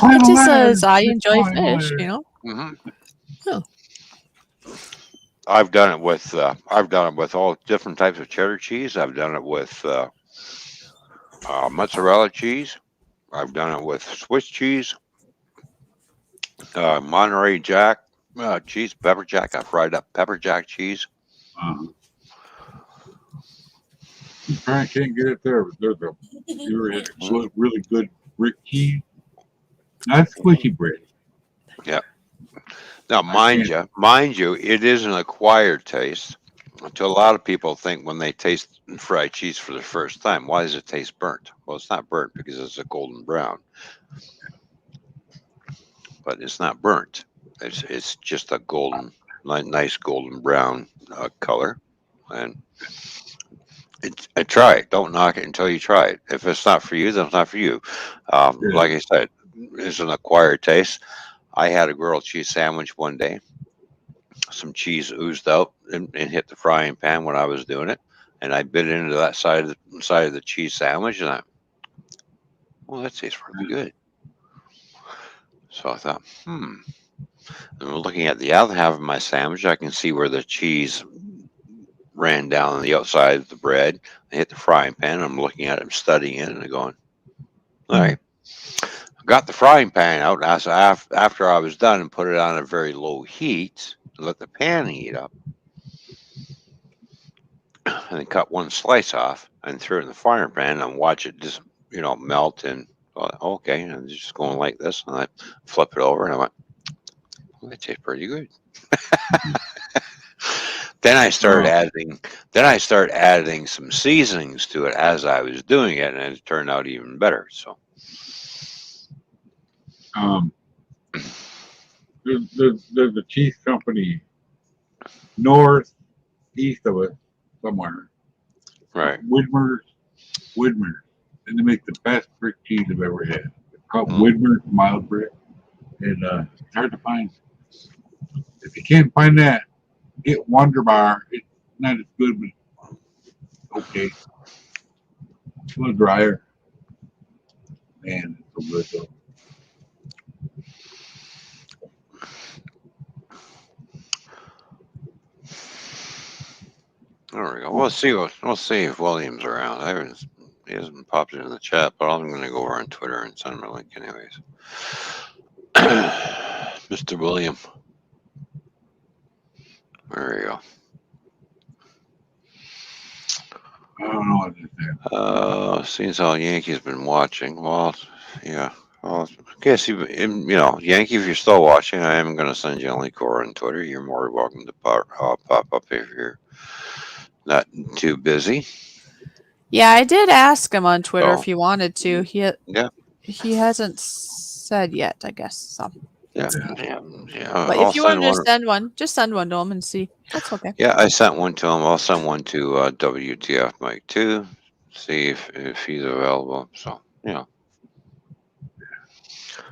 It just says I enjoy fish, Mm-hmm. Oh. I've done it with all different types of cheddar cheese. I've done it with mozzarella cheese. I've done it with Swiss cheese, Monterey Jack cheese, pepper jack. I fried up pepper jack cheese. You probably can't get it there, but there's a really good brick cheese. Not squishy bread. Yeah. Now, mind you, it is an acquired taste. To a lot of people think when they taste fried cheese for the first time, why does it taste burnt? Well, it's not burnt because it's a golden brown. But it's not burnt. It's just a nice golden brown color. And try it. Don't knock it until you try it. If it's not for you, then it's not for you. Like I said, it's an acquired taste. I had a grilled cheese sandwich one day. Some cheese oozed out and hit the frying pan when I was doing it, and I bit into that side of the cheese sandwich, and that tastes really good. So I thought, And looking at the other half of my sandwich, I can see where the cheese ran down on the outside of the bread. I hit the frying pan. I'm looking at it, I'm studying it, and I'm going, all right. Got the frying pan out. After I was done and put it on a very low heat, let the pan heat up, and then cut one slice off and threw it in the frying pan and watch it just melt and okay, and it's just going like this, and I flip it over and I went, well, that tastes pretty good. Then I started Oh, adding some seasonings to it as I was doing it, and it turned out even better. So um, there's a cheese company northeast of us somewhere. right. Widmer's, and they make the best brick cheese I've ever had. It's called Mm. Widmer's Mild Brick, and it's hard to find. If you can't find that, get Wonder Bar. It's not as good, but okay. It's a little drier. Man, it's so good though. There we go. We'll see if William's around. He hasn't popped into the chat, but I'm going to go over on Twitter and send him a link anyways. Mr. William. There you go. I don't know what to say. Seems how Yankee's been watching. Well, yeah. Well, I guess Yankee, if you're still watching, I am going to send you a link over on Twitter. You're more welcome to pop up if you're not too busy. Yeah, I did ask him on Twitter So, if he wanted to. yeah. He hasn't said yet, I guess. So. Yeah. But I'll if you send want to one. just send one to him and see. That's okay. Yeah, I sent one to him. I'll send one to WTF Mike too. See if he's available. So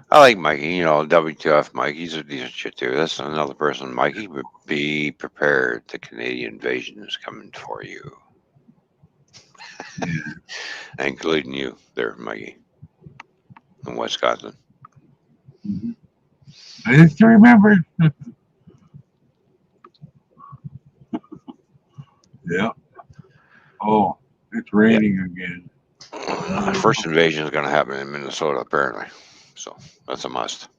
I like Mikey. WTF Mike. He's a decent shit too. That's another person. Mikey, but be prepared. The Canadian invasion is coming for you, including you there, Mikey, in Wisconsin. Mm-hmm. I just remember. Yeah. Oh, it's raining again. The first invasion is going to happen in Minnesota, apparently. So that's a must.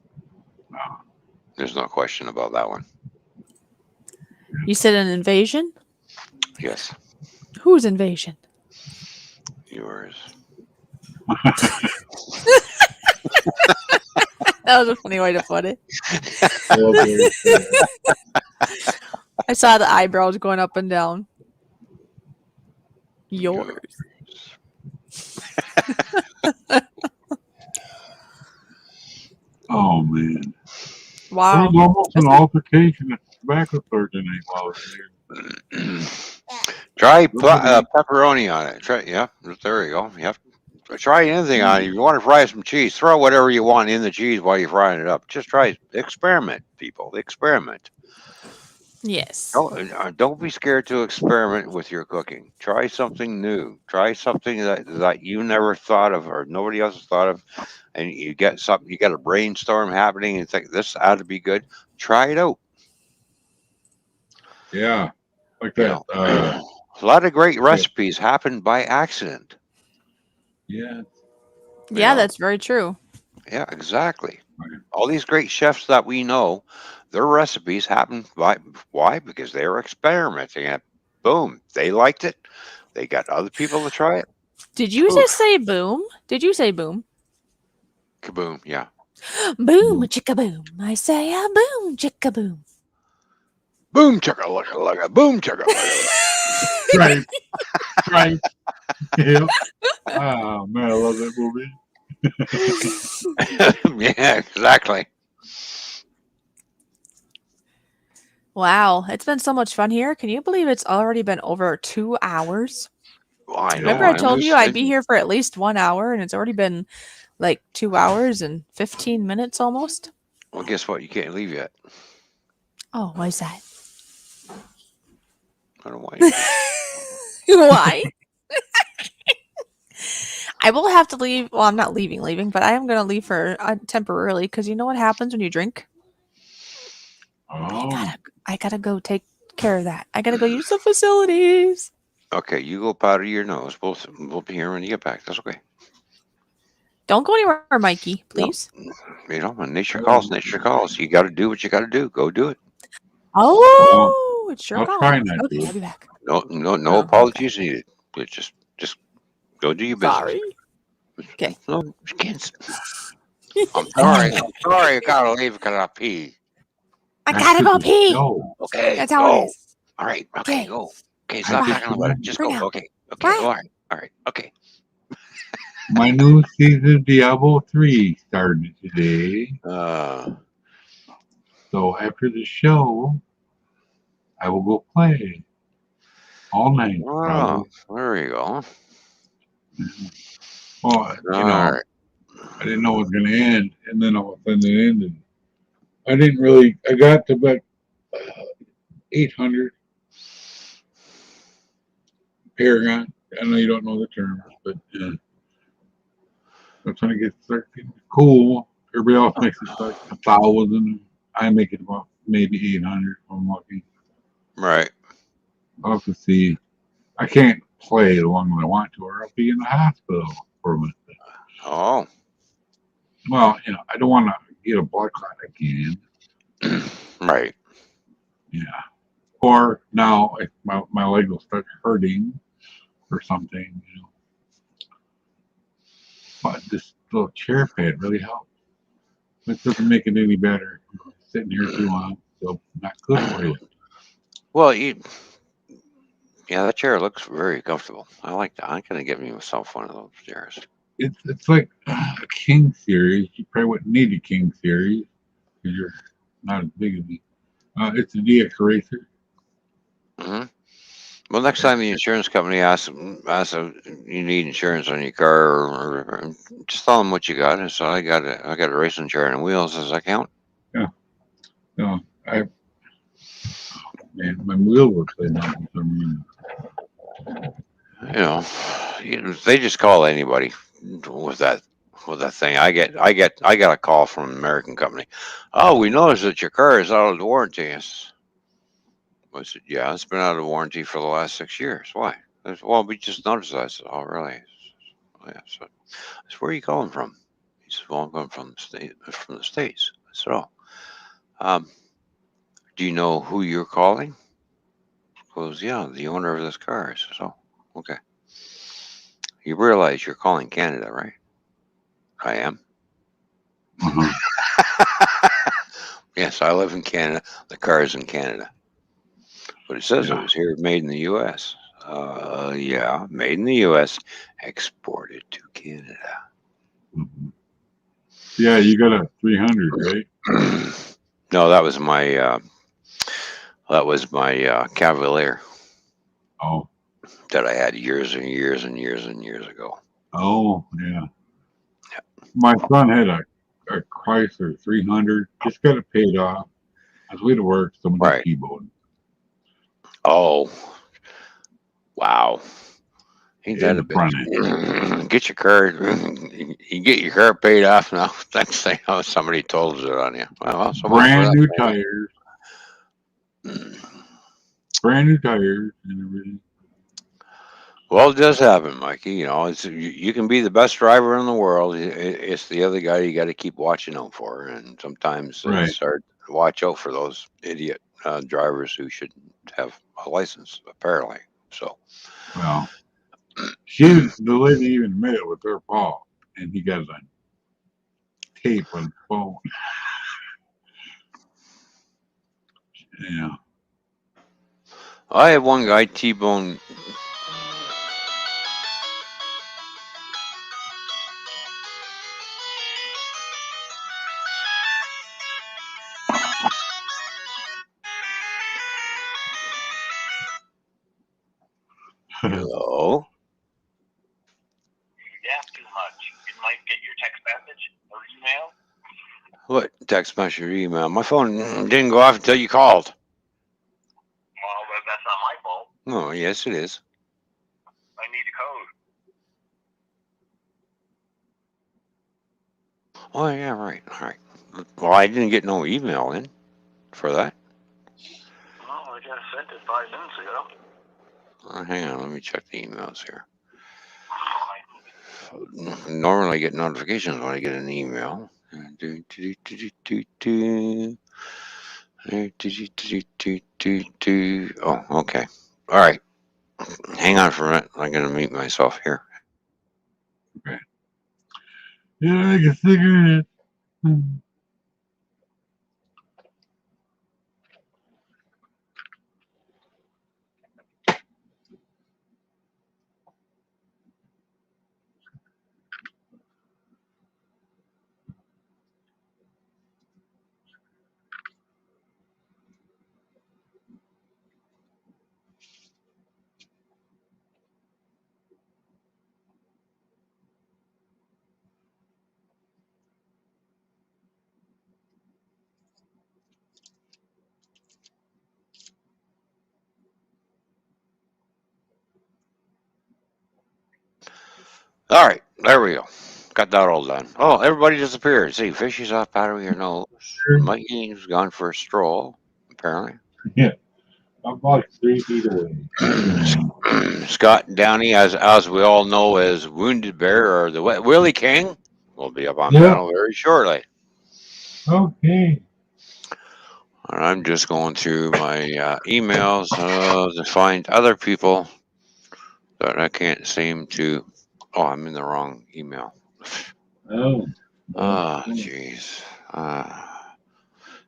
There's no question about that one. You said an invasion? Yes. Whose invasion? Yours. That was a funny way to put it. Oh, I saw the eyebrows going up and down. Yours. oh man. Wow. There was almost an altercation at the tobacco store tonight while I was there. Try pepperoni on it. There you go. Yep. Try anything on it. If you want to fry some cheese, throw whatever you want in the cheese while you're frying it up. Just try experiment, people. Experiment. Yes. Don't be scared to experiment with your cooking. Try something new. Try something that you never thought of or nobody else has thought of, and you get something. You got a brainstorm happening and think this ought to be good. Try it out. Yeah, like that. A lot of great recipes happen by accident. Yeah. Yeah, that's very true. Yeah, exactly. All these great chefs that we know, their recipes happen by why? Because they were experimenting and boom, they liked it. They got other people to try it. Did you just say boom? Did you say boom? Kaboom, yeah. Boom, chicka boom. I say a boom, chicka boom. Boom chicka lugga, boom chicka lugga. Right. Yeah. Oh man, I love that movie. Yeah, exactly. Wow, it's been so much fun here. Can you believe it's already been over 2 hours? Well, I know. Remember I told you I'd be here for at least 1 hour, and it's already been like 2 hours and 15 minutes almost. Well, guess what? You can't leave yet. Oh, why is that? I don't know why. Why? I will have to leave. Well, I'm not leaving, but I am going to leave for temporarily because you know what happens when you drink? Oh. I gotta go take care of that. I gotta go use the facilities. Okay, you go powder your nose. We'll be here when you get back. That's okay. Don't go anywhere, Mikey, please. When nature calls, nature calls. You got to do what you got to do. Go do it. Oh, it's your I'll call. try not Okay, to. I'll be back. No Oh, apologies needed. Just go do your business. Sorry. Okay. No, you can't. I'm sorry. I gotta leave because I pee. I gotta go pee. No. Okay, That's how it go. is. All right. Okay. Okay, go. Okay, I stop just talking about it. Just For go. now. Okay. Bye. All right. Okay. My new season Diablo 3 started today. So after the show, I will go play all night. Oh, there you go. Well, All right. I didn't know it was going to end, and then all of a sudden it ended. I didn't really. I got to about 800 Paragon. I know you don't know the terms, but that's when it gets cool. Everybody else makes it like 1,000. I make it about maybe 800 if I'm lucky. Right. I'll have to see. I can't play the long as I want to, or I'll be in the hospital for a minute. Oh. Well, I don't want to get a blood clot again. Right. Yeah. Or now if my leg will start hurting or something, But this little chair pad really helps. It doesn't make it any better. Sitting here too long, so not good for you. Well, yeah, that chair looks very comfortable. I like that. I'm gonna get myself one of those chairs. It's like a king series. You probably wouldn't need a king series because you're not as big as me. It's a DX Racer. Hmm. Well, next time the insurance company asks if you need insurance on your car, or just tell them what you got. And so I got a racing chair and wheels. Does that count? No, man, my wheel was playing out for some reason. They just call anybody with that thing. I got a call from an American company. Oh, we noticed that your car is out of warranty. I said, yeah, it's been out of warranty for the last 6 years. Why? I said, well, we just noticed that. I said, oh, really? Oh, yeah. So, I said, where are you calling from? He said, well, I'm going from the States. I said, oh, do you know who you're calling? He goes, yeah, the owner of this car. I said, oh, okay. You realize you're calling Canada, right? I am. Yes, I live in Canada. The car is in Canada. But it says it was here made in the U.S. Yeah, made in the U.S., exported to Canada. Mhm. Yeah, you got a 300, right? No, that was my Cavalier Oh, that I had years and years and years and years ago. oh, yeah. My son had a Chrysler 300. Just got it paid off. I was way to work. Somebody Right. T-boned. Oh, wow. Ain't that In a the front bitch? Get your car. You get your car paid off now. Next thing you know, somebody tolls it on you. Well, so much for Brand that. new tires. Brand new tires and everything. Well, it does happen, Mikey. You can be the best driver in the world. It's the other guy you got to keep watching out for, and sometimes Right. it's hard to watch out for those idiot drivers who shouldn't have a license, apparently. So, Well, the lady even admitted it was her fault, and he got it on tape on his phone. Yeah. I had one guy T-bone. Hello. Yeah, too much. You might get your text message or email. What text message or email? My phone didn't go off until you called. Well, that's not my fault. Oh, yes, it is. I need a code. Oh, yeah, right. All right. Well, I didn't get no email in for that. Well, I just sent it 5 minutes ago. Hang on, let me check the emails here. Normally I get notifications when I get an email. Oh, okay. All right. Hang on for a minute. I'm going to mute myself here. Okay. Yeah, I can figure it. All right. There we go. Got that all done. Oh, everybody disappeared. See, fishy's off powder your nose. Mikey's gone for a stroll, apparently. Yeah. I'm about 3 feet away. Scott Downey, as we all know as Wounded Bear or the Willie King, will be up on Yep. panel very shortly. Okay. And I'm just going through my emails to find other people that I can't seem to. Oh, I'm in the wrong email. Oh. Oh, jeez.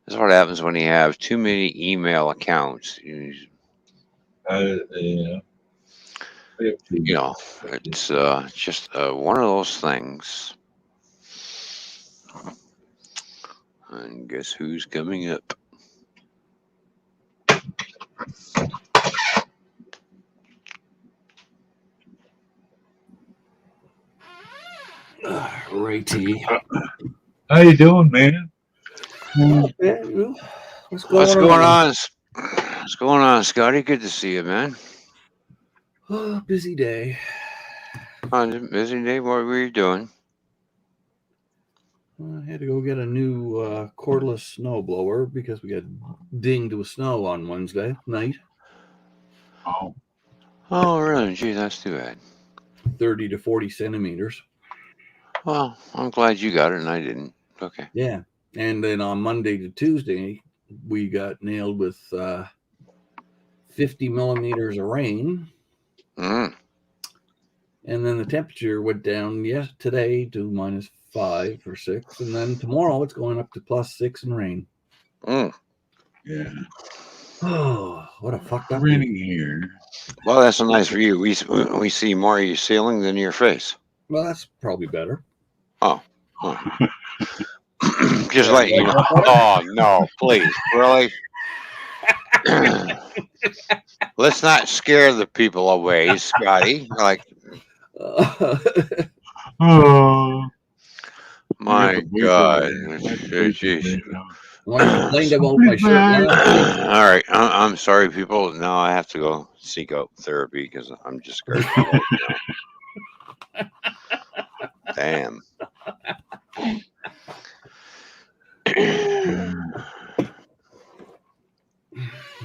This is what happens when you have too many email accounts. Yeah. You know, it's just one of those things. And guess who's coming up? Ray T. How you doing, man? What's What's going on? What's going on, Scotty? Good to see you, man. Oh, busy day. On a busy day, what were you doing? I had to go get a new cordless snowblower because we got dinged with snow on Wednesday night. Oh. Oh, really? Gee, that's too bad. 30 to 40 centimeters. Well, I'm glad you got it and I didn't. Okay. Yeah. And then on Monday to Tuesday, we got nailed with 50 millimeters of rain. Mm. And then the temperature went down today to -5 or 6. And then tomorrow it's going up to +6 and rain. Mm. Yeah. Oh, what a fucked up Raining here. Well, that's nice for you. We see more of your ceiling than your face. Well, that's probably better. Oh. Just let you know. Oh, no, please. Really? Let's not scare the people away, Scotty. Like, Oh. my God. Jeez. When I complained about my shirt last week, All right. I'm sorry, people. Now I have to go seek out therapy because I'm just scared. Damn.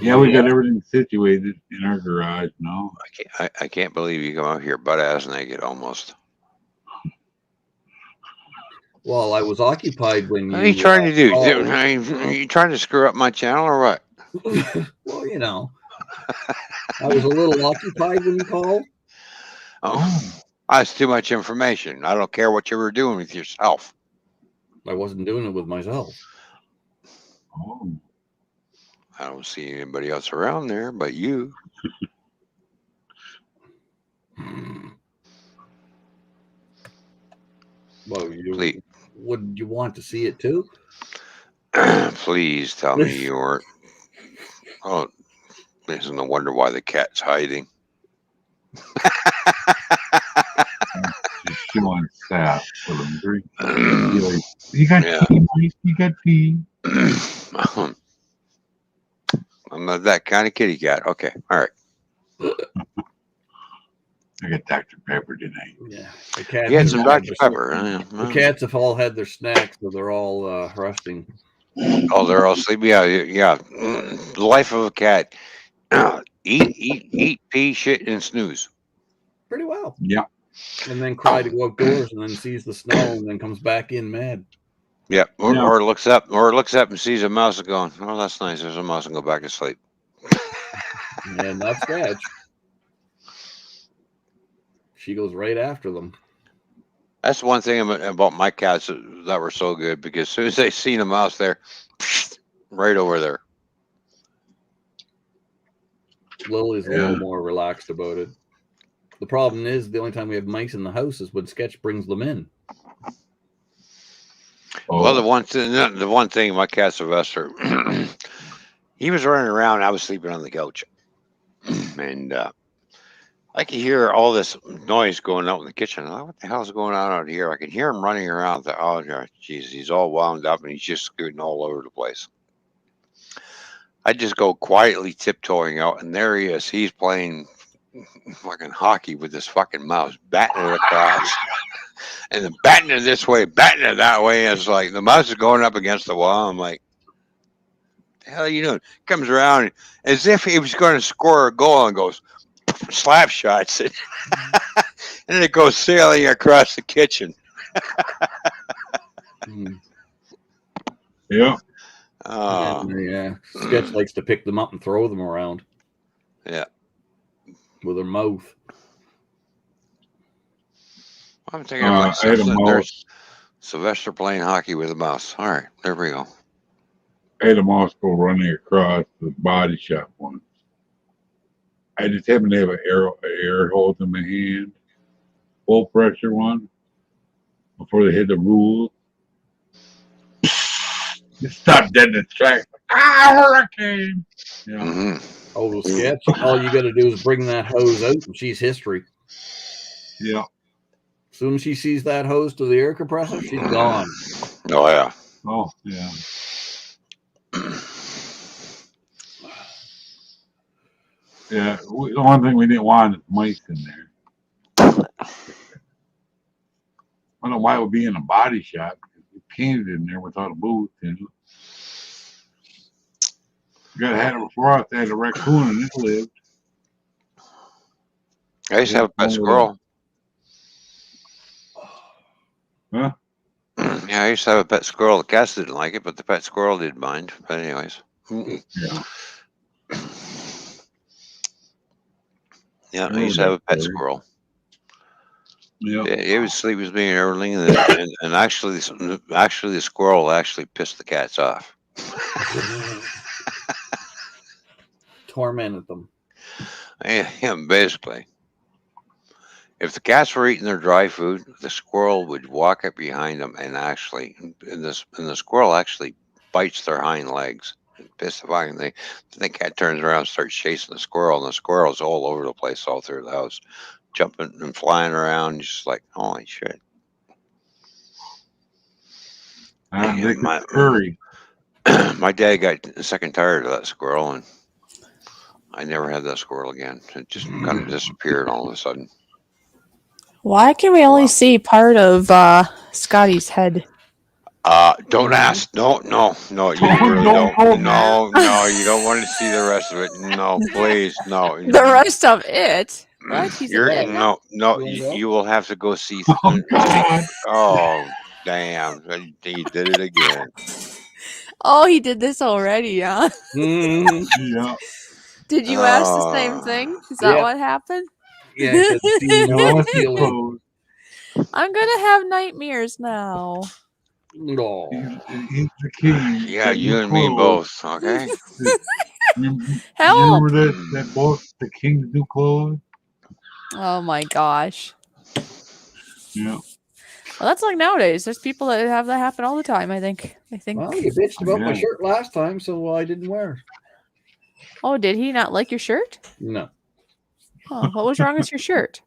Yeah, we got everything situated in our garage now. I can't believe you come out here butt ass naked almost. well, I was occupied when you. What are you trying to do? called. Are you trying to screw up my channel or what? Well, you know, I was a little occupied when you called. Oh, that's too much information. I don't care what you were doing with yourself. I wasn't doing it with myself. Oh. I don't see anybody else around there but you. Well, Please. would you want to see it too? Please tell me you weren't. Oh, there's no wonder why the cat's hiding. Just showing sap for them drinking. You got tea, Mike? You got tea? I'm not that kind of kitty cat. Okay. All right. I got Dr. Pepper tonight. Yeah. The cats You had some Dr. Pepper. The cats have all had their snacks, so they're all resting. Oh, they're all sleeping. Yeah. The life of a cat. Eat, pee, shit, and snooze. Pretty well. Yeah. And then cry to go outdoors and then sees the snow and then comes back in mad. Yeah, Yeah. or looks up and sees a mouse and going, "Oh, that's nice. There's a mouse," and go back to sleep. And not Sketch. She goes right after them. That's one thing about my cats that were so good, because as soon as they seen a mouse there, right over there. Lily's a Yeah. little more relaxed about it. The problem is the only time we have mice in the house is when Sketch brings them in. Oh, Well, the one thing, my cat Sylvester, he was running around. I was sleeping on the couch, and I could hear all this noise going out in the kitchen. I thought, what the hell is going on out here? I could hear him running around. Oh, jeez, he's all wound up and he's just scooting all over the place. I just go quietly tiptoeing out, and there he is. He's playing fucking hockey with this fucking mouse, batting it across, and then batting it this way, batting it that way. It's like the mouse is going up against the wall. I'm like, "The hell are you doing?" Comes around as if he was going to score a goal and goes slap shots it, and it goes sailing across the kitchen. yeah. Yeah. Sketch likes to pick them up and throw them around. Yeah. With her mouth. I'm thinking of I had a mouse. there's Sylvester playing hockey with a mouse. All right, there we go. I had a mouse go running across the body shop once. I just happened to have an air hose in my hand, full pressure one, before they hit the rule. Just stopped dead in its tracks. Hurricane! Yeah. Mm-hmm. Oh, Sketch. All you got to do is bring that hose out, and she's history. Yeah. As soon as she sees that hose to the air compressor, she's gone. Oh yeah. Oh yeah. Yeah. The one thing we didn't want is mice in there. I don't know why it would be in a body shop. We painted in there without a booth, you know. You gotta have it before us. They had a raccoon and it lived. I used to have a pet squirrel. Huh? Yeah, I used to have a pet squirrel. The cats didn't like it, but the pet squirrel didn't mind. But anyways. Yeah. Yeah, I used to have a pet squirrel. Yeah. It would sleep with me and everything, and actually the squirrel actually pissed the cats off. Tormented them. Yeah, basically. If the cats were eating their dry food, the squirrel would walk up behind them and the squirrel actually bites their hind legs. Piss the fucking thing. The cat turns around and starts chasing the squirrel, and the squirrel's all over the place, all through the house, jumping and flying around, just like, holy shit. Curry. My dad got sick and tired of that squirrel, and I never had that squirrel again. It just kind of disappeared all of a sudden. Why can we only see part of Scotty's head? Don't ask. No. You really don't. No, you don't want to see the rest of it. No, please, no. The rest of it? What? He's a bit. No. You will have to go see. Oh God! Oh, damn! He did it again. Oh, he did this already, huh? Yeah. Did you ask the same thing? Is that what happened? Yeah, I'm gonna have nightmares now. No. He's the king. Yeah, you and me both. Okay. Help! Remember that book, The King's New Clothes? Oh my gosh. Yeah. Well, that's like nowadays. There's people that have that happen all the time. I think. Well, you bitched about my shirt last time, so I didn't wear it. Oh, did he not like your shirt? No. Oh, what was wrong with your shirt?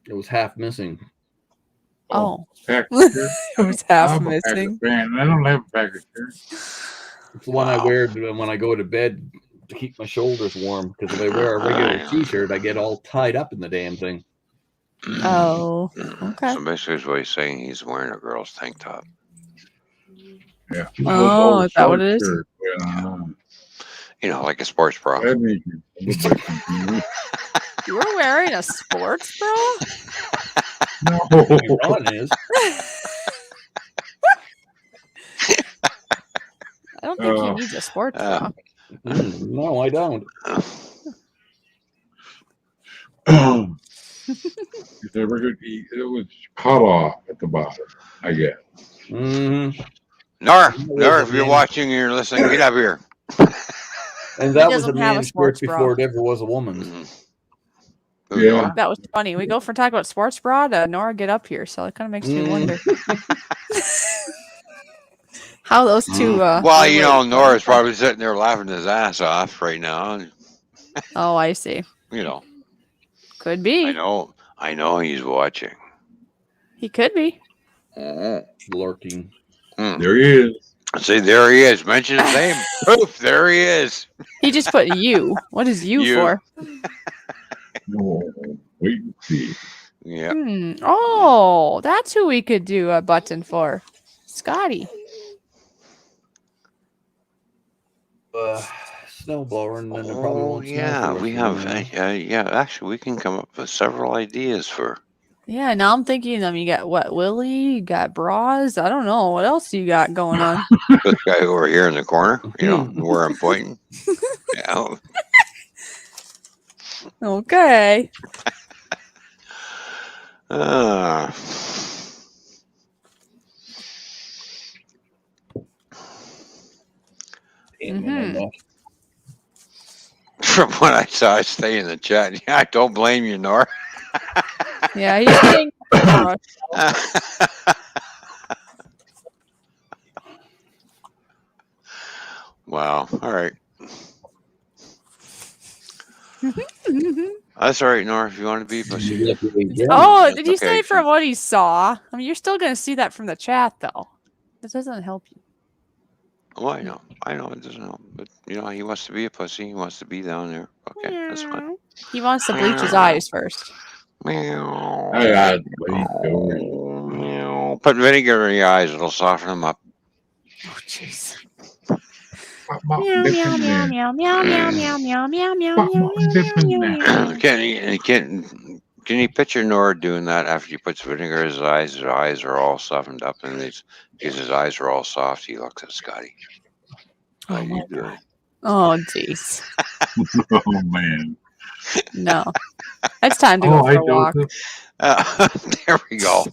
It was half missing. Oh. It was half missing. I don't have a Packer shirt. It's the one I wear when I go to bed to keep my shoulders warm. Because if I wear a regular T-shirt, I get all tied up in the damn thing. Oh, okay. So basically, what he's saying, he's wearing a girl's tank top. Yeah. Oh, is that what it is? You know, like a sports bra. You were wearing a sports bra? No. Ron is. don't think he needs a sports bra. No, I don't. If they were good to eat, it was cut off at the bottom, I guess. Mm-hmm. Nora, was if a you're man- watching, you're listening. Get up here. And that was a doesn't have a man's sports shirt bra. before it ever was a woman's. Mhm. Yeah. That was funny. We go from talking about sports bra to Nora get up here, so it kind of makes me wonder how those two. Well, you know, Nora's probably sitting there laughing his ass off right now. Oh, I see. You know, Could be. I know he's watching. He could be. Lurking. There he is. See, there he is. Mention his name. Poof, there he is. He just put you. What is you You. for? No, wait and see. Yeah. Oh, that's who we could do a button for. Snowblower, and then there probably Oh, won't snow yeah. for We the rest have. of the year. Yeah. Actually, we can come up with several ideas for. Yeah, now I'm thinking you got what, Willie? You got bras? I don't know. What else you got going on? This guy over here in the corner. You know where I'm pointing. Yeah. Okay. Mhm. From what I saw, I stay in the chat. Yeah, I don't blame you, Nora. Yeah, he's getting. Wow. All right. That's all right, Nora. If you want to be pussy. Oh, did you Okay, say from what he saw? I mean, you're still going to see that from the chat, though. This doesn't help you. Oh, I know. It doesn't help. But, you know, he wants to be a pussy. He wants to be down there. Okay, that's fine. He wants to bleach his eyes first. Meow. I got wait, Meow. Put vinegar in your eyes. It'll soften them up. Oh, jeez. Meow, Meow, meow, meow, meow, meow, meow, meow, meow, meow, meow, meow. Can you picture Nora doing that after he puts vinegar in his eyes are all softened up and because his eyes are all soft, he looks at Scotty. How you doing? Oh, jeez. Oh man. No. It's time to go for a walk. There we go.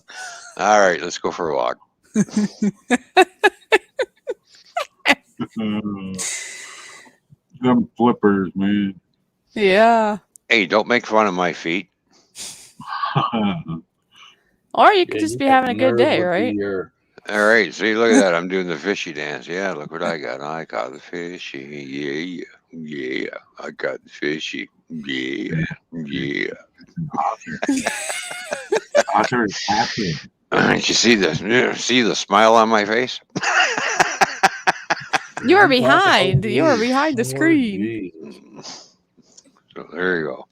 All right, let's go for a walk. Them flippers, man. Yeah. Hey, don't make fun of my feet. Or you could just be having a good day, right? All right, see, look at that. I'm doing the fishy dance. Yeah, look what I got. I got the fishy. Yeah. I got the fishy. Yeah. Otter is happy. Did you see the smile on my face? You were behind. You were behind the screen. So there you go.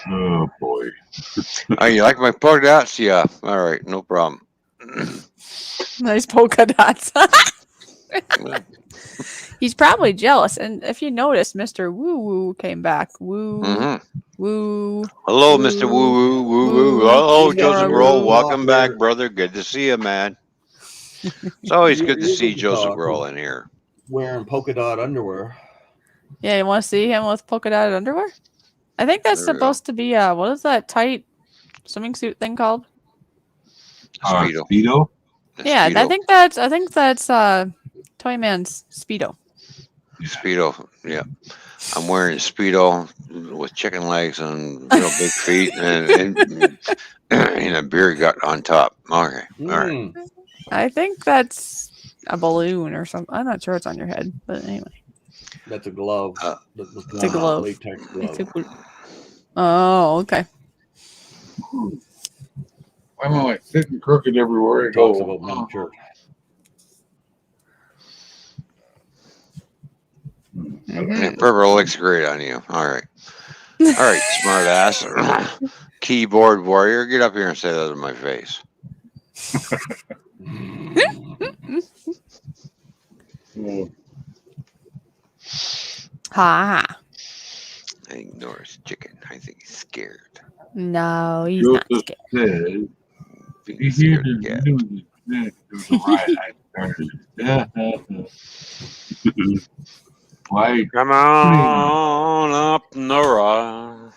Oh boy. Oh, you like my polka dots? Yeah. All right, no problem. Nice polka dots. He's probably jealous. And if you notice, Mr. Woo Woo came back. Woo. Woo. Hello, Mr. Woo Woo. Oh, Joseph Woo. Roll. Welcome back, brother. Good to see you, man. It's always good to see Joseph Roll in here. Wearing polka dot underwear. Yeah, you want to see him with polka dotted underwear? I think that's There we supposed to be what is that tight swimming suit thing called? Speedo. Speedo? Yeah, Speedo. I think that's Toy Man's Speedo. Speedo, yeah. I'm wearing a Speedo with chicken legs and real big feet and a beer gut on top. Okay, all right. I think that's a balloon or something. I'm not sure what's on your head, but anyway. That's a glove. It's a glove. Latex glove. Oh, okay. I'm like sitting crooked everywhere I Talks go. about my church. And purple looks great on you. All right. All right, smart ass. Keyboard warrior, get up here and say that to my face. Ha. I think Nora's chicken. I think he's scared. No, he's not Joseph scared. said, Being you hear scared the cat. news, there's a riot. Why? Come on up, Nora.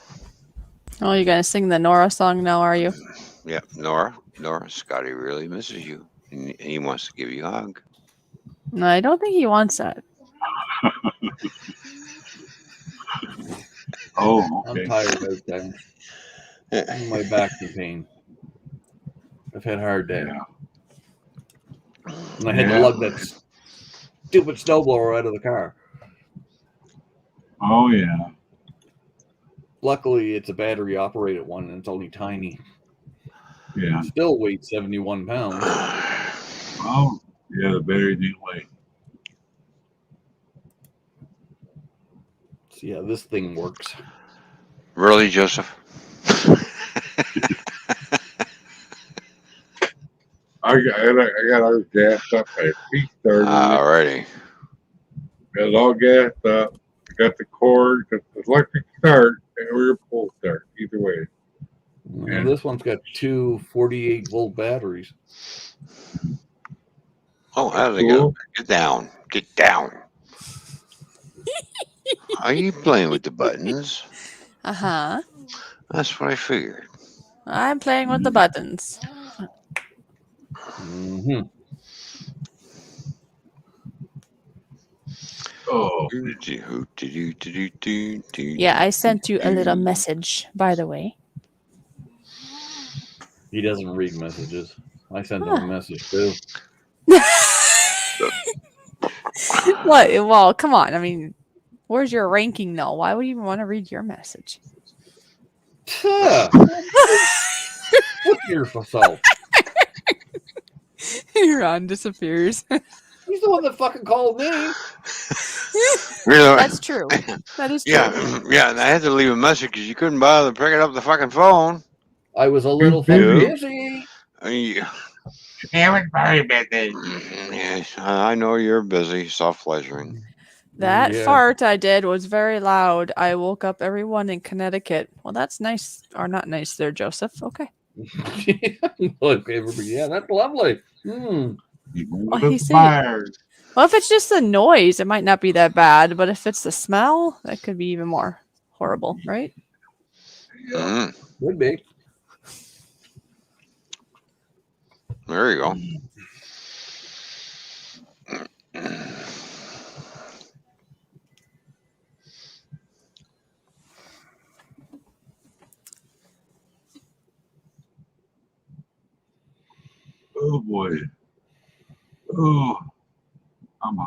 Oh, you're gonna sing the Nora song now, are you? Yeah, Nora, Scotty really misses you. And he wants to give you a hug. No, I don't think he wants that. Oh, I'm okay. tired out there. My back's in pain. I've had a hard day. Yeah. And I had to lug that stupid snowblower out of the car. Oh, yeah. Luckily, it's a battery operated one and it's only tiny. Yeah. Still weighs 71 pounds. Oh, yeah, the battery didn't wait. So, yeah, this thing works. Really, Joseph? I got ours gassed up at peak 30. Alrighty. Got it all gassed up. Got the cord, got the electric start, and we were full start. Either way. Well, this one's got two 48-volt batteries. Oh, how'd they go? Get down. Get down. Are you playing with the buttons? Uh-huh. That's what I figured. I'm playing with the buttons. Mm-hmm. Oh, Yeah, I sent you a little message, by the way. He doesn't read messages. I sent him a message too. What? Well, come on. I mean, where's your ranking though? Why would you even want to read your message? Look yourself. Ron disappears. He's the one that fucking called me. Really? That's true. That is true. Yeah, and I had to leave a message because you couldn't bother picking up the fucking phone. I was a little busy. busy. Yeah, I was very busy. yes, I know you're busy, self-pleasuring. That Yeah. fart I did was very loud. I woke up everyone in Connecticut. Well, that's nice. Or not nice there, Joseph. Okay. Look, everybody, yeah, that's lovely. Mm. Well, The he said- fire. Well, if it's just the noise, it might not be that bad. But if it's the smell, that could be even more horrible, right? Mm, Would be. there you go. Oh boy. Oh, I'm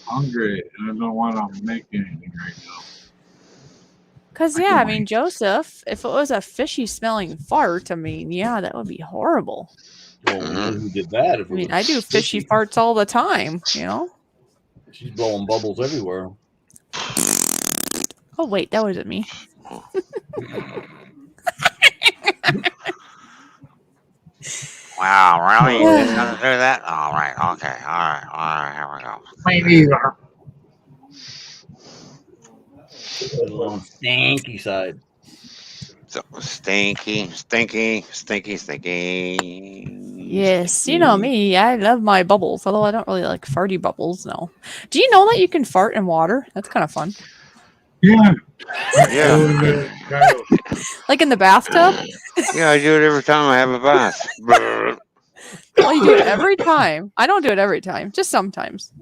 hungry and I don't want to make anything right now. Because, I yeah, can I mean, wait. Joseph, if it was a fishy smelling fart, I mean, yeah, that would be horrible. Well, we knew who did that. If I it mean, was I do fishy farts all the time, you know? She's blowing bubbles everywhere. Oh, wait, that wasn't me. Wow, really? You didn't know to do that? All right, okay, all right, here we go. My neither. On the stinky side. So, stinky. Yes, you know me. I love my bubbles, although I don't really like farty bubbles, no. Do you know that you can fart in water? That's kind of fun. Yeah. Yeah. Like in the bathtub? Yeah, I do it every time I have a bath. Well, you do it every time. I don't do it every time, just sometimes.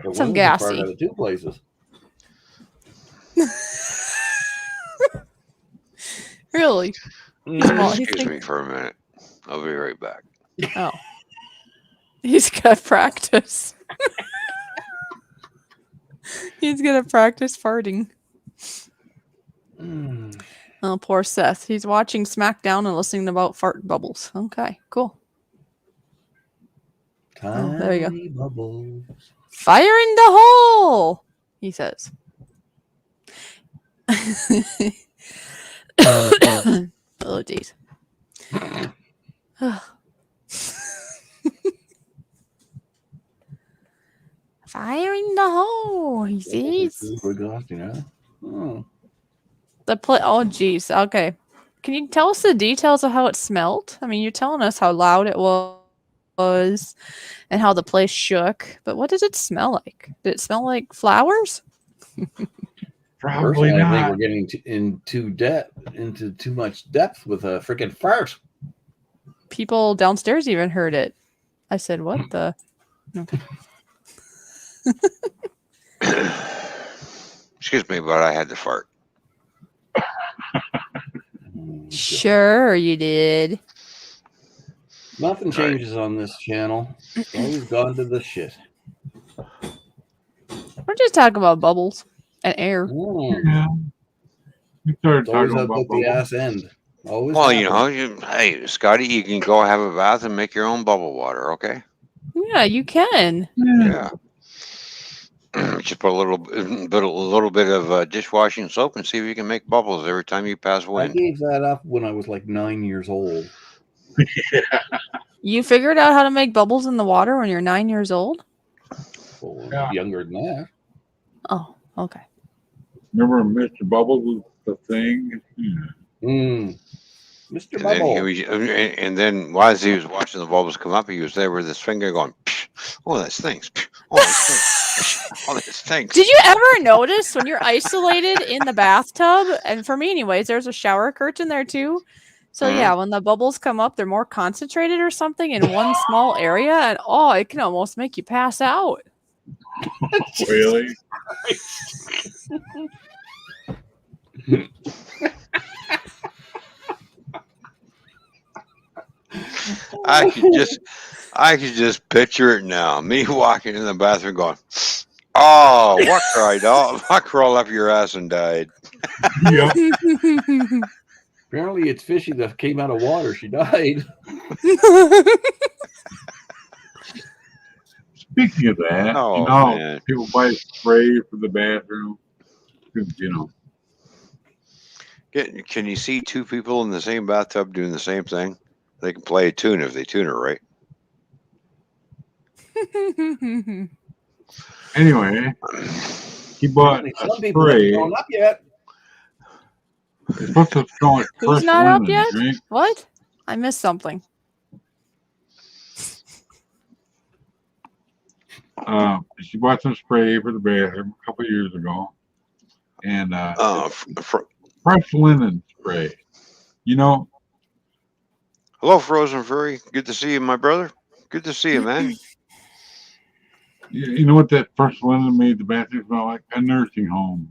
But Some women can fart gassy. out of two places. Really? Well, he's Excuse think- me for a minute. I'll be right back. Oh. He's got to practice. He's going to practice farting. Mm. Oh, poor Seth. He's watching SmackDown and listening about fart bubbles. Okay, cool. Oh, there you go. Tiny bubbles. Fire in the hole, he says. Oh, jeez. Fire in the hole, he says. Super exhausting, huh? Oh. Oh, jeez. Okay. Can you tell us the details of how it smelled? I mean, you're telling us how loud it was was and how the place shook. But what does it smell like? Did it smell like flowers? Probably Personally, I think not. we're getting into too much depth with a freaking fart. People downstairs even heard it. I said, what the? Okay. Excuse me, but I had to fart. Sure you did. Nothing changes on this channel. It's always gone to the shit. We're just talking about bubbles and air. Yeah. We started It's always talking up about at the bubbles. ass end. Always. Well, happens. hey, Scotty, you can go have a bath and make your own bubble water, okay? Yeah, you can. Yeah. Just put a little bit of dishwashing soap and see if you can make bubbles every time you pass I wind. gave that up when I was like 9 years old. You figured out how to make bubbles in the water when you're 9 years old? Well, Yeah. younger than that. Oh, okay. Remember Mr. Bubbles was the thing? Yeah. Mr. And then Bubble. and then while he was watching the bubbles come up, he was there with his finger going, "Psh, "Oh, that stinks! Psh, oh, that stinks! Oh, that stinks!" Did you ever notice when you're isolated in the bathtub? And for me, anyways, there's a shower curtain there too. So yeah, when the bubbles come up, they're more concentrated or something in one small area, and oh, it can almost make you pass out. Really? I could just picture it now. Me walking in the bathroom going, "Oh, what cried out? What crawled up your ass and died?" Yep. Apparently, it's fishy that came out of water. She died. Speaking of that, Oh, you know, man. people buy spray for the bathroom. 'Cause, you know, Can you see two people in the same bathtub doing the same thing? They can play a tune if they tune it right. anyway, he bought a Some people haven't spray. grown up yet. It's supposed to smell like Who's fresh not up linen, yet? right? What? I missed something. She bought some spray for the bathroom a couple years ago, and fresh linen spray. You know, Hello, Frozen Furry. Good to see you, my brother. Good to see you, man. you know what that fresh linen made the bathroom smell like? A nursing home.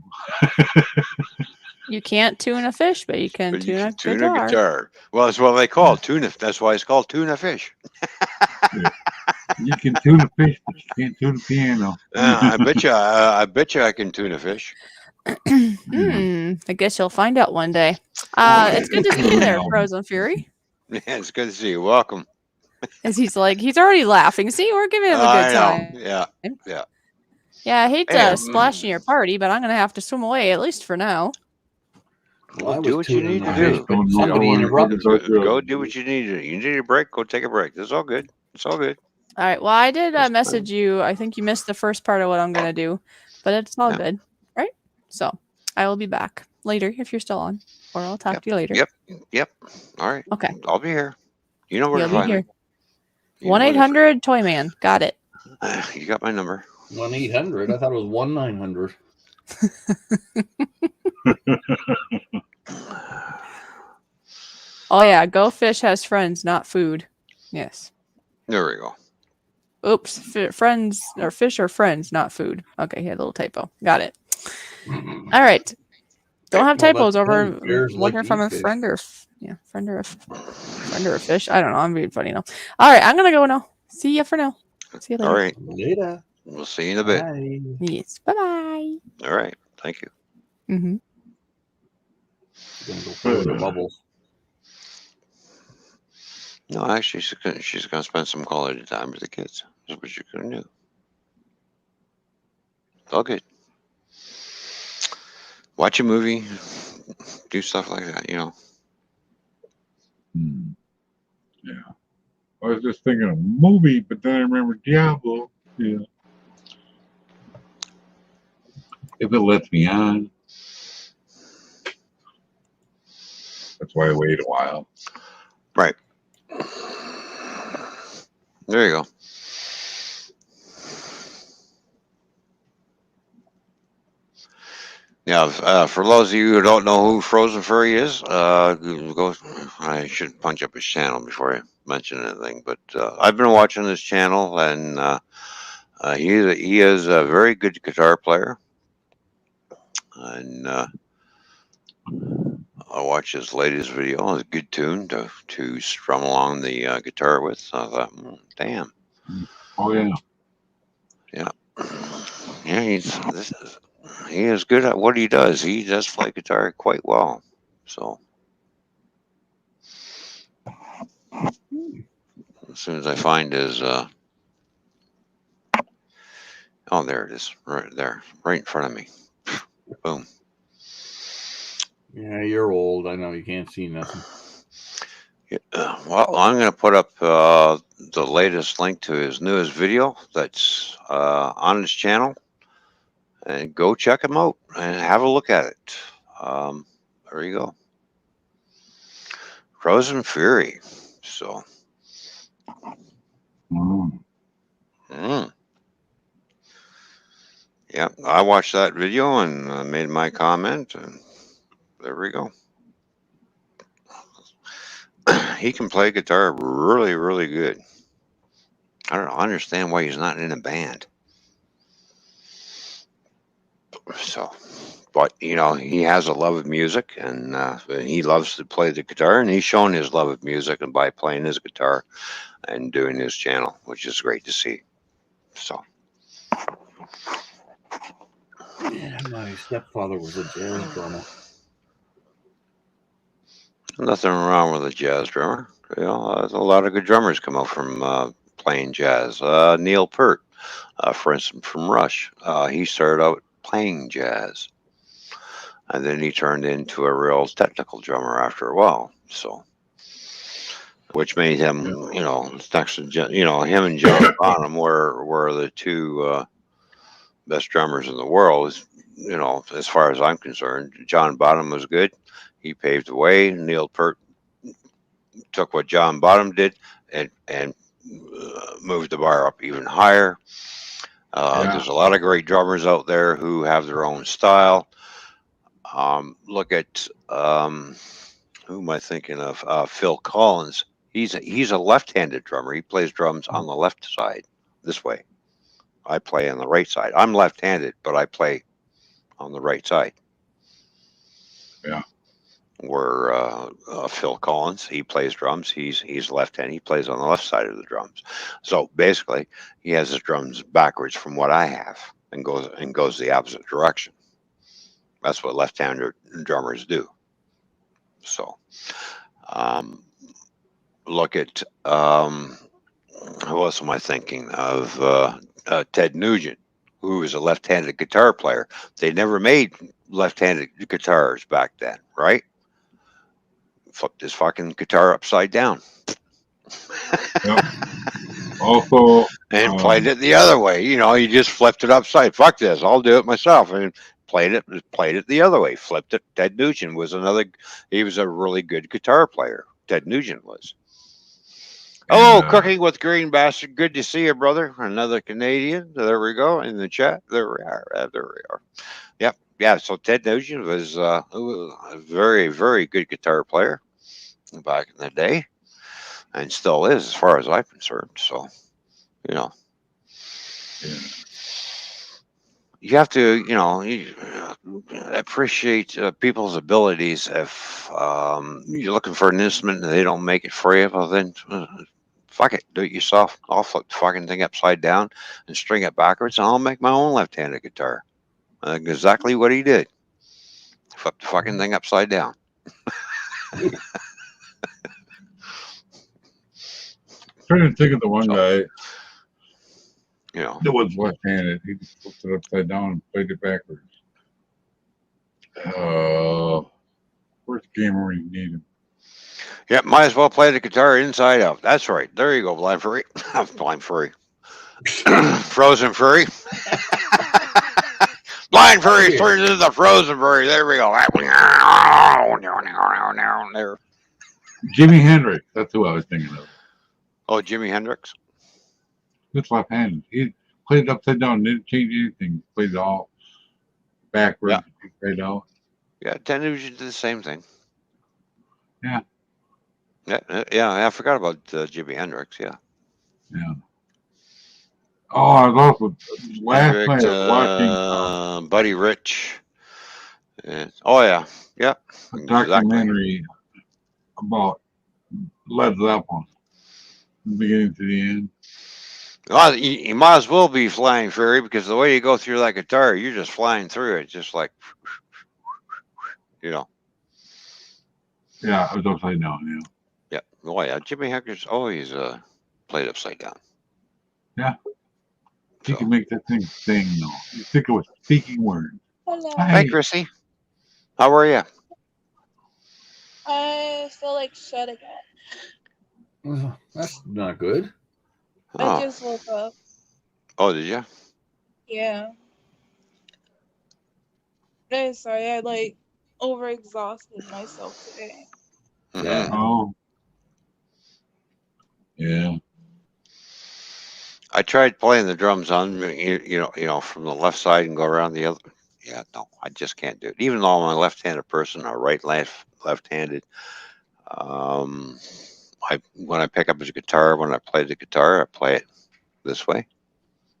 You can't tune a fish, but you can But you tune can a tune a guitar. guitar. Well, that's what they call tuna. That's why it's called tuna fish. You can tune a fish, but you can't tune a piano. I bet you I can tune a fish. I guess you'll find out one day. It's good to see you there, Frozen Fury. Yeah, it's good to see you. Welcome. As he's already laughing. See, we're giving him a I good know. time. Yeah. Yeah, I hate Hey, to splash in your party, but I'm gonna have to swim away at least for now. Well, I do was what you tuning need the to fish, do. but somebody interrupted. Go do what you need to do. You need a break, go take a break. It's all good. It's all good. All right. Well, I did That's message you. I think you missed the first part of what I'm gonna do, but it's all good, right? So I will be back later if you're still on, or I'll talk to you later. Yep. All right. Okay. I'll be here. You know where You'll to be find here. me. 1-800 Toy Man. Got it. You got my number. 1-800. I thought it was 1-900. Oh yeah, Go Fish has friends, not food. Yes. There we go. Oops. Friends or fish are friends, not food. Okay, he had a little typo. Got it. All right. Don't have Well, typos that's over fine. Bears like looking to from eat a fish. friend or a fish. I don't know. I'm being funny now. All right, I'm gonna go now. See ya for now. See you later. All right. Later. We'll see you in a bit. Bye. Yes. Bye bye. All right. Thank you. Mm-hmm. Gonna go play with the bubbles. No, actually, she's gonna spend some quality time with the kids. That's what you're gonna do. It's all good. Watch a movie, do stuff like that. You know. Yeah. I was just thinking of a movie, but then I remember Diablo. Yeah. If it lets me on. That's why I wait a while. Right. There you go. Yeah, for those of you who don't know who Frozen Furry is, go. I should punch up his channel before I mention anything. But I've been watching this channel, and he is a very good guitar player, and I watched his latest video. It was a good tune to strum along the guitar with. I thought, damn. Oh yeah. Yeah, he is good at what he does. He does play guitar quite well. So as soon as I find his, oh, there it is, right there, right in front of me. Boom. Yeah, you're old. I know you can't see nothing. Yeah, well, I'm going to put up the latest link to his newest video that's on his channel, and go check him out and have a look at it. There you go. Frozen Fury. So, yeah, I watched that video and made my comment, and there we go. He can play guitar really, really good. I don't understand why he's not in a band. So, but you know, he has a love of music, and he loves to play the guitar, and he's shown his love of music and by playing his guitar and doing his channel, which is great to see. So, Yeah, my stepfather was a jazz drummer. nothing wrong with a jazz drummer. You know, a lot of good drummers come out from playing jazz. Neil Peart, for instance, from Rush, he started out playing jazz, and then he turned into a real technical drummer after a while. So, which made him, you know, next to him and John Bonham were the two best drummers in the world. You know, as far as I'm concerned, John Bonham was good. He paved the way. Neil Peart took what John Bonham did and moved the bar up even higher. There's a lot of great drummers out there who have their own style. Look at who am I thinking of? Phil Collins. He's a left-handed drummer. He plays drums on the left side, this way. I play on the right side. I'm left-handed, but I play on the right side. Yeah. Where Phil Collins, he plays drums. He's left-handed. He plays on the left side of the drums. So basically, he has his drums backwards from what I have, and goes the opposite direction. That's what left-handed drummers do. So, look at who else am I thinking of? Ted Nugent, who is a left-handed guitar player. They never made left-handed guitars back then, right? Flipped his fucking guitar upside down. Yep. Also, and played it the other way. You know, he just flipped it upside. Fuck this, I'll do it myself. And played it the other way. Flipped it. Ted Nugent was he was a really good guitar player. Ted Nugent was. Oh, Cooking with Green Bastard. Good to see you, brother. Another Canadian. There we go in the chat. There we are. There we are. Yep. Yeah. So Ted Nugent was a very, very good guitar player back in the day, and still is, as far as I'm concerned. So, you know, you have to, you know, appreciate people's abilities. If you're looking for an instrument and they don't make it for you, well, then fuck it, do it yourself. I'll flip the fucking thing upside down and string it backwards, and I'll make my own left-handed guitar. Exactly what he did. Flip the fucking thing upside down. trying to think of the one guy. You know, that was left-handed. He just flipped it upside down and played it backwards. Where's the gamer when you need him? yeah, might as well play the guitar inside out. That's right. There you go, Blind Furry. Blind Furry. Frozen Furry. Blind Furry turns into the Frozen Furry. There we go. There. Jimi Hendrix. That's who I was thinking of. Oh, Jimi Hendrix. Just left-handed. He played it upside down. Didn't change anything. Played it all backwards. Right out. Yeah, tend to do the same thing. Yeah. Yeah. I forgot about Jimi Hendrix. Yeah. Yeah. Oh, I was also last night Hendrix, I was watching Buddy Rich. Oh yeah. a documentary about Led Zeppelin, from the beginning to the end. Well, you might as well be flying fairy because the way you go through that guitar, you're just flying through it, just like, you know. Yeah, it was upside down. Yeah. Oh yeah. Jimi Hendrix always played upside down. Yeah. He So. can make that thing sing though. You think it was speaking words. Hello. Hi, Chrissy. How are you? I feel like shit again. That's not good. I just woke up. Oh, did you? Yeah. I'm sorry, I like overexhausted myself today. Yeah. Oh. Yeah. I tried playing the drums on, you know, from the left side and go around the other. Yeah, no, I just can't do it. Even though I'm a left-handed person, or left-handed. When I pick up a guitar, when I play the guitar, I play it this way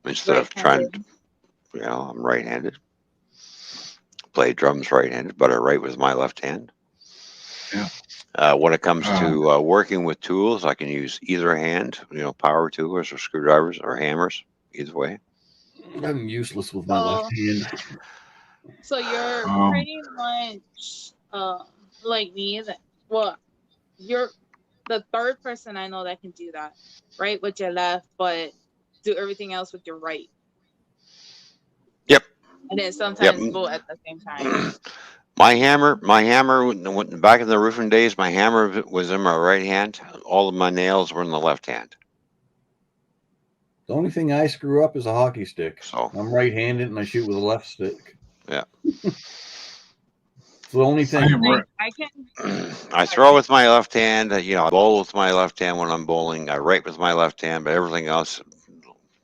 instead of trying to. You know, I'm right-handed. Play drums right-handed, but I write with my left hand. Yeah. When it comes to working with tools, I can use either hand. You know, power tools or screwdrivers or hammers. Either way. I'm useless with my left hand. So you're pretty much like me. Well, you're the third person I know that can do that, right? With your left, but do everything else with your right. Yep. And then sometimes both at the same time. My hammer, back in the roofing days, my hammer was in my right hand. All of my nails were in the left hand. The only thing I screw up is a hockey stick. So I'm right-handed and I shoot with a left stick. Yeah. It's the only thing. I throw with my left hand. You know, I bowl with my left hand when I'm bowling. I write with my left hand, but everything else,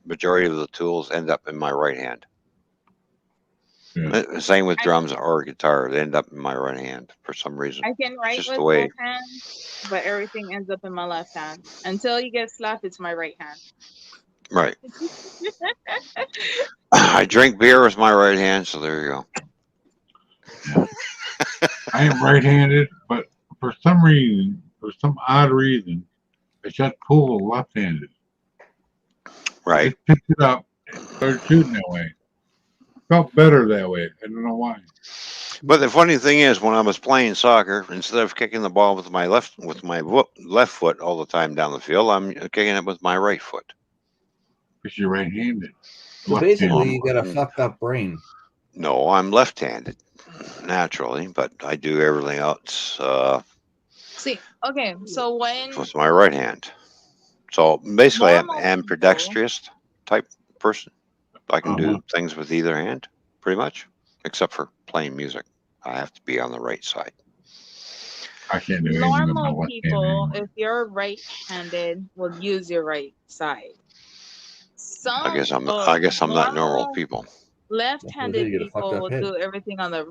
majority of the tools end up in my right hand. Yeah. Same with drums or guitar; they end up in my right hand for some reason. I can write with both hands, but everything ends up in my left hand. Until you get slapped, it's my right hand. Right. I drink beer with my right hand, so there you go. Yeah. I am right-handed, but for some odd reason, I shot pool left-handed. Right. I just picked it up and started shooting that way. Felt better that way. I don't know why. But the funny thing is, when I was playing soccer, instead of kicking the ball with my left foot all the time down the field, I'm kicking it with my right foot. Because you're right-handed. So basically, you got a fucked up brain. No, I'm left-handed naturally, but I do everything else. See, okay, so with my right hand. So basically, I'm ambidextrous type person. I can do things with either hand, pretty much, except for playing music. I have to be on the right side. I can't do anything with my normal left people, hand if you're right-handed, will use your right side. I guess I'm not normal people. Left-handed people will do everything on the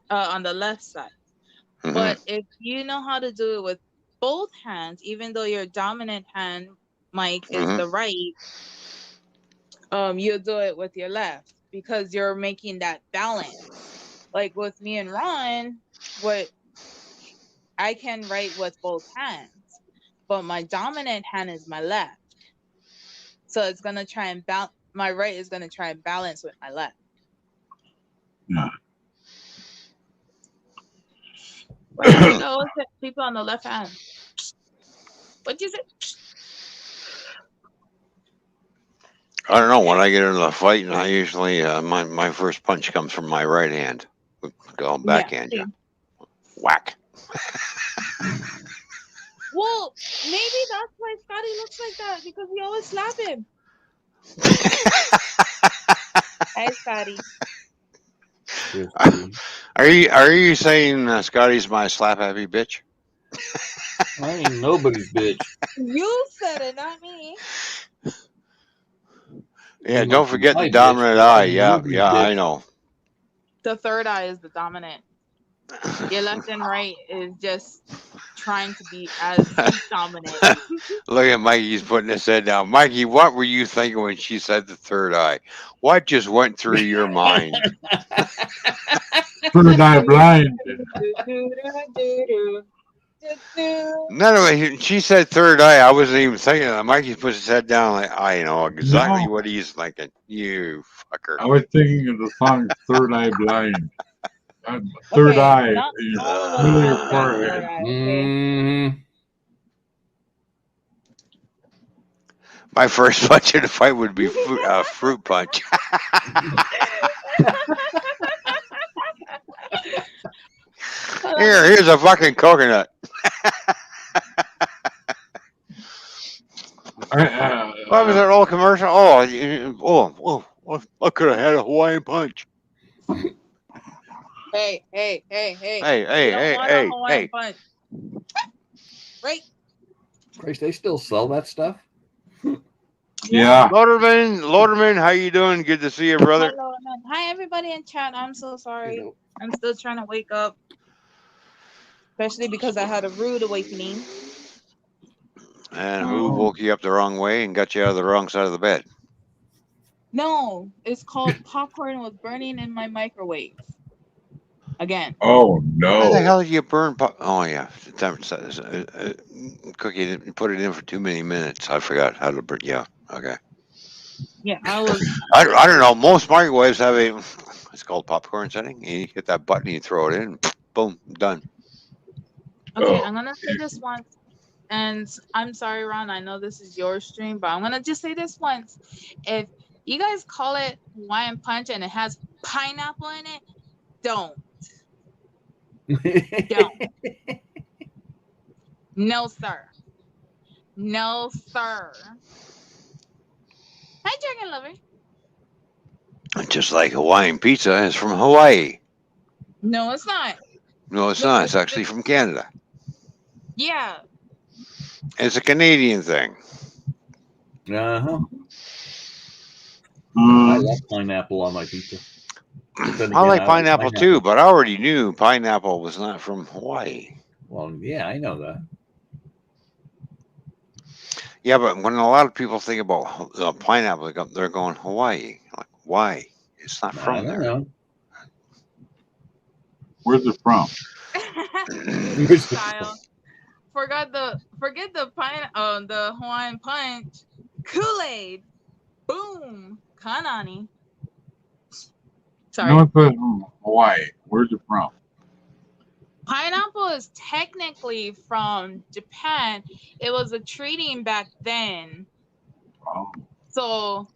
on the left side. Mm-hmm. But if you know how to do it with both hands, even though your dominant hand, Mike, is the right, you'll do it with your left because you're making that balance. Like with me and Ron, I can write with both hands, but my dominant hand is my left. So it's gonna try and my right is gonna try and balance with my left. Yeah. What do you know? People on the left hand. What is it? I don't know. When I get into a fight, and I usually my first punch comes from my right hand. Go backhand you. Whack. Well, maybe that's why Scotty looks like that, because we always slap him. Hi, Scotty. Are you saying Scotty's my slap happy bitch? I ain't nobody's bitch. You said it, not me. Yeah, You don't must be forget my the bitch, dominant but eye. I'm Yeah, your yeah, I bitch. know. The third eye is the dominant. Your left and right is just trying to be as dominant. Look at Mikey's putting his head down. Mikey, what were you thinking when she said the third eye? What just went through your mind? Third eye blind. None of it. She said third eye. I wasn't even thinking that. Mikey puts his head down. Like I know exactly No, what he's thinking. You fucker. I was thinking of the song Third Eye Blind. Third Okay, eye, not your all of middle of us your got forehead. third eye, okay? Mhm. My first punch in the fight would be fruit punch. Here's a fucking coconut. What was that old commercial? Oh, I could have had a Hawaiian punch. Hey. Hey, You don't want a Hawaiian punch. Right? Christ, they still sell that stuff? Yeah. Loderman, how you doing? Good to see you, brother. Hello, man. Hi, everybody in chat. I'm so sorry. You know. I'm still trying to wake up, especially because I had a rude awakening. And who woke you up the wrong way and got you out of the wrong side of the bed? No, it's called popcorn was burning in my microwave. Again. Oh How the no. hell did you burn? Oh yeah, cookie didn't put it in for too many minutes. I forgot how to burn. Yeah, okay. Yeah, I was. I don't know. Most microwaves have a. It's called popcorn setting. You hit that button, you throw it in, boom, done. Okay, Oh. I'm gonna say this once, and I'm sorry, Ron. I know this is your stream, but I'm gonna just say this once. If you guys call it Hawaiian punch and it has pineapple in it, don't. No, sir. No, sir. Hi, Dragon Lover. Just like Hawaiian pizza is from Hawaii. No, it's not. No, it's No, not. It's actually from Canada. Yeah. It's a Canadian thing. Uh-huh. I Mm, love pineapple on my pizza. Then I again, like pineapple too, but I already knew pineapple was not from Hawaii. Well, yeah, I know that. Yeah, but when a lot of people think about pineapple, they're going Hawaii. Like, why? It's not I from don't there. know. where's it from? Style. Forget the the Hawaiian punch. Kool-Aid. Boom. Kanani. Sorry. No, it's from Hawaii. Where's it from? Pineapple is technically from Japan. It was a treating back then. Oh. So,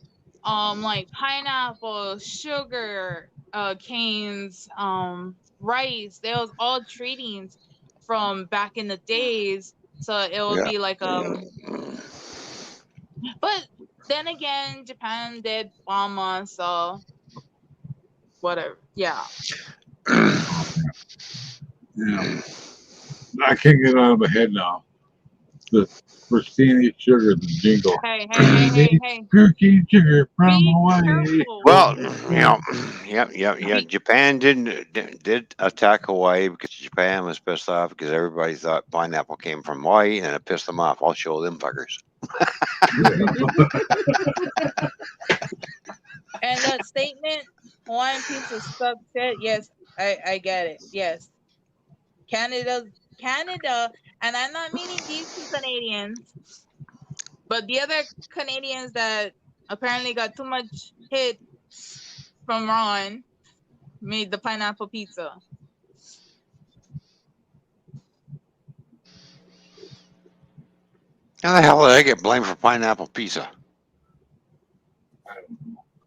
like pineapple, sugar, canes, rice. There was all treatings from back in the days. So it would be like But then again, Japan did bomb us, so whatever. Yeah. Yeah. I can't get out of my head now. The Christine Sugar, the jingle. Hey. Cookie sugar from Be Hawaii. careful. Well, yeah. Japan did attack Hawaii because Japan was pissed off because everybody thought pineapple came from Hawaii and it pissed them off. I'll show them fuckers. And that statement, Hawaiian pizza sucks shit. Yes, I get it. Yes. Canada, and I'm not meaning these two Canadians, but the other Canadians that apparently got too much hit from Ron made the pineapple pizza. How the hell did I get blamed for pineapple pizza?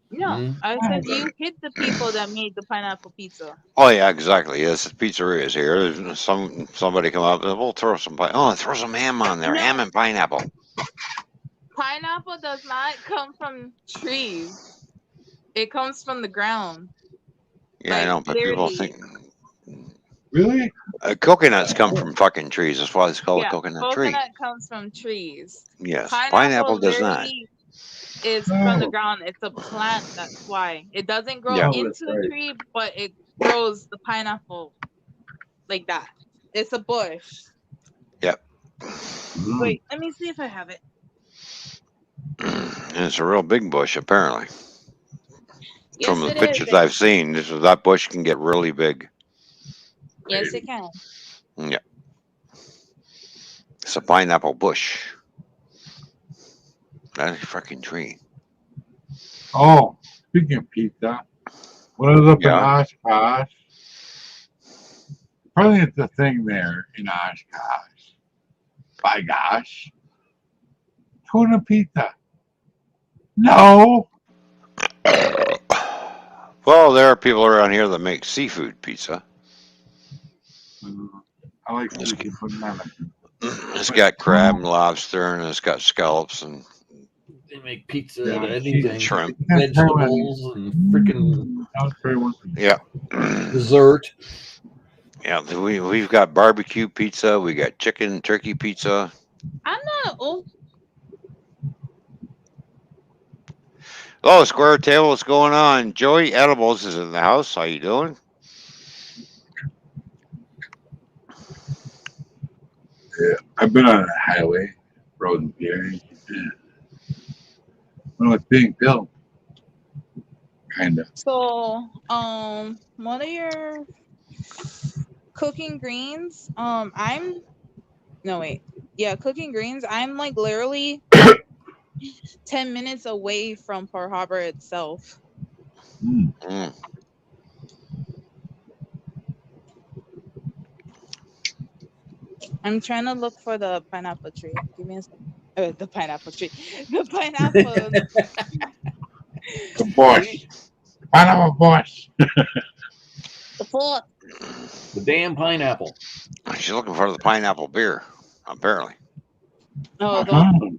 No, I said you hit the people that made the pineapple pizza. Oh yeah, exactly. Yes, the pizzeria is here. There's somebody come up and we'll throw some throw some ham on there. No. Ham and pineapple. Pineapple does not come from trees. It comes from the ground. Yeah, I know, but people literally. think Really? coconuts come from fucking trees. That's why it's called a Yeah, coconut tree. coconut comes from trees. Yes, pineapple does not. literally is from the Oh. ground. It's a plant. That's why it doesn't grow Yeah. Oh, into that's the right. tree, but it grows the pineapple like that. It's a bush. Yep. Wait, let me see if I have it. And it's a real big bush, apparently. Yes, From the it is. pictures I've seen, that bush can get really big. Yes, it can. Yeah. It's a pineapple bush. That's a freaking tree. Oh, speaking of pizza, when I was up in Yeah. Oshkosh, probably it's a thing there in Oshkosh. By gosh. Tuna pizza. No. Well, there are people around here that make seafood pizza. I like It's, seafood, but not like it's got crab and lobster, and it's got scallops and They make pizza Yeah, out of she- anything. shrimp. Vegetables and freaking I'll try one. Yeah. dessert. Yeah, we've got barbecue pizza, we got chicken turkey pizza. I'm not. Oh, Hello, Square Table, what's going on? Joey Edibles is in the house. How you doing? Yeah, I've been on a highway, road and Gary. When it's being built, kind of. so one of your cooking greens. I'm no wait. Yeah, cooking greens. I'm like literally 10 minutes away from Pearl Harbor itself. Mm. Mm. I'm trying to look for the pineapple tree. Give me a second. The pineapple tree. The pineapple. The bush. Pineapple bush. The fork. The damn pineapple. She's looking for the pineapple beer, apparently. Oh, the Uh-huh.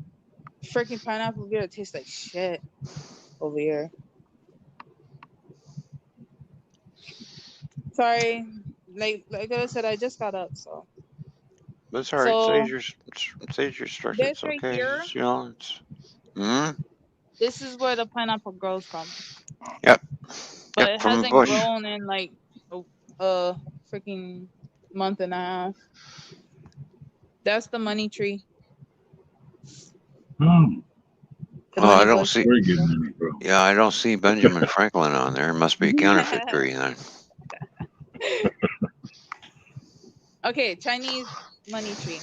freaking pineapple beer tastes like shit over here. Sorry. Like I said, I just got up, so. But it's all right. So Says your structure. this It's right okay. here, It's, you know, it's. Mm, this is where the pineapple grows from. yep. But Yep. it From the hasn't bush. grown in like a freaking month and a half. That's the money tree. Mm. The Oh, I money don't bush. see. Very good money, bro. Yeah, I don't see Benjamin Franklin on there. It must be a counterfeit tree then. Okay, Chinese money tree.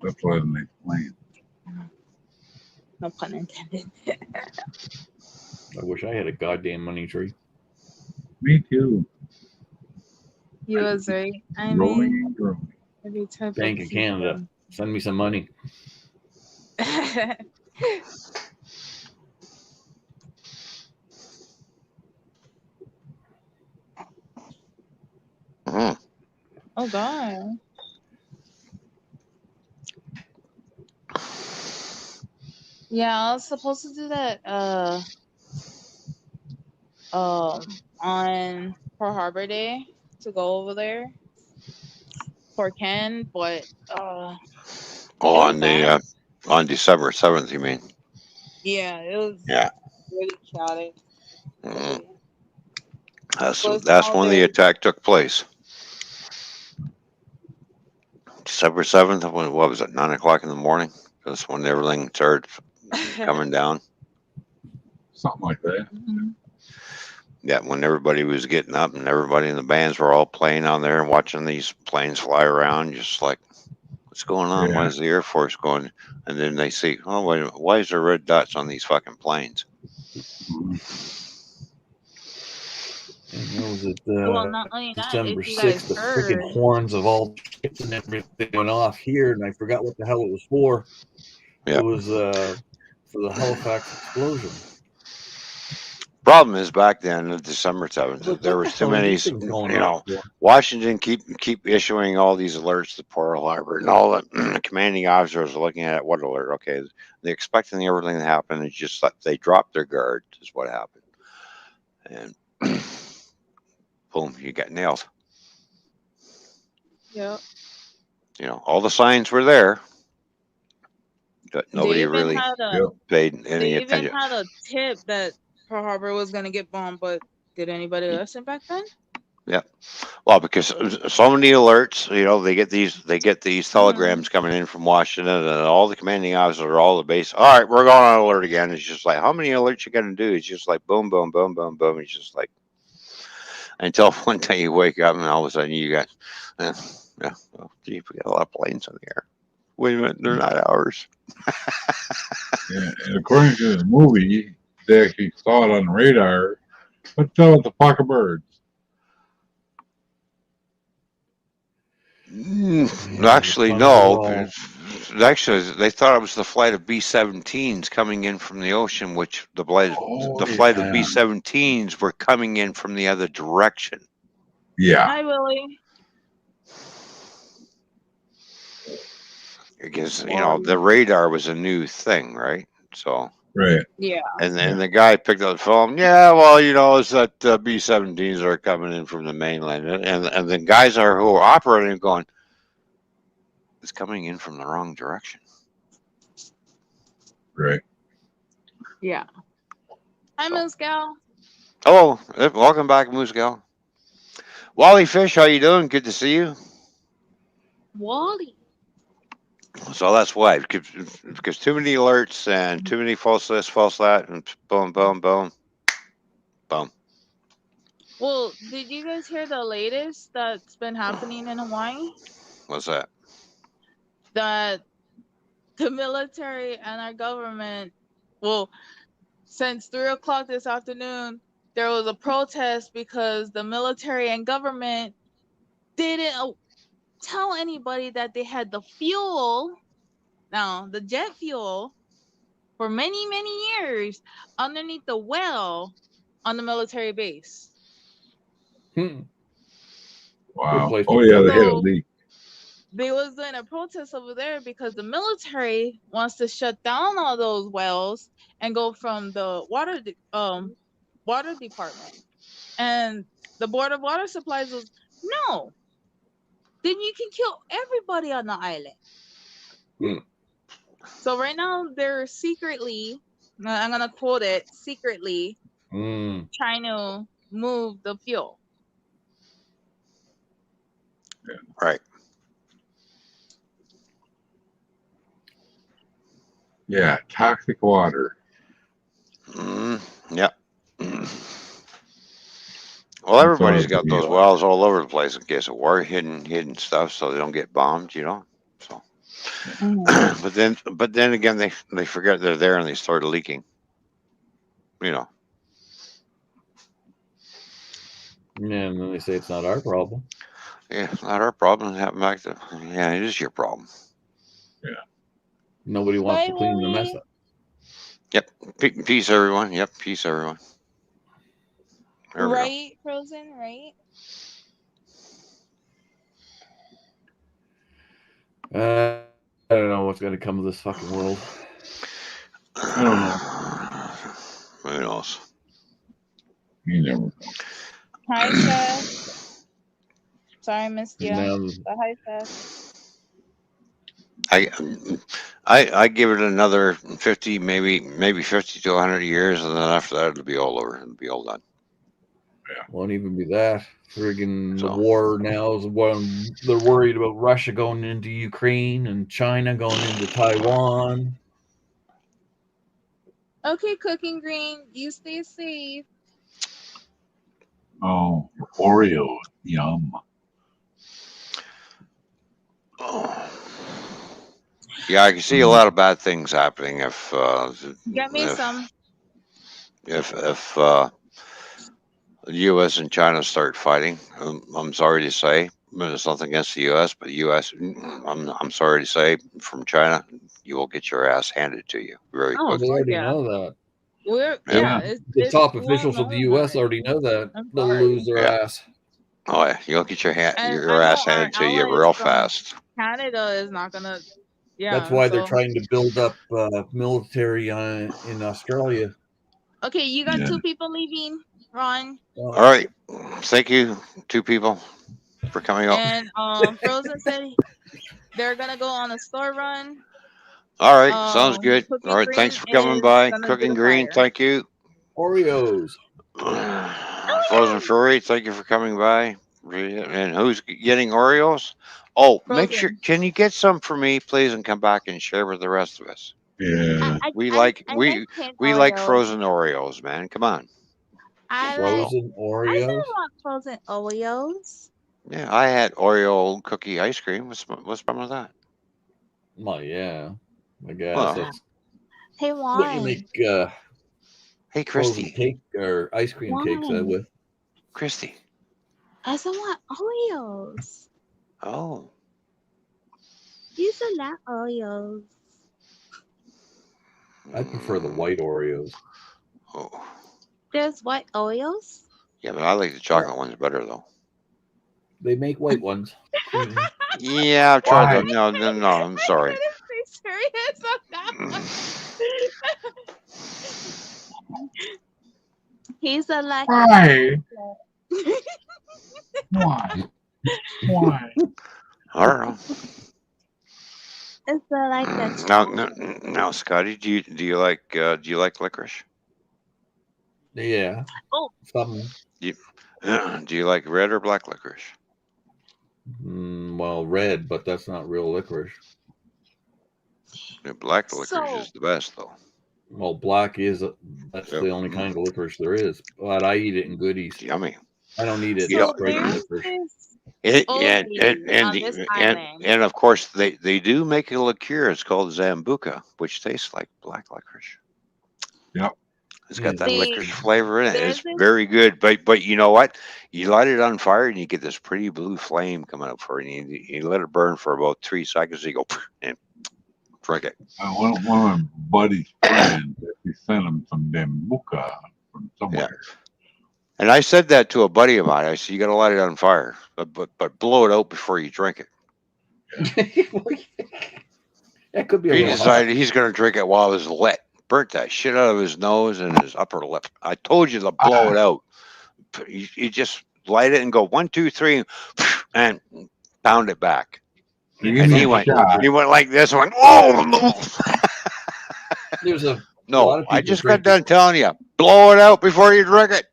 That's why I didn't explain. No pun intended. I wish I had a goddamn money tree. Me too. You was right. I Growing mean, and growing. every type Bank of of Canada. Send me some money. Mm. Oh god. Yeah, I was supposed to do that on Pearl Harbor Day to go over there for Ken, but Oh, it was on bad. the on December 7th, you mean? Yeah, it was Yeah. really chaotic. Mm. Plus That's now when the there's attack took place. December 7th. What was it? 9 o'clock in the morning. That's when everything started coming down. Something like that. Mhm. Yeah, when everybody was getting up and everybody in the bands were all playing on there and watching these planes fly around, just like, what's going on? Why Yeah. is the Air Force going? And then they see, oh, wait a minute, why is there red dots on these fucking planes? And what was it? Well, not only that, December if you guys 6th, the heard, freaking horns of all ships and everything went off here, and I forgot what the hell it was for. Yeah. It was for the Halifax explosion. Problem is, back then, on December 7th, Like, there what was the too hell are many, these things going you off know, for? Washington keep issuing all these alerts to Pearl Harbor, and all the commanding officers are looking at what alert. Okay, they're expecting everything to happen. It's just like they dropped their guard, is what happened. And boom, you got nailed. yep. You know, all the signs were there, but They nobody even really had a Yep. paid any they even attention. had a tip that Pearl Harbor was gonna get bombed, but did anybody listen back then? Well, because so many alerts, you know, they get these telegrams Mhm. coming in from Washington, and all the commanding officers, all the base. All right, we're going on alert again. It's just like, how many alerts you gonna do? It's just like boom, boom, boom, boom, boom. It's just like until one day you wake up and all of a sudden you got, yeah, oh, gee, we got a lot of planes in the air. Wait a minute, they're not ours. Yeah, and according to the movie, they actually saw it on the radar. What's up with the flock of birds? Actually, Fun no. for all. Actually, they thought it was the flight of B-17s coming in from the ocean, which the flight Oh, of yeah. B-17s were coming in from the other direction. Yeah, Hi, Willie. Because you know the radar was a new thing, right? So right. Yeah. and the guy picked up the phone. Yeah, well, you know, it's that B-17s are coming in from the mainland, and the guys who are operating going, it's coming in from the wrong direction. Right. Yeah. Hi, So- Miss Gal. Hello, welcome back, Moose Gal. Wally Fish, how you doing? Good to see you. Wally. So that's why, because too many alerts and too many false this, false that, and boom, boom, boom, boom. Well, did you guys hear the latest that's been happening in Hawaii? What's that? That the military and our government, well, since 3 o'clock this afternoon, there was a protest because the military and government didn't tell anybody that they had the fuel, now the jet fuel, for many, many years underneath the well on the military base. Hmm. Wow. place to Oh, yeah, put they it. had a So leak. they was doing a protest over there because the military wants to shut down all those wells and go from the water department. And the Board of Water Supplies was, no, then you can kill everybody on the island. Hmm. So right now they're secretly, I'm gonna quote it, secretly Mm. trying to move the fuel. Right. Yeah, toxic water. Yep. Well, everybody's got Yeah. those wells all over the place in case of war, hidden stuff, so they don't get bombed. You know. So, but then again, they forget they're there and they start leaking. You know. Yeah, and then they say it's not our problem. Yeah, not our problem. Back to yeah, it is your problem. Nobody wants Bye, to clean the mess Willie. up. Yep. Peace, everyone. Yep. Peace, everyone. There we go. Right, Frozen, right? I don't know what's going to come of this fucking world. I don't know. Who knows? You never know. Hi, Seth. Sorry, I missed you. Now, But hi, Seth. I give it another 50, maybe 50 to 100 years, and then after that it'll be all over. It'll be all done. won't even be that. Friggin' the So- war now is when they're worried about Russia going into Ukraine and China going into Taiwan. Okay, Cooking Green, you stay safe. Oh, Oreo. Yum. Oh. Yeah, I can see a lot of bad things happening if Get me some. if the U.S. and China start fighting. I'm sorry to say, there's nothing against the U.S., but the U.S. I'm sorry to say, from China, you will get your ass handed to you very Oh, They quickly. already yeah. know that. Yeah. The top officials of the U.S. already know that they'll lose their ass. Oh yeah, you'll get your And I your know ass our handed to you allies real from fast. Canada is not gonna. Yeah. That's why they're so- trying to build up military in Australia. Okay, you got Yeah. 2 people leaving, Ron. All right, thank you, 2 people, for coming up. And Frozen said they're gonna go on a store run. All right, sounds good. Cookie All right, Green thanks for coming is by. gonna do Cooking the Green, fire. thank you. Oreos. Frozen Fury, thank you for coming by. And who's getting Oreos? Oh, make sure. Frozen. Can you get some for me, please, and come back and share with the rest of us? Yeah. We like I like pink we like Oreos. frozen Oreos, man. Come on. Frozen I Oreos. still want frozen Oreos. Yeah, I had Oreo cookie ice cream. What's wrong with that? Well, yeah. I guess Well, that's Hey, what you why? make hey, frozen Christy. cake or ice cream cakes Why? with. Christy. I still want Oreos. Oh. You still like Oreos. I prefer the white Oreos. Oh. There's white Oreos. Yeah, but I like the chocolate ones better though. They make white ones. Cream. Yeah, I've tried Why? that. No, I'm sorry. I couldn't be serious on that one. He's a like. Why? Why? Why? I don't know. It's like that. Now, Scotty, do you like licorice? Yeah. Oh. Some. Do you like red or black licorice? Well, red, but that's not real licorice. The black licorice So- is the best though. Well, black is that's Yep. the only kind of licorice there is. But I eat it in goodies. It's yummy. I don't eat it So straight there's licorice. this And of course they do make a liqueur. It's called Zambuca, which tastes like black licorice. Yep. It's got that The- licorice flavor in it. there's It's this- very good. But you know what? You light it on fire and you get this pretty blue flame coming up for it. And you let it burn for about 3 seconds. You go and drink it. One of my buddy's friends, he sent him some Dambuca from somewhere. And I said that to a buddy of mine. I said, you got to light it on fire, but blow it out before you drink it. That could be a He little decided he's going to drink it while it was lit. Burnt that shit out of his nose and his upper lip. I told you to blow it out. You just light it and go 1, 2, 3, and pound it back. He And gave me he a went shot. like this and went, oh! There's a lot No, of I people just drink got done telling you, blow it out before you drink it.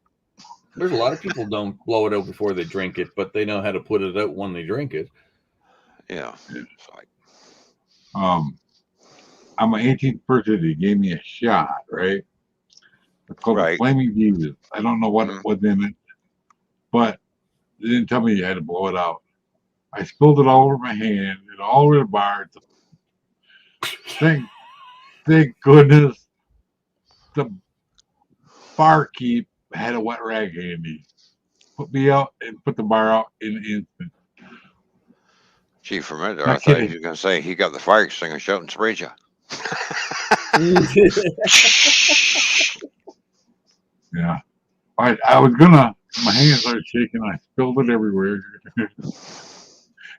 There's a lot of people don't blow it out before they drink it, but they know how to put it out when they drink it. Yeah. It's like, on my 18th birthday, they gave me a shot, right? It's called Right. the Flaming Jesus. I don't know what Mhm. was in it, but they didn't tell me you had to blow it out. I spilled it all over my hand and all over the bar. Thank goodness the barkeep had a wet rag handy. Put me out and put the bar out in an instant. gee, for a minute there, Not I thought kidding. you were going to say he got the fire extinguisher out and sprayed you. Yeah. I was gonna, my hands started shaking. I spilled it everywhere.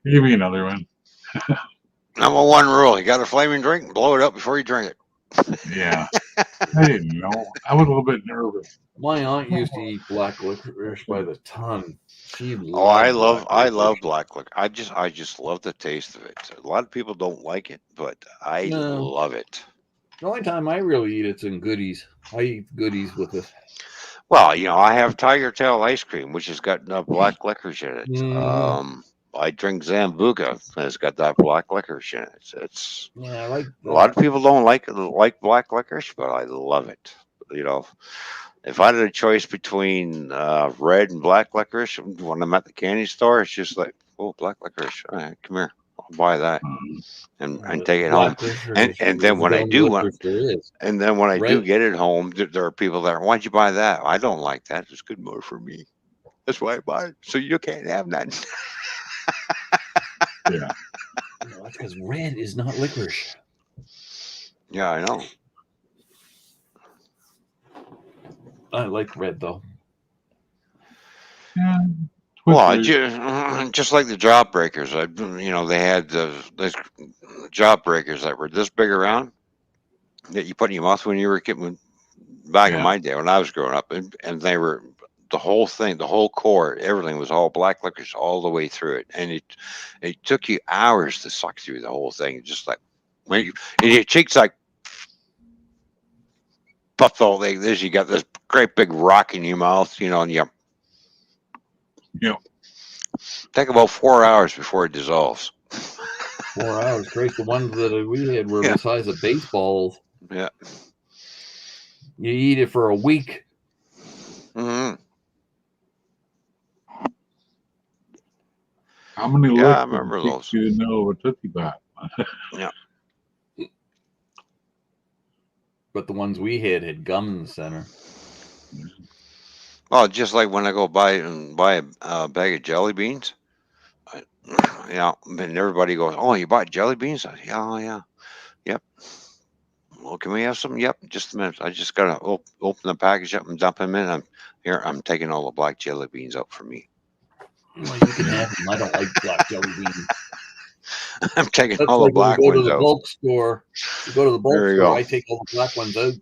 Give me another one. Number 1 rule: you got a flaming drink, blow it up before you drink it. Yeah. I didn't know. I was a little bit nervous. My aunt used to eat black licorice by the ton. She Oh, I loved love black liquor. I just love the taste of it. A lot of people don't like it, but I No. love it. The only time I really eat it's in goodies. I eat goodies with it. Well, I have Tiger Tail ice cream, which has got black licorice in it. Mhm. I drink Zambuca, and it's got that black licorice in it. It's Yeah, I like a lot of people don't like black licorice, but I love it. If I had a choice between red and black licorice, when I'm at the candy store, it's just like, oh, black licorice. All right, come here, I'll buy that and take it home. And then when I do and then when I do Red- get it home, there are people that, why'd you buy that? I don't like that. It's good more for me. That's why I buy it. So you can't have that. Yeah. No, that's because red is not licorice. Yeah, I know. I like red though. Yeah. Well, Twister. just like the jawbreakers, they had those jawbreakers that were this big around that you put in your mouth when you were a kid. Back in Yeah. my day, when I was growing up, and they were the whole thing, the whole core, everything was all black licorice all the way through it, and it took you hours to suck through the whole thing. Just like when you, and your cheeks like puffed all like this. You got this great big rock in your mouth, you know, and you take about 4 hours before it dissolves. 4 hours, Grace. The ones that we had were Yeah. the size of baseballs. Yeah. You eat it for a week. Hmm. How many Yeah, I licks would remember it take those. you to know a Tootsie Pop? Yeah. But the ones we had gum in the center. Well, just like when I go buy a bag of jelly beans, you know, and everybody goes, "Oh, you bought jelly beans?" I say, "Yeah, oh, yeah, yep." Well, can we have some? Yep, just a minute. I just gotta open the package up and dump them in. I'm taking all the black jelly beans out for me. Well, you can have them. I don't like black jelly beans. I'm taking That's all the like when you black go to ones the out. bulk store. You go to the bulk There you store. go. I take all the black ones out.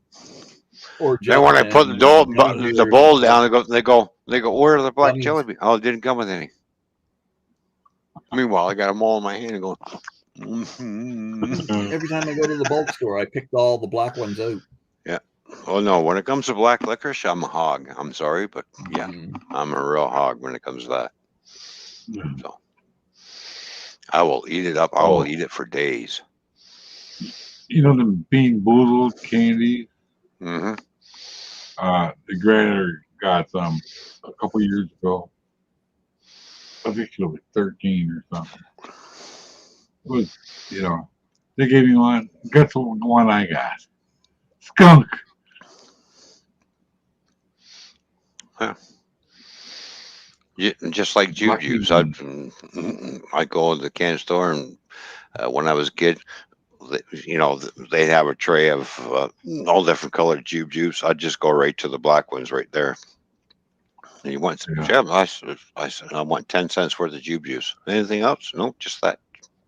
Or Then when I put the bowl down, they go, where are the black gummies. jelly beans? Oh, it didn't come with any. Meanwhile, I got them all in my hand and going. Every time I go to the bulk store, I picked all the black ones out. Yeah. Oh no, when it comes to black licorice, I'm a hog. I'm sorry, but yeah, I'm a real hog when it comes to that. So I will eat it up. I will eat it for days. You know the Bean Boozled candy? Mm-hmm. The granddaughter got some a couple years ago. I think she was 13 or something. It was, you know, they gave me one. Guess what one I got? Skunk. Yeah, just like jujubes. I go to the can store, and when I was a kid, you know, they'd have a tray of all different colored jujubes. I'd just go right to the black ones right there. And you want? Yeah. I said, I want 10 cents worth of jujubes. Anything else? Nope, just that.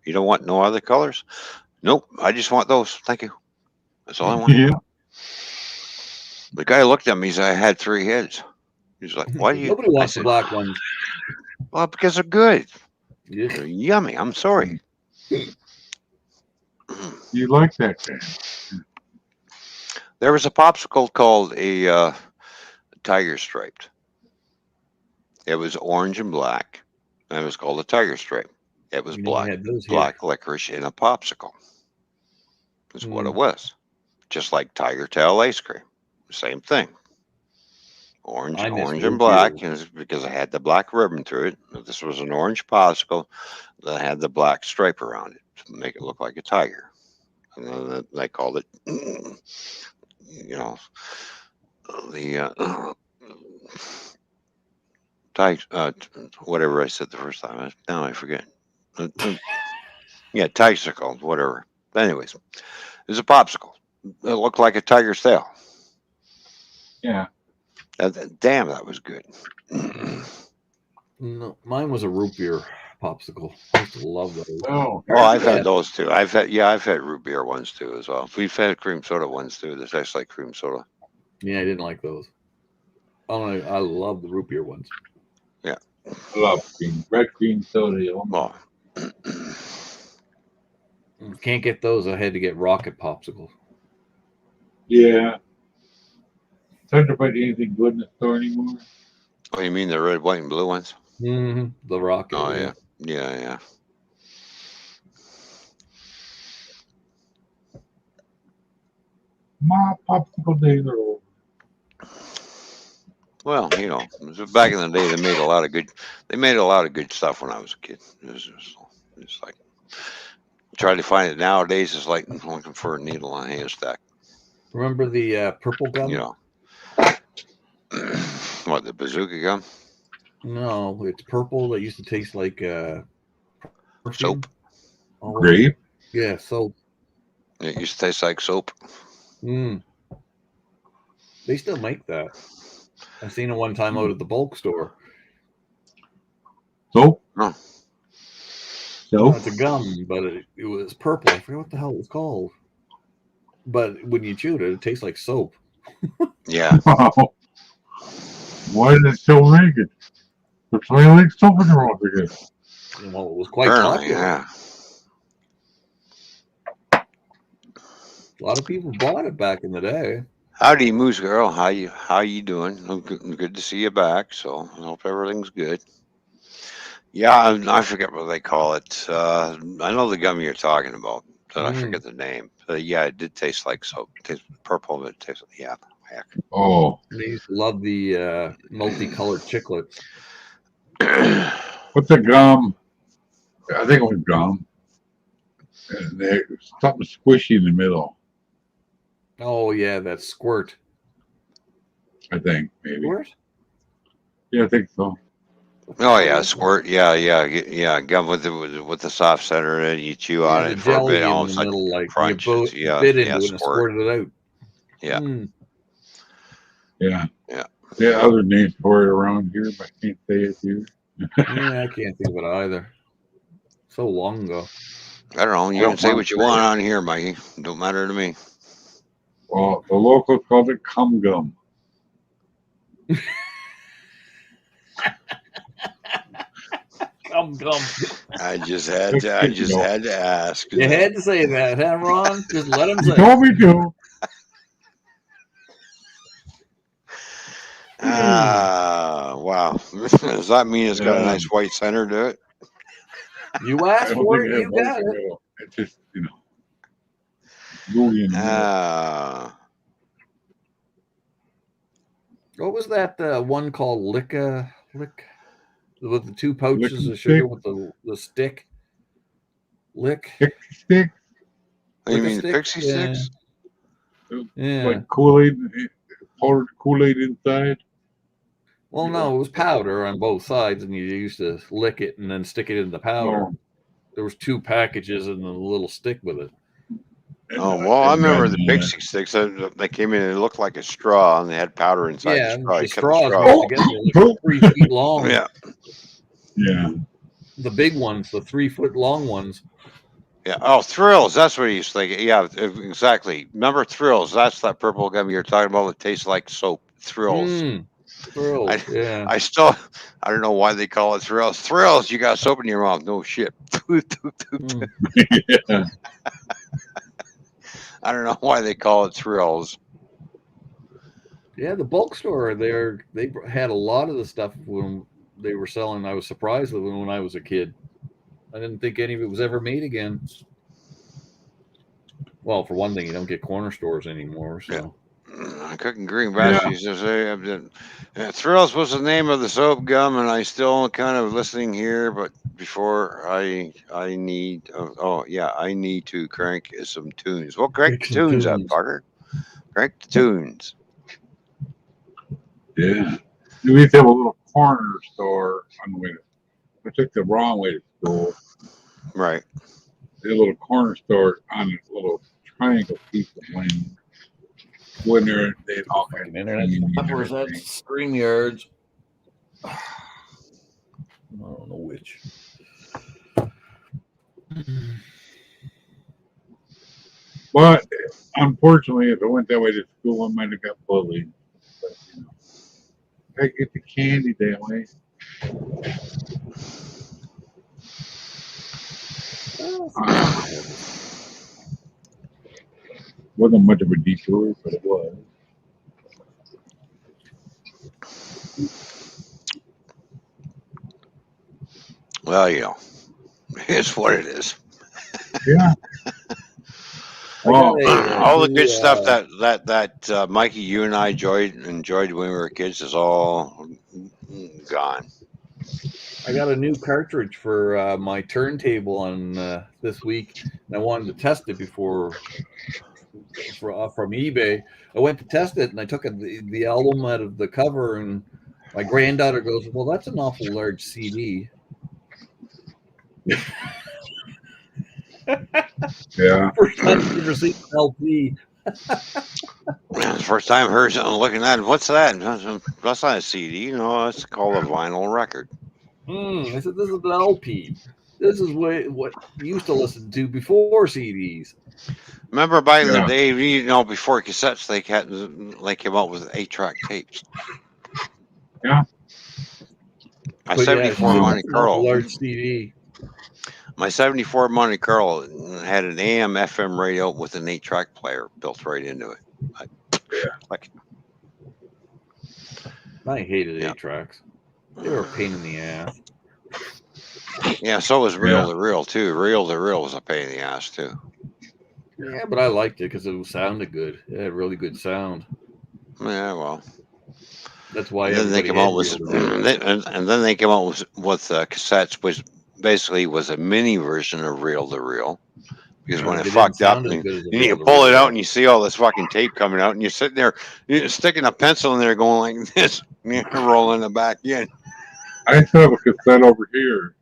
You don't want no other colors? Nope, I just want those. Thank you. That's all I want. Yeah. The guy looked at me. He said, I had 3 heads. He's like, why do you? Nobody wants the black ones. Well, because they're good. Yeah. They're yummy. I'm sorry. You like that thing? There was a popsicle called a tiger striped. It was orange and black, and it was called a tiger stripe. It was black licorice in a popsicle. That's what it was. Just like tiger tail ice cream. Same thing. Orange and black, and because I had the black ribbon through it. This was an orange popsicle that had the black stripe around it to make it look like a tiger. And then they called it, you know, the whatever I said the first time. Now I forget. Yeah, tigersicle, whatever. But anyways, it was a popsicle. It looked like a tiger's tail. Yeah. Damn, that was good. No, mine was a root beer popsicle. I used to love those. Oh, I've had those too. I've had root beer ones too as well. We've had cream soda ones too. That tastes like cream soda. Yeah, I didn't like those. I love the root beer ones. Yeah. I love red cream soda. Oh. Can't get those. I had to get rocket popsicles. Yeah. It's hard to find anything good in the store anymore. Oh, you mean the red, white, and blue ones? Mm-hmm. The rocket. Oh yeah, yeah. My popsicle days are over. Well, you know, back in the day, they made a lot of good. They made a lot of good stuff when I was a kid. It's like trying to find it nowadays is like looking for a needle on a haystack. Remember the purple gum? You know, what, the bazooka gum? No, it's purple. That used to taste like Soap. Grape? Yeah, soap. It used to taste like soap. They still make that. I seen it one time out at the bulk store. Soap? Oh. Soap? It's a gum, but it was purple. I forget what the hell it was called. But when you chewed it, it tastes like soap. Yeah. Why did it still make it? There's somebody like something wrong with it. Well, it was quite Apparently, popular. yeah. A lot of people bought it back in the day. Howdy, Moose Girl. How you doing? Good to see you back. So I hope everything's good. Yeah, I forget what they call it. I know the gum you're talking about, but I forget the name. Yeah, it did taste like soap. It tastes purple, but it tastes yeah. Heck. Oh, I used to love the multicolored chiclets. what's the gum? I think it was gum. And there's something squishy in the middle. Oh yeah, that squirt. I think maybe. Squirt? Yeah, I think so. Oh yeah, squirt. Yeah. Gum with the soft center, and you chew on the it for a jelly bit, in all of the a sudden middle, like crunch. you bit into it and squirt. squirted it out. Yeah. Yeah. Yeah. There are other names for it around here, but I can't say it here. Yeah, I can't think of it either. So long ago. I don't know. You I can say don't what you want want to on here, Mikey. Don't matter to me. Well, the locals called it cum gum. Come. I just had to. I just had to ask. You had to say that, huh, Ron? Just let him You say. told me to. Wow. Does that mean it's got a Yeah. nice white center to it? You I asked don't for think it, it you has got in the it. middle. It's just, gooey in the middle. What was that one called Lick with the two pouches Lick of sugar stick? with the stick? Lick. Pixie stick? Oh, you Lick a mean the stick? pixie sticks? Yeah. Like Kool-Aid, powdered Kool-Aid inside? Well, no, it was powder on both sides, and you used to lick it and then stick it in the powder. Oh. There was two packages and a little stick with it. Oh, well, I remember the pixie sticks. They came in and it looked like a straw, and they had powder inside the straw. The You cut straws straw. mixed together like 3 feet long. Yeah. Yeah. The big ones, the 3 foot long ones. Yeah. Oh, Thrills. That's what he was thinking. Yeah, exactly. Remember Thrills? That's that purple gum you're talking about that tastes like soap. Thrills. Thrills. I don't know why they call it Thrills. Thrills. You got soap in your mouth. No shit. Yeah. I don't know why they call it Thrills. Yeah, the bulk store they had a lot of the stuff when they were selling. I was surprised with them when I was a kid. I didn't think any of it was ever made again. Well, for one thing, you don't get corner stores anymore. So I couldn't agree. Thrills was the name of the soap gum, and I still kind of listening here. But before I need I need to crank some tunes. Well, crank the tunes up, Parker. Crank the tunes. Yeah. We used to have a little corner store on the way to, I took the wrong way to school. Right. A little corner store on a little triangle piece of land. When they had all kinds of internet. Where's that StreamYards? I don't know which. But unfortunately, if I went that way to school, I might have got bullied. But, I get the candy that way. Wasn't much of a detour, but it was. Well, it's what it is. Yeah. Well, all the good stuff that Mikey, you and I enjoyed when we were kids is all gone. I got a new cartridge for my turntable on this week, and I wanted to test it before from eBay. I went to test it, and I took the album out of the cover, and my granddaughter goes, "Well, that's an awful large CD." Yeah. First time I've ever seen an LP. First time I heard something looking at it. What's that? That's not a CD. It's called a vinyl record. I said, "This is an LP. This is what you used to listen to before CDs." Remember back in the day, before cassettes, they came out with 8-track tapes. My But yeah, 74 Monte it's not a Carlo. large CD. My 74 Monte Carlo had an AM FM radio with an 8-track player built right into it. Like, I hated Yeah. 8 tracks. They were a pain in the ass. yeah, so was reel Yeah. to reel too. Reel to reel was a pain in the ass too. Yeah, but I liked it because it sounded good. It had really good sound. Yeah, well. That's why And then they everybody came had out with, reel to reel. and then they came out with cassettes, which basically was a mini version of reel to reel. Because when They it didn't fucked up, sound as and good as a you reel to pull it reel. out and you see all this fucking tape coming out, and you're sitting there, you're sticking a pencil in there, going like this, rolling it back in. I still have a cassette over here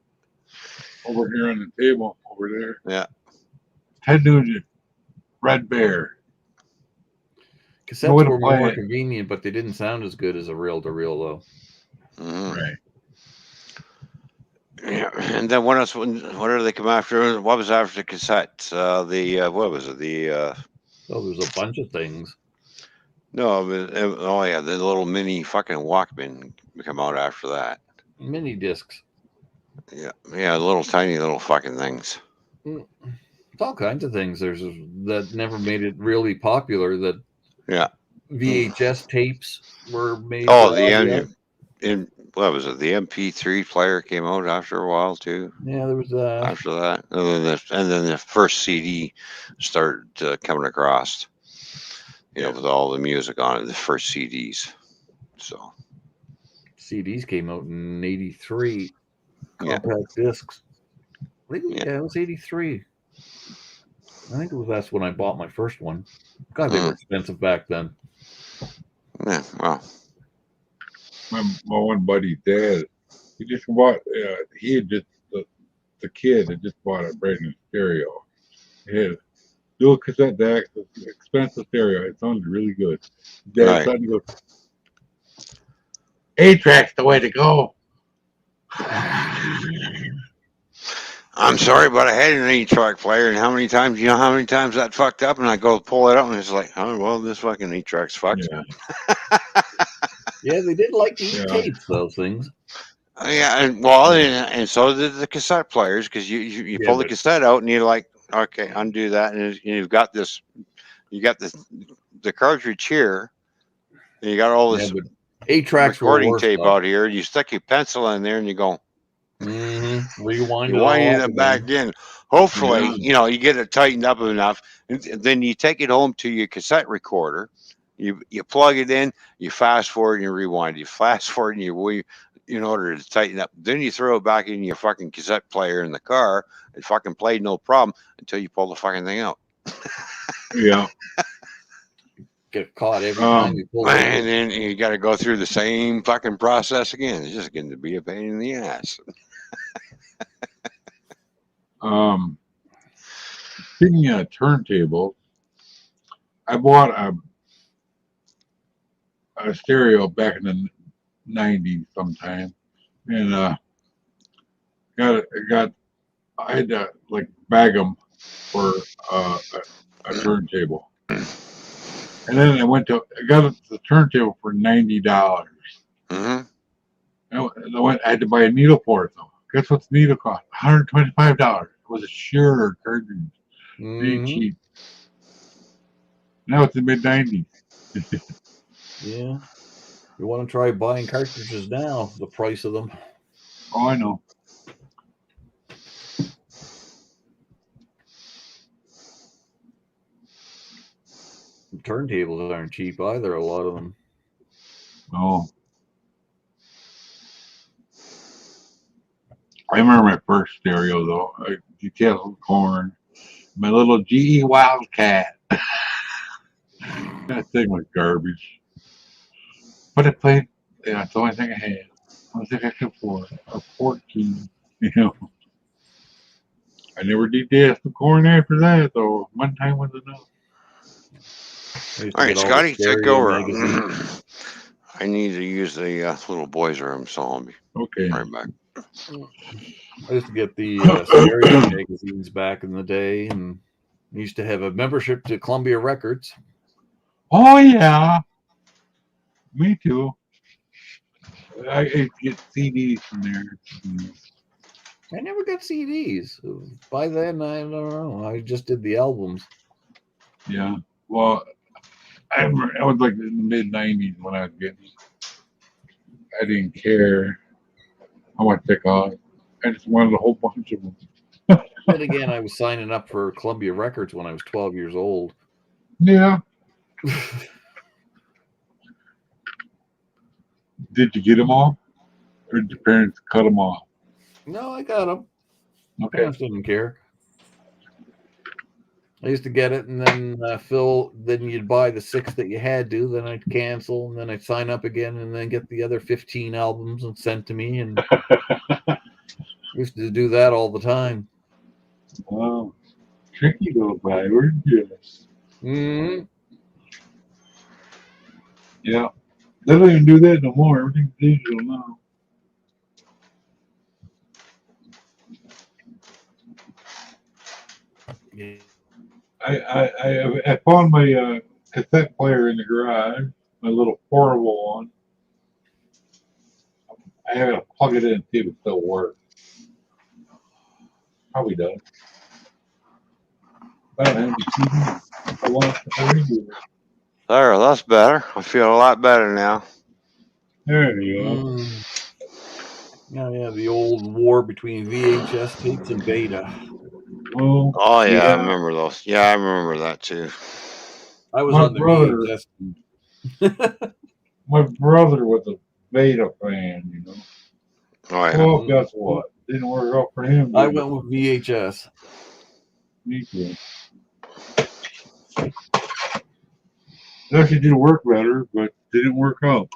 on the table, over there. Yeah. Ted Nugent, Red Bear. Cassettes were play more it. convenient, but they didn't sound as good as a reel to reel, though. Mhm. Right. Yeah, and then what else? What did they come after? What was after the cassette? What was it? Oh, there was a bunch of things. No, oh yeah, the little mini fucking Walkman come out after that. Mini discs. Yeah, little tiny little fucking things. It's all kinds of things. There's that never made it really popular. That Yeah. VHS tapes were made. Oh, what was it? The MP3 player came out after a while too. Yeah, there was After that, and then the first CD started coming across. With all the music on it, the first CDs. So CDs came out in '83. Yeah. Compact discs. Yeah. Yeah, it was '83. I think that's when I bought my first one. God, they were expensive back then. Yeah, well, My one buddy's dad, he just bought. He had just the kid had just bought a brand new stereo. He had a dual cassette deck, expensive stereo. It sounded really good. Dad Right. started to go, 8-track's the way to go. I'm sorry, but I had an 8-track player, and how many times that fucked up, and I go pull it out, and it's like, oh well, this fucking 8-track's fucked. Yeah. Yeah, they did like to eat Yeah. tapes, those things. Yeah, and so did the cassette players, because you pull the cassette out, and you're like, okay, undo that, and you've got this, the cartridge here, and you got all this 8 tracks were recording worse, tape though. out here, and you stick your pencil in there, and you go. Rewind You it all wind up it back in. Hopefully, Yeah. you get it tightened up enough, and then you take it home to your cassette recorder. You plug it in. You fast forward and you rewind. You fast forward and you in order to tighten up. Then you throw it back in your fucking cassette player in the car. It fucking played no problem until you pull the fucking thing out. Yeah. Get caught every time you pull it. And then you got to go through the same fucking process again. It's just going to be a pain in the ass. Speaking of turntables, I bought a stereo back in the '90s sometime, and I had to like bag them for a turntable, and then I got the turntable for $90. Mm-hmm. I had to buy a needle for it though. Guess what the needle cost? $125. It was a Shure cartridge. Pretty cheap. Now it's the mid '90s. Yeah. You want to try buying cartridges now, the price of them. Oh, I know. Turntables aren't cheap either, a lot of them. Oh. I remember my first stereo though. Detailed corn. My little GE Wildcat. That thing was garbage. But it played, that's the only thing I had. I don't think I could afford a 14, I never did some corn after that though. One time was enough. All right, Scotty, take over. I need to use the little boys' room, so I'll be right back. I used to get the stereo magazines back in the day, and used to have a membership to Columbia Records. Oh yeah, me too. I get CDs from there. I never got CDs. By then, I don't know. I just did the albums. Yeah. Well, I was like in the mid '90s when I was getting. I didn't care how much they cost. I just wanted a whole bunch of them. Then again, I was signing up for Columbia Records when I was 12 years old. Yeah. Did you get them all, or did your parents cut them off? No, I got them. Okay. Parents didn't care. I used to get it, and then then you'd buy the 6 that you had to, then I'd cancel, and then I'd sign up again, and then get the other 15 albums and sent to me, and I used to do that all the time. Wow. Tricky little guy, weren't you? Mm-hmm. Yeah. They don't even do that no more. Everything's digital now. Yeah. I found my cassette player in the garage, my little portable one. I have to plug it in and see if it still works. Probably does. I don't have any TV. I want a radio. There, that's better. I feel a lot better now. There you go. Yeah, the old war between VHS tapes and Beta. Well, Oh yeah, I remember those. Yeah, I remember that too. I was My on the brother- VHS. My brother was a Beta fan, you know. Oh yeah. Well, guess what? Didn't work out for him. I did it? went with VHS. Me too. It actually did work better, but didn't work out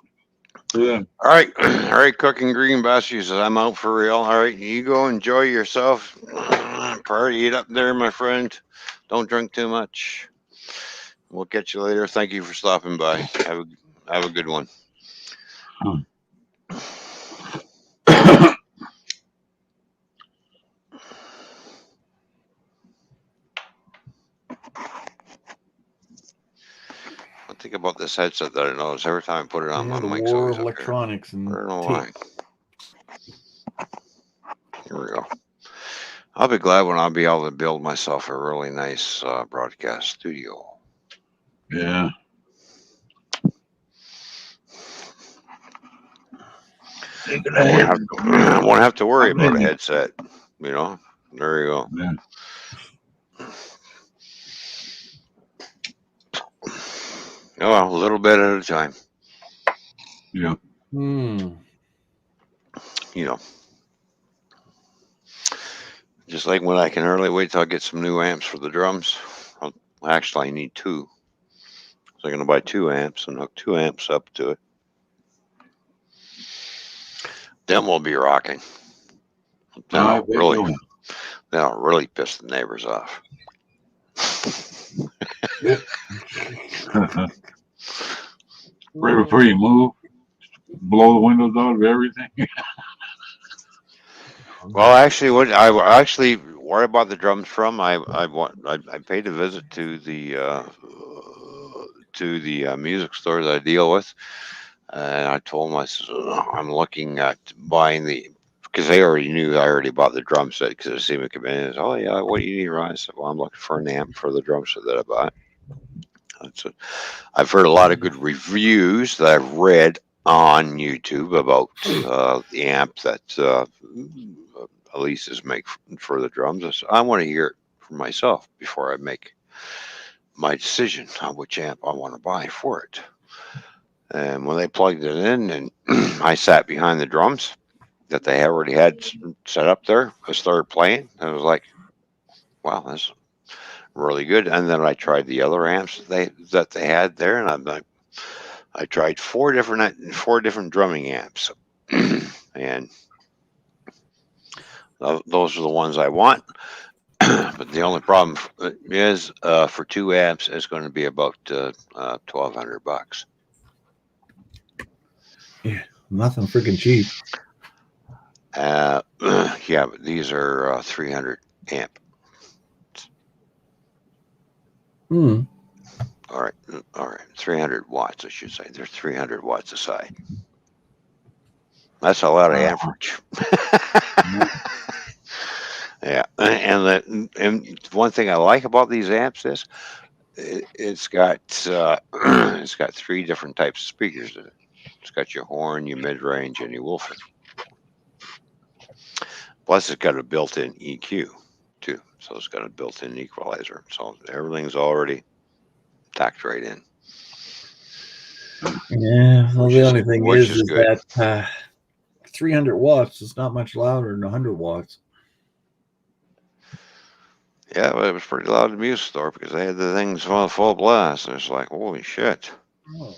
for them. All right, all right, cooking green basket says I'm out for real. All right, you go enjoy yourself. Party it up there, my friend. Don't drink too much. We'll catch you later. Thank you for stopping by. Have a good one. One thing about this headset that I notice every time I put it on, Yeah, my the mic's war always of up here. electronics and I don't know tape. why. Here we go. I'll be glad when I'll be able to build myself a really nice broadcast studio. Yeah. I won't have to worry about a headset. You know, there you go. Yeah. Oh, well, a little bit at a time. Yeah. Hmm. You know, just like when I can hardly wait till I get some new amps for the drums. Actually, I need 2. So I'm going to buy 2 amps and hook 2 amps up to it. Then we'll be rocking. Then I'll really piss the neighbors off. Right before you move, blow the windows out of everything. Well, actually, where I bought the drums from, I paid a visit to the music store that I deal with, and I told them, I said, I'm looking at buying because they already knew I already bought the drum set because they see me come in and said, oh yeah, what do you need, Ron? I said, well, I'm looking for an amp for the drum set that I bought. So I've heard a lot of good reviews that I've read on YouTube about the amp that Elise's make for the drums. So I want to hear it for myself before I make my decision on which amp I want to buy for it. And when they plugged it in and I sat behind the drums that they already had set up there, I started playing. I was like, wow, this is really good. And then I tried the other amps that they had there, and I'm like, I tried 4 different drumming amps, and those are the ones I want. But the only problem is for 2 amps, it's going to be about $1,200. Yeah, nothing freaking cheap. Yeah, but these are 300 amp. Hmm. All right, 300 watts, I should say. They're 300 watts a side. That's a lot of Wow. amperage. Yeah, and one thing I like about these amps is it's got it's got 3 different types of speakers in it. It's got your horn, your mid range, and your woofer. Plus, it's got a built-in EQ too, so it's got a built-in equalizer. So everything's already tacked right in. Yeah. Well, the only thing which is good. that 300 watts is not much louder than 100 watts. Yeah, but it was pretty loud at the music store because they had the things on full blast. It's like, holy shit. Oh.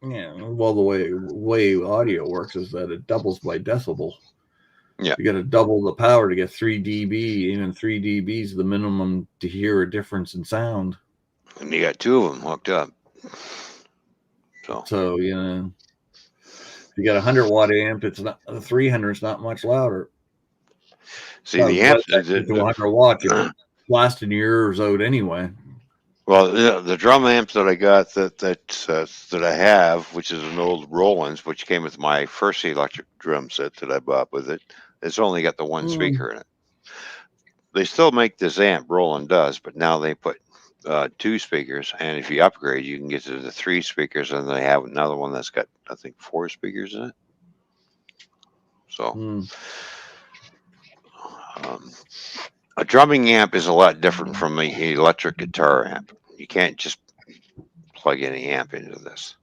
Yeah. Well, the way audio works is that it doubles by decibel. Yeah. You got to double the power to get 3 dB. Even 3 dB is the minimum to hear a difference in sound. And you got 2 of them hooked up. So you know, if you got a 100-watt amp, it's not 300. It's not much louder. See, the amp to 100 watts, you're blasting your ears out anyway. Well, the drum amp that I got that I have, which is an old Roland's, which came with my first electric drum set that I bought with it, it's only got the 1 speaker in it. They still make this amp, Roland does, but now they put 2 speakers, and if you upgrade, you can get to the 3 speakers, and they have another one that's got, I think, 4 speakers in it. So, a drumming amp is a lot different from an electric guitar amp. You can't just plug any amp into this.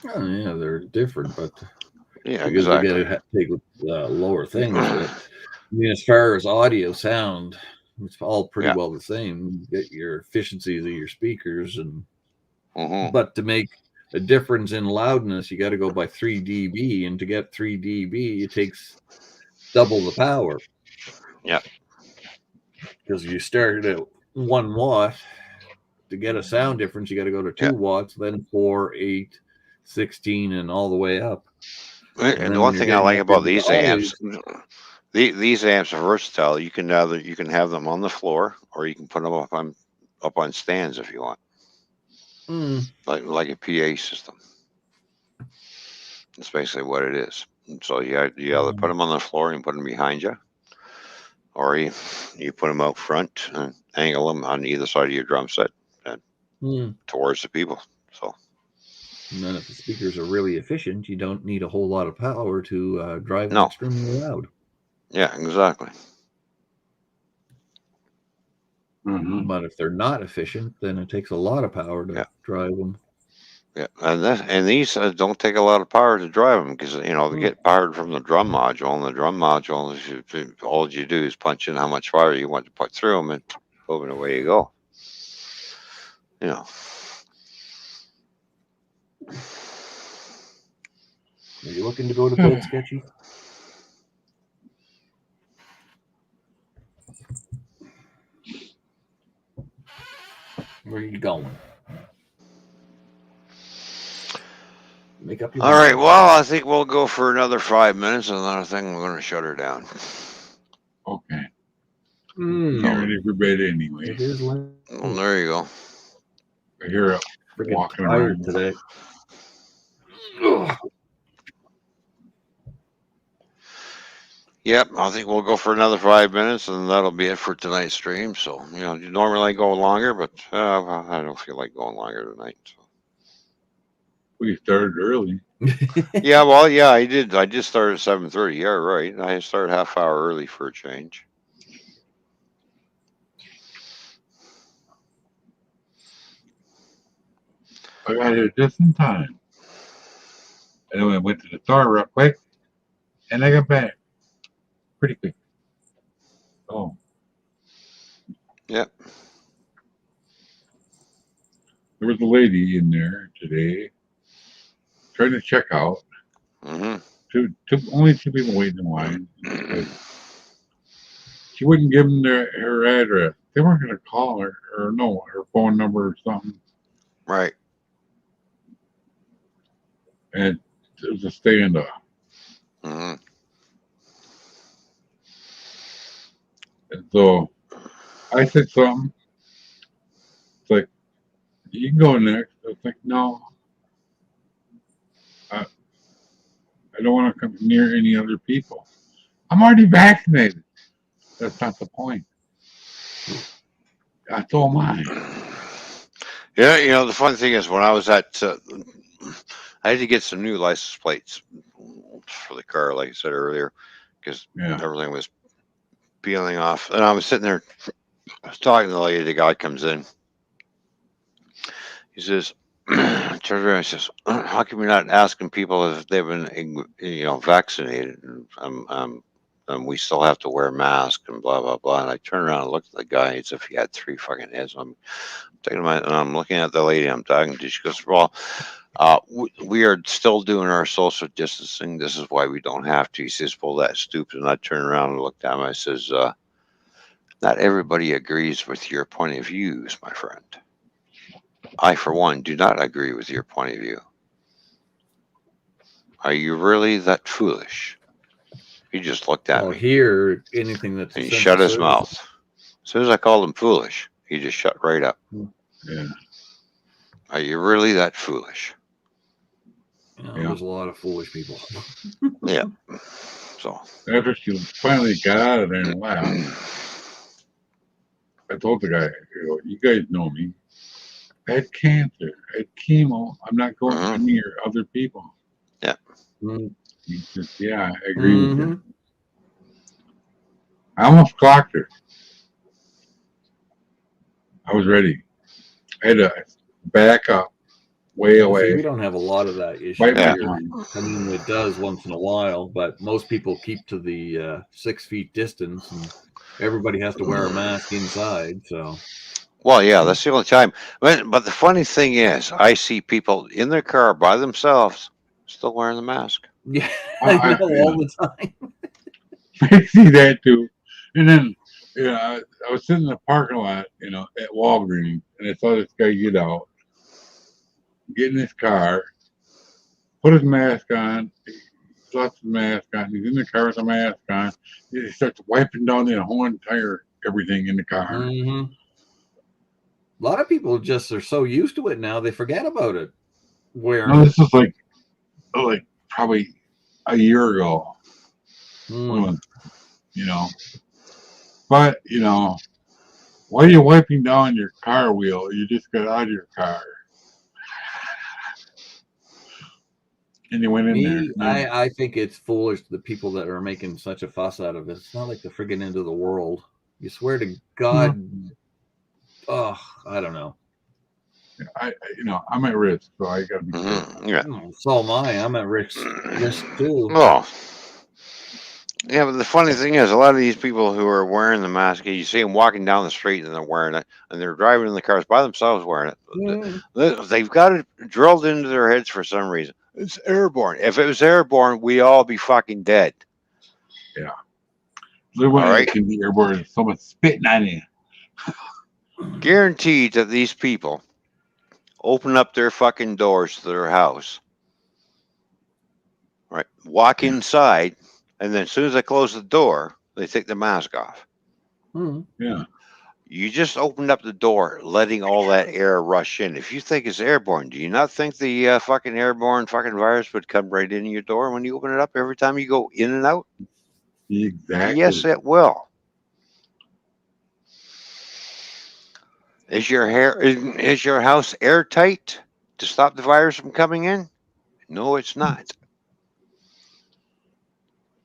Oh, yeah, they're different, but yeah, because exactly. you got to take lower things. But I mean, as far as audio sound, it's all pretty well the same. You get your efficiencies of your speakers, and but to make a difference in loudness, you got to go by 3 dB, and to get 3 dB, it takes double the power. Yeah, because you start at 1 watt. To get a sound difference, you got to go to 2 watts, then 4, 8, 16, and all the way up. And the one thing I like about these amps, these amps are versatile. You can have them on the floor, or you can put them up on stands if you want, like a PA system. That's basically what it is. And so you either put them on the floor and put them behind you, or you put them out front and angle them on either side of your drum set towards the people. So. And then if the speakers are really efficient, you don't need a whole lot of power to drive them extremely loud. Yeah, exactly. But if they're not efficient, then it takes a lot of power to drive them. Yeah, and these don't take a lot of power to drive them because they get powered from the drum module, and the drum module all you do is punch in how much fire you want to put through them, and boom, away you go. Are you looking to go to bed, Sketchy? Where are you going? Make up your mind. All right, well, I think we'll go for another 5 minutes, and then I think we're going to shut her down. Okay. Get ready for bed anyway. It is late. Well, there you go. I hear it walking around today. Yep, I think we'll go for another 5 minutes, and that'll be it for tonight's stream. So, normally I go longer, but I don't feel like going longer tonight. So. We started early. Yeah, well, yeah, I did. I just started at 7:30. Yeah, right. I started half hour early for a change. I got here just in time. And then I went to the store real quick, and I got back pretty quick. Oh. Yep. There was a lady in there today trying to check out. Only 2 people waiting in line. She wouldn't give them her address. They weren't going to call her, or no, her phone number or something. Right. And it was a standoff. And so I said something. It's like, you can go next. I was like, no. I don't want to come near any other people. I'm already vaccinated. That's not the point. That's all mine. Yeah, the funny thing is, when I was at, I had to get some new license plates for the car, like I said earlier, because Yeah. everything was peeling off. And I was sitting there, I was talking to the lady. The guy comes in. He says, turns around and says, "How come you're not asking people if they've been, vaccinated? And we still have to wear masks and blah blah blah." And I turned around and looked at the guy as if he had 3 fucking heads. I'm taking my, and I'm looking at the lady I'm talking to. She goes, "Well, we are still doing our social distancing. This is why we don't have to." He says, "Well, that's stupid." And I turned around and looked at him. I says, "Not everybody agrees with your point of views, my friend. I, for one, do not agree with your point of view. Are you really that foolish?" He just looked at Well, me here, anything that's and he essential shut his service. mouth. As soon as I called him foolish, he just shut right up. Yeah. Are you really that foolish? Yeah. There's a lot of foolish people. Yeah. So After she finally got out of there and left, I told the guy, "You guys know me. I had cancer. I had chemo. I'm not going near other people." Yeah. He says, "Yeah, I agree with you." I almost clocked her. I was ready. I had to back up way away. See, we don't have a lot of that issue Right here. behind. I mean, it does once in a while, but most people keep to the 6 feet distance, and everybody has to wear a mask inside. So, Well, yeah, that's the only time. But the funny thing is, I see people in their car by themselves still wearing the mask. yeah, I know all the time. I see that too. And then, I was sitting in the parking lot, at Walgreens, and I saw this guy get out, get in his car, put his mask on, he left his mask on, he's in the car with the mask on, he starts wiping down the whole entire everything in the car. A lot of people just are so used to it now, they forget about it. No, this is like probably a year ago. But why are you wiping down your car wheel? You just got out of your car. And you went in there. I think it's foolish, the people that are making such a fuss out of it. It's not like the friggin' end of the world. You swear to God. Oh, I don't know. I'm at risk, so I gotta be careful. Yeah. So am I. I'm at risk too. Well, yeah, but the funny thing is, a lot of these people who are wearing the mask, you see them walking down the street and they're wearing it, and they're driving in the cars by themselves wearing it. They've got it drilled into their heads for some reason. It's airborne. If it was airborne, we'd all be fucking dead. Yeah. Literally, it can be airborne. Someone spitting on you. Guaranteed that these people open up their fucking doors to their house, right? Walk inside, and then as soon as they close the door, they take the mask off. Yeah. You just opened up the door, letting all that air rush in. If you think it's airborne, do you not think the fucking airborne fucking virus would come right in your door when you open it up every time you go in and out? Exactly. Yes, it will. Is your house airtight to stop the virus from coming in? No, it's not.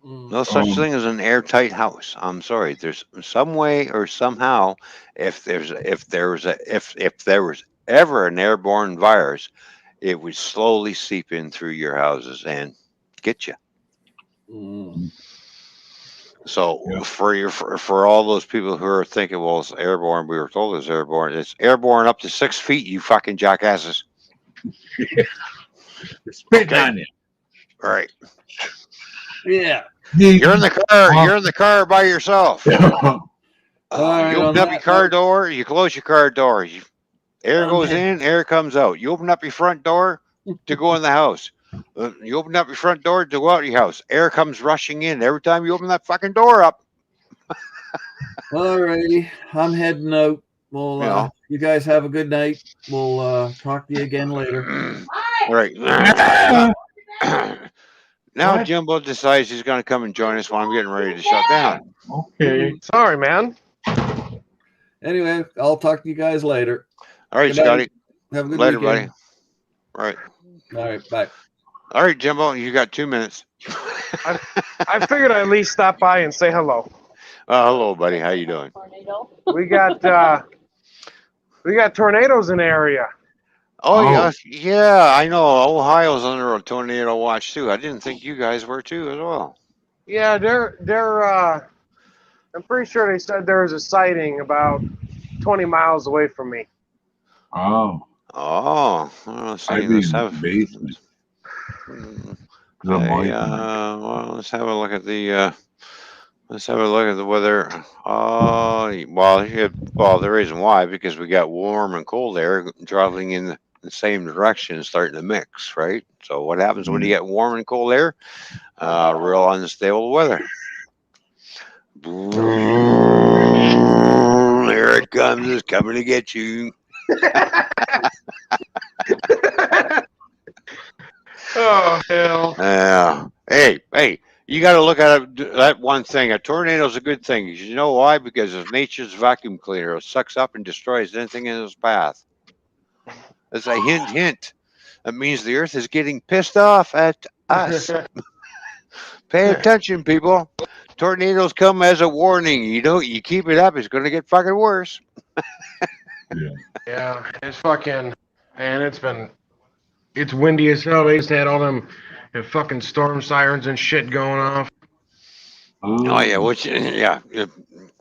No such thing as an airtight house. I'm sorry. There's some way or somehow, if there was ever an airborne virus, it would slowly seep in through your houses and get you. So for all those people who are thinking, well, it's airborne, we were told it's airborne. It's airborne up to 6 feet. You fucking jackasses. Spitting on you. Right. Yeah. You're in the car. You're in the car by yourself. You open up your car door. You close your car door. Air goes in. Air comes out. You open up your front door to go in the house. You open up your front door to go out your house. Air comes rushing in every time you open that fucking door up. Alrighty, I'm heading out. Well, you guys have a good night. We'll talk to you again later. Right. Now What? Jimbo decides he's going to come and join us while I'm getting ready to shut down. Okay. Sorry, man. Anyway, I'll talk to you guys later. All right, Good night. Scotty. Have a good Later, weekend. buddy. All right. All right, bye. All right, Jimbo, you got 2 minutes. I figured I'd at least stop by and say hello. Hello, buddy. How you doing? We got tornadoes in the area. Oh, Oh. yeah. I know. Ohio's under a tornado watch too. I didn't think you guys were too as well. Yeah, they're I'm pretty sure they said there was a sighting about 20 miles away from me. Oh. Oh, let's see. I'd be Let's in the have. basement. Okay, well, let's have a look at the. Let's have a look at the weather. Well, the reason why, because we got warm and cold air traveling in the same direction, starting to mix, right? So what happens when you get warm and cold air? Real unstable weather. Here it comes. It's coming to get you. Oh, hell. Hey, you got to look at that one thing. A tornado is a good thing. You know why? Because it's nature's vacuum cleaner. It sucks up and destroys anything in its path. It's a hint. That means the earth is getting pissed off at us. Pay attention, people. Tornadoes come as a warning. You keep it up, it's going to get fucking worse. Yeah, it's fucking, man, it's windy as hell. They just had all them fucking storm sirens and shit going off. Oh yeah,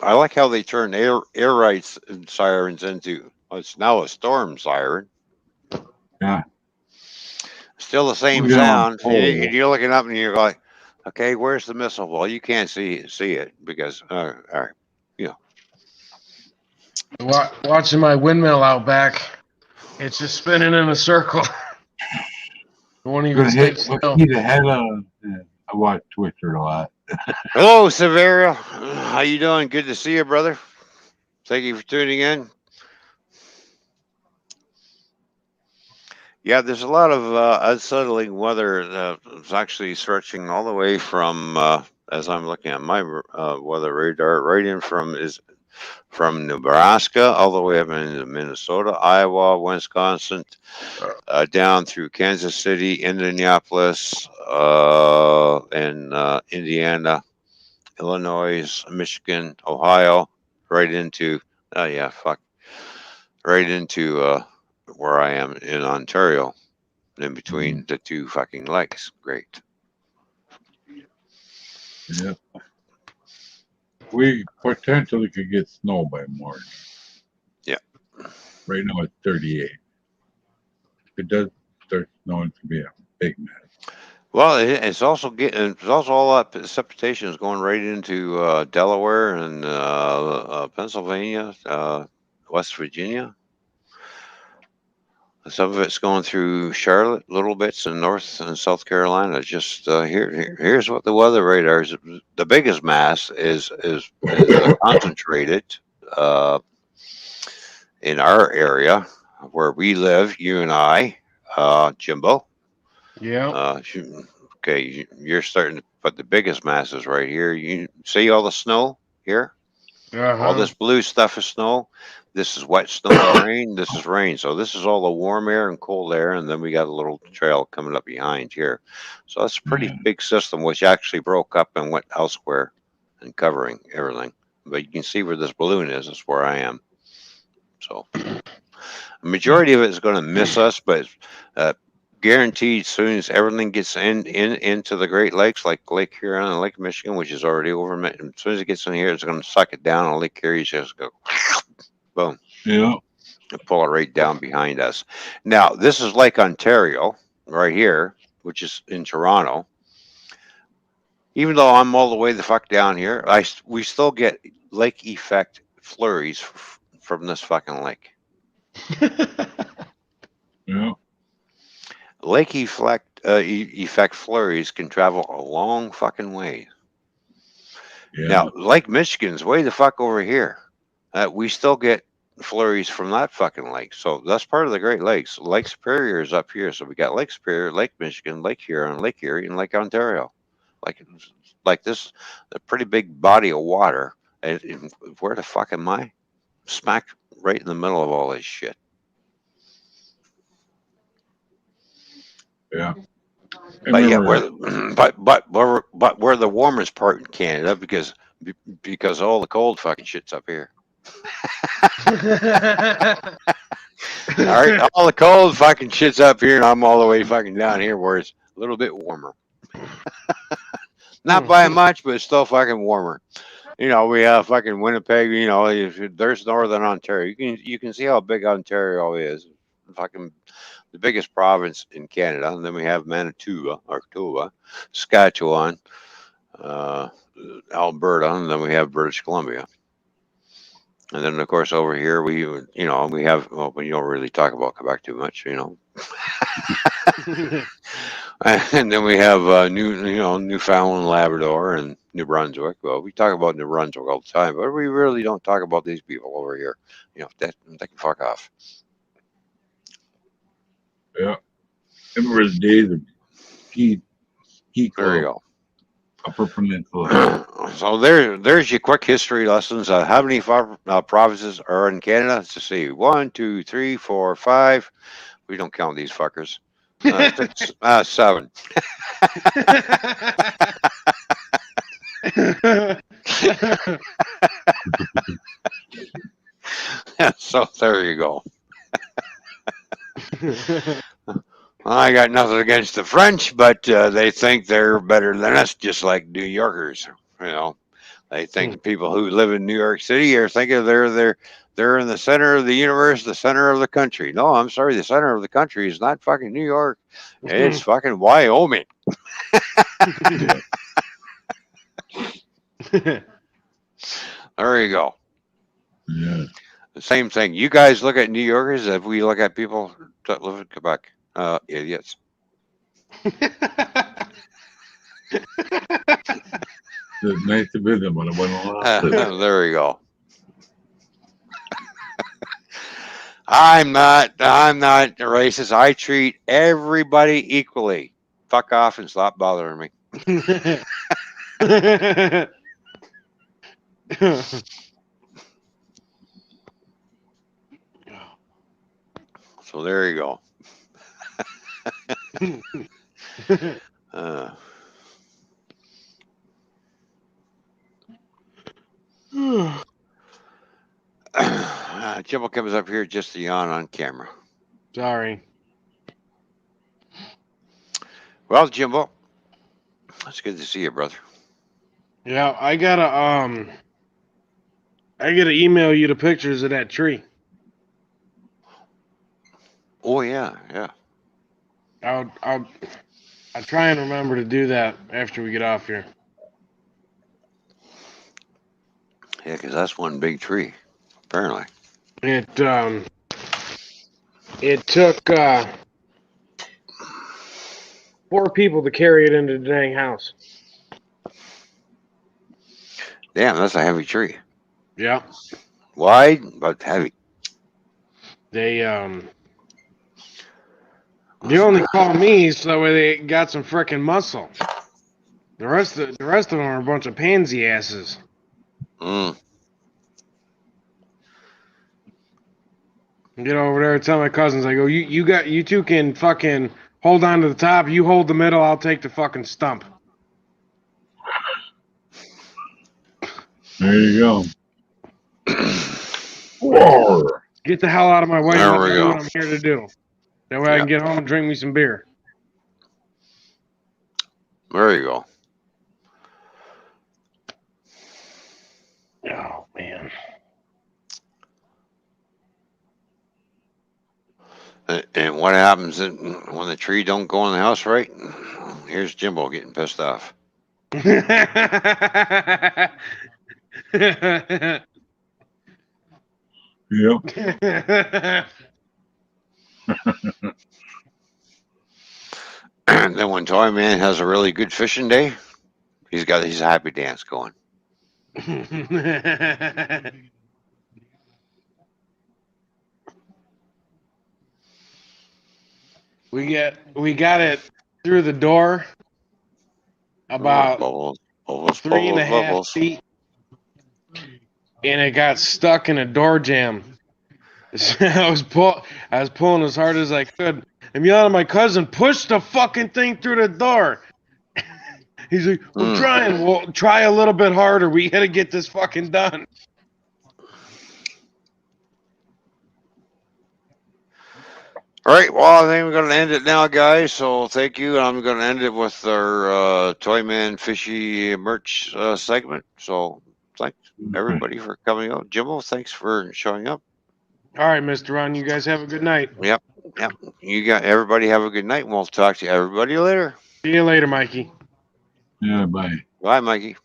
I like how they turn air rights sirens into. It's now a storm siren. Yeah. Still the same We're going sound. cold. And you're looking up and you're like, okay, where's the missile? Well, you can't see it because all right. Watching my windmill out back, it's just spinning in a circle. It won't even stay still. I watch Twitter a lot. Hello, Severa. How you doing? Good to see you, brother. Thank you for tuning in. Yeah, there's a lot of unsettling weather that's actually stretching all the way from, as I'm looking at my weather radar, right in from Nebraska all the way up into Minnesota, Iowa, Wisconsin, down through Kansas City, Indianapolis, and Indiana, Illinois, Michigan, Ohio, right into right into where I am in Ontario, in between the two fucking lakes. Great. Yep. We potentially could get snow by morning. Yeah. Right now it's 38. If it does start snowing, it's gonna be a big mess. Well, it's also all that precipitation is going right into Delaware and Pennsylvania, West Virginia. Some of it's going through Charlotte, little bits in North and South Carolina. Just here's what the weather radar is. The biggest mass is concentrated in our area where we live. You and I, Jimbo. Yeah. Okay, you're starting to put the biggest masses right here. You see all the snow here? All this blue stuff is snow. This is wet snow and rain. This is rain. So this is all the warm air and cold air, and then we got a little trail coming up behind here. So that's a pretty big system, which actually broke up and went elsewhere and covering everything. But you can see where this balloon is. That's where I am. So the majority of it is going to miss us, but guaranteed, as soon as everything gets into the Great Lakes, like Lake Huron and Lake Michigan, which is already over, as soon as it gets in here, it's going to suck it down. And Lake Erie just go boom, yeah, and pull it right down behind us. Now this is Lake Ontario right here, which is in Toronto. Even though I'm all the way the fuck down here, we still get lake effect flurries from this fucking lake. yeah. Lake effect flurries can travel a long fucking way. Yeah. Now, Lake Michigan's way the fuck over here. We still get flurries from that fucking lake. So that's part of the Great Lakes. Lake Superior is up here. So we got Lake Superior, Lake Michigan, Lake Huron, Lake Erie, and Lake Ontario. Like like this, a pretty big body of water. And where the fuck am I? Smack right in the middle of all this shit. Yeah. I But yeah, remember but we're the warmest part in Canada because all the cold fucking shit's up here. All right, all the cold fucking shit's up here, and I'm all the way fucking down here where it's a little bit warmer. Not by much, but it's still fucking warmer. You know, we have fucking Winnipeg. You know, there's Northern Ontario. You can see how big Ontario is. Fucking the biggest province in Canada, and then we have Manitoba, Saskatchewan, Alberta, and then we have British Columbia. And then, of course, over here we have. Well, we don't really talk about Quebec too much, you know. And then we have Newfoundland, Labrador, and New Brunswick. Well, we talk about New Brunswick all the time, but we really don't talk about these people over here. You know, they can fuck off. Yeah. I remember the days of ski There you club, go. Upper Peninsula. So there's your quick history lessons. How many provinces are in Canada? Let's just see. 1, 2, 3, 4, 5. We don't count these fuckers. 7. So there you go. I got nothing against the French, but they think they're better than us, just like New Yorkers. You know, they think people who live in New York City are thinking they're in the center of the universe, the center of the country. No, I'm sorry, the center of the country is not fucking New York. It's fucking Wyoming. There you go. Yeah. The same thing. You guys look at New Yorkers if we look at people that live in Quebec. Idiots. It's nice to visit, but I wasn't allowed. There we go. I'm not racist. I treat everybody equally. Fuck off and stop bothering me. So there you go. Jimbo comes up here just to yawn on camera. Sorry. Well, Jimbo, it's good to see you, brother. Yeah, I gotta email you the pictures of that tree. Oh yeah. I'll try and remember to do that after we get off here. Yeah, because that's one big tree, apparently. It took 4 people to carry it into the dang house. Damn, that's a heavy tree. Yeah. Wide but heavy. They only call me so that way they got some frickin' muscle. The rest of them are a bunch of pansy asses. Get over there and tell my cousins, I go, you two can fucking hold on to the top, you hold the middle, I'll take the fucking stump. There you go. Roar. Get the hell out of my way. There Let we me do go. what I'm here to do. That way I can get home and drink me some beer. There you go. Oh, man. And what happens when the tree don't go in the house right? Here's Jimbo getting pissed off. Yep. And then when Toy Man has a really good fishing day, he's got his happy dance going. We got it through the door about Bubbles, bubbles, 3.5 bubbles. feet, and it got stuck in a door jam. I was pulling as hard as I could. I'm yelling at my cousin, push the fucking thing through the door. He's like, I'm trying. Well, try a little bit harder. We gotta get this fucking done. All right, well, I think we're going to end it now, guys. So thank you. I'm going to end it with our Toyman Fishy merch segment. So thanks, everybody, for coming out. Jimbo, thanks for showing up. All right, Mr. Ron, you guys have a good night. Yep. You got everybody have a good night, and we'll talk to everybody later. See you later, Mikey. Yeah, bye. Bye, Mikey.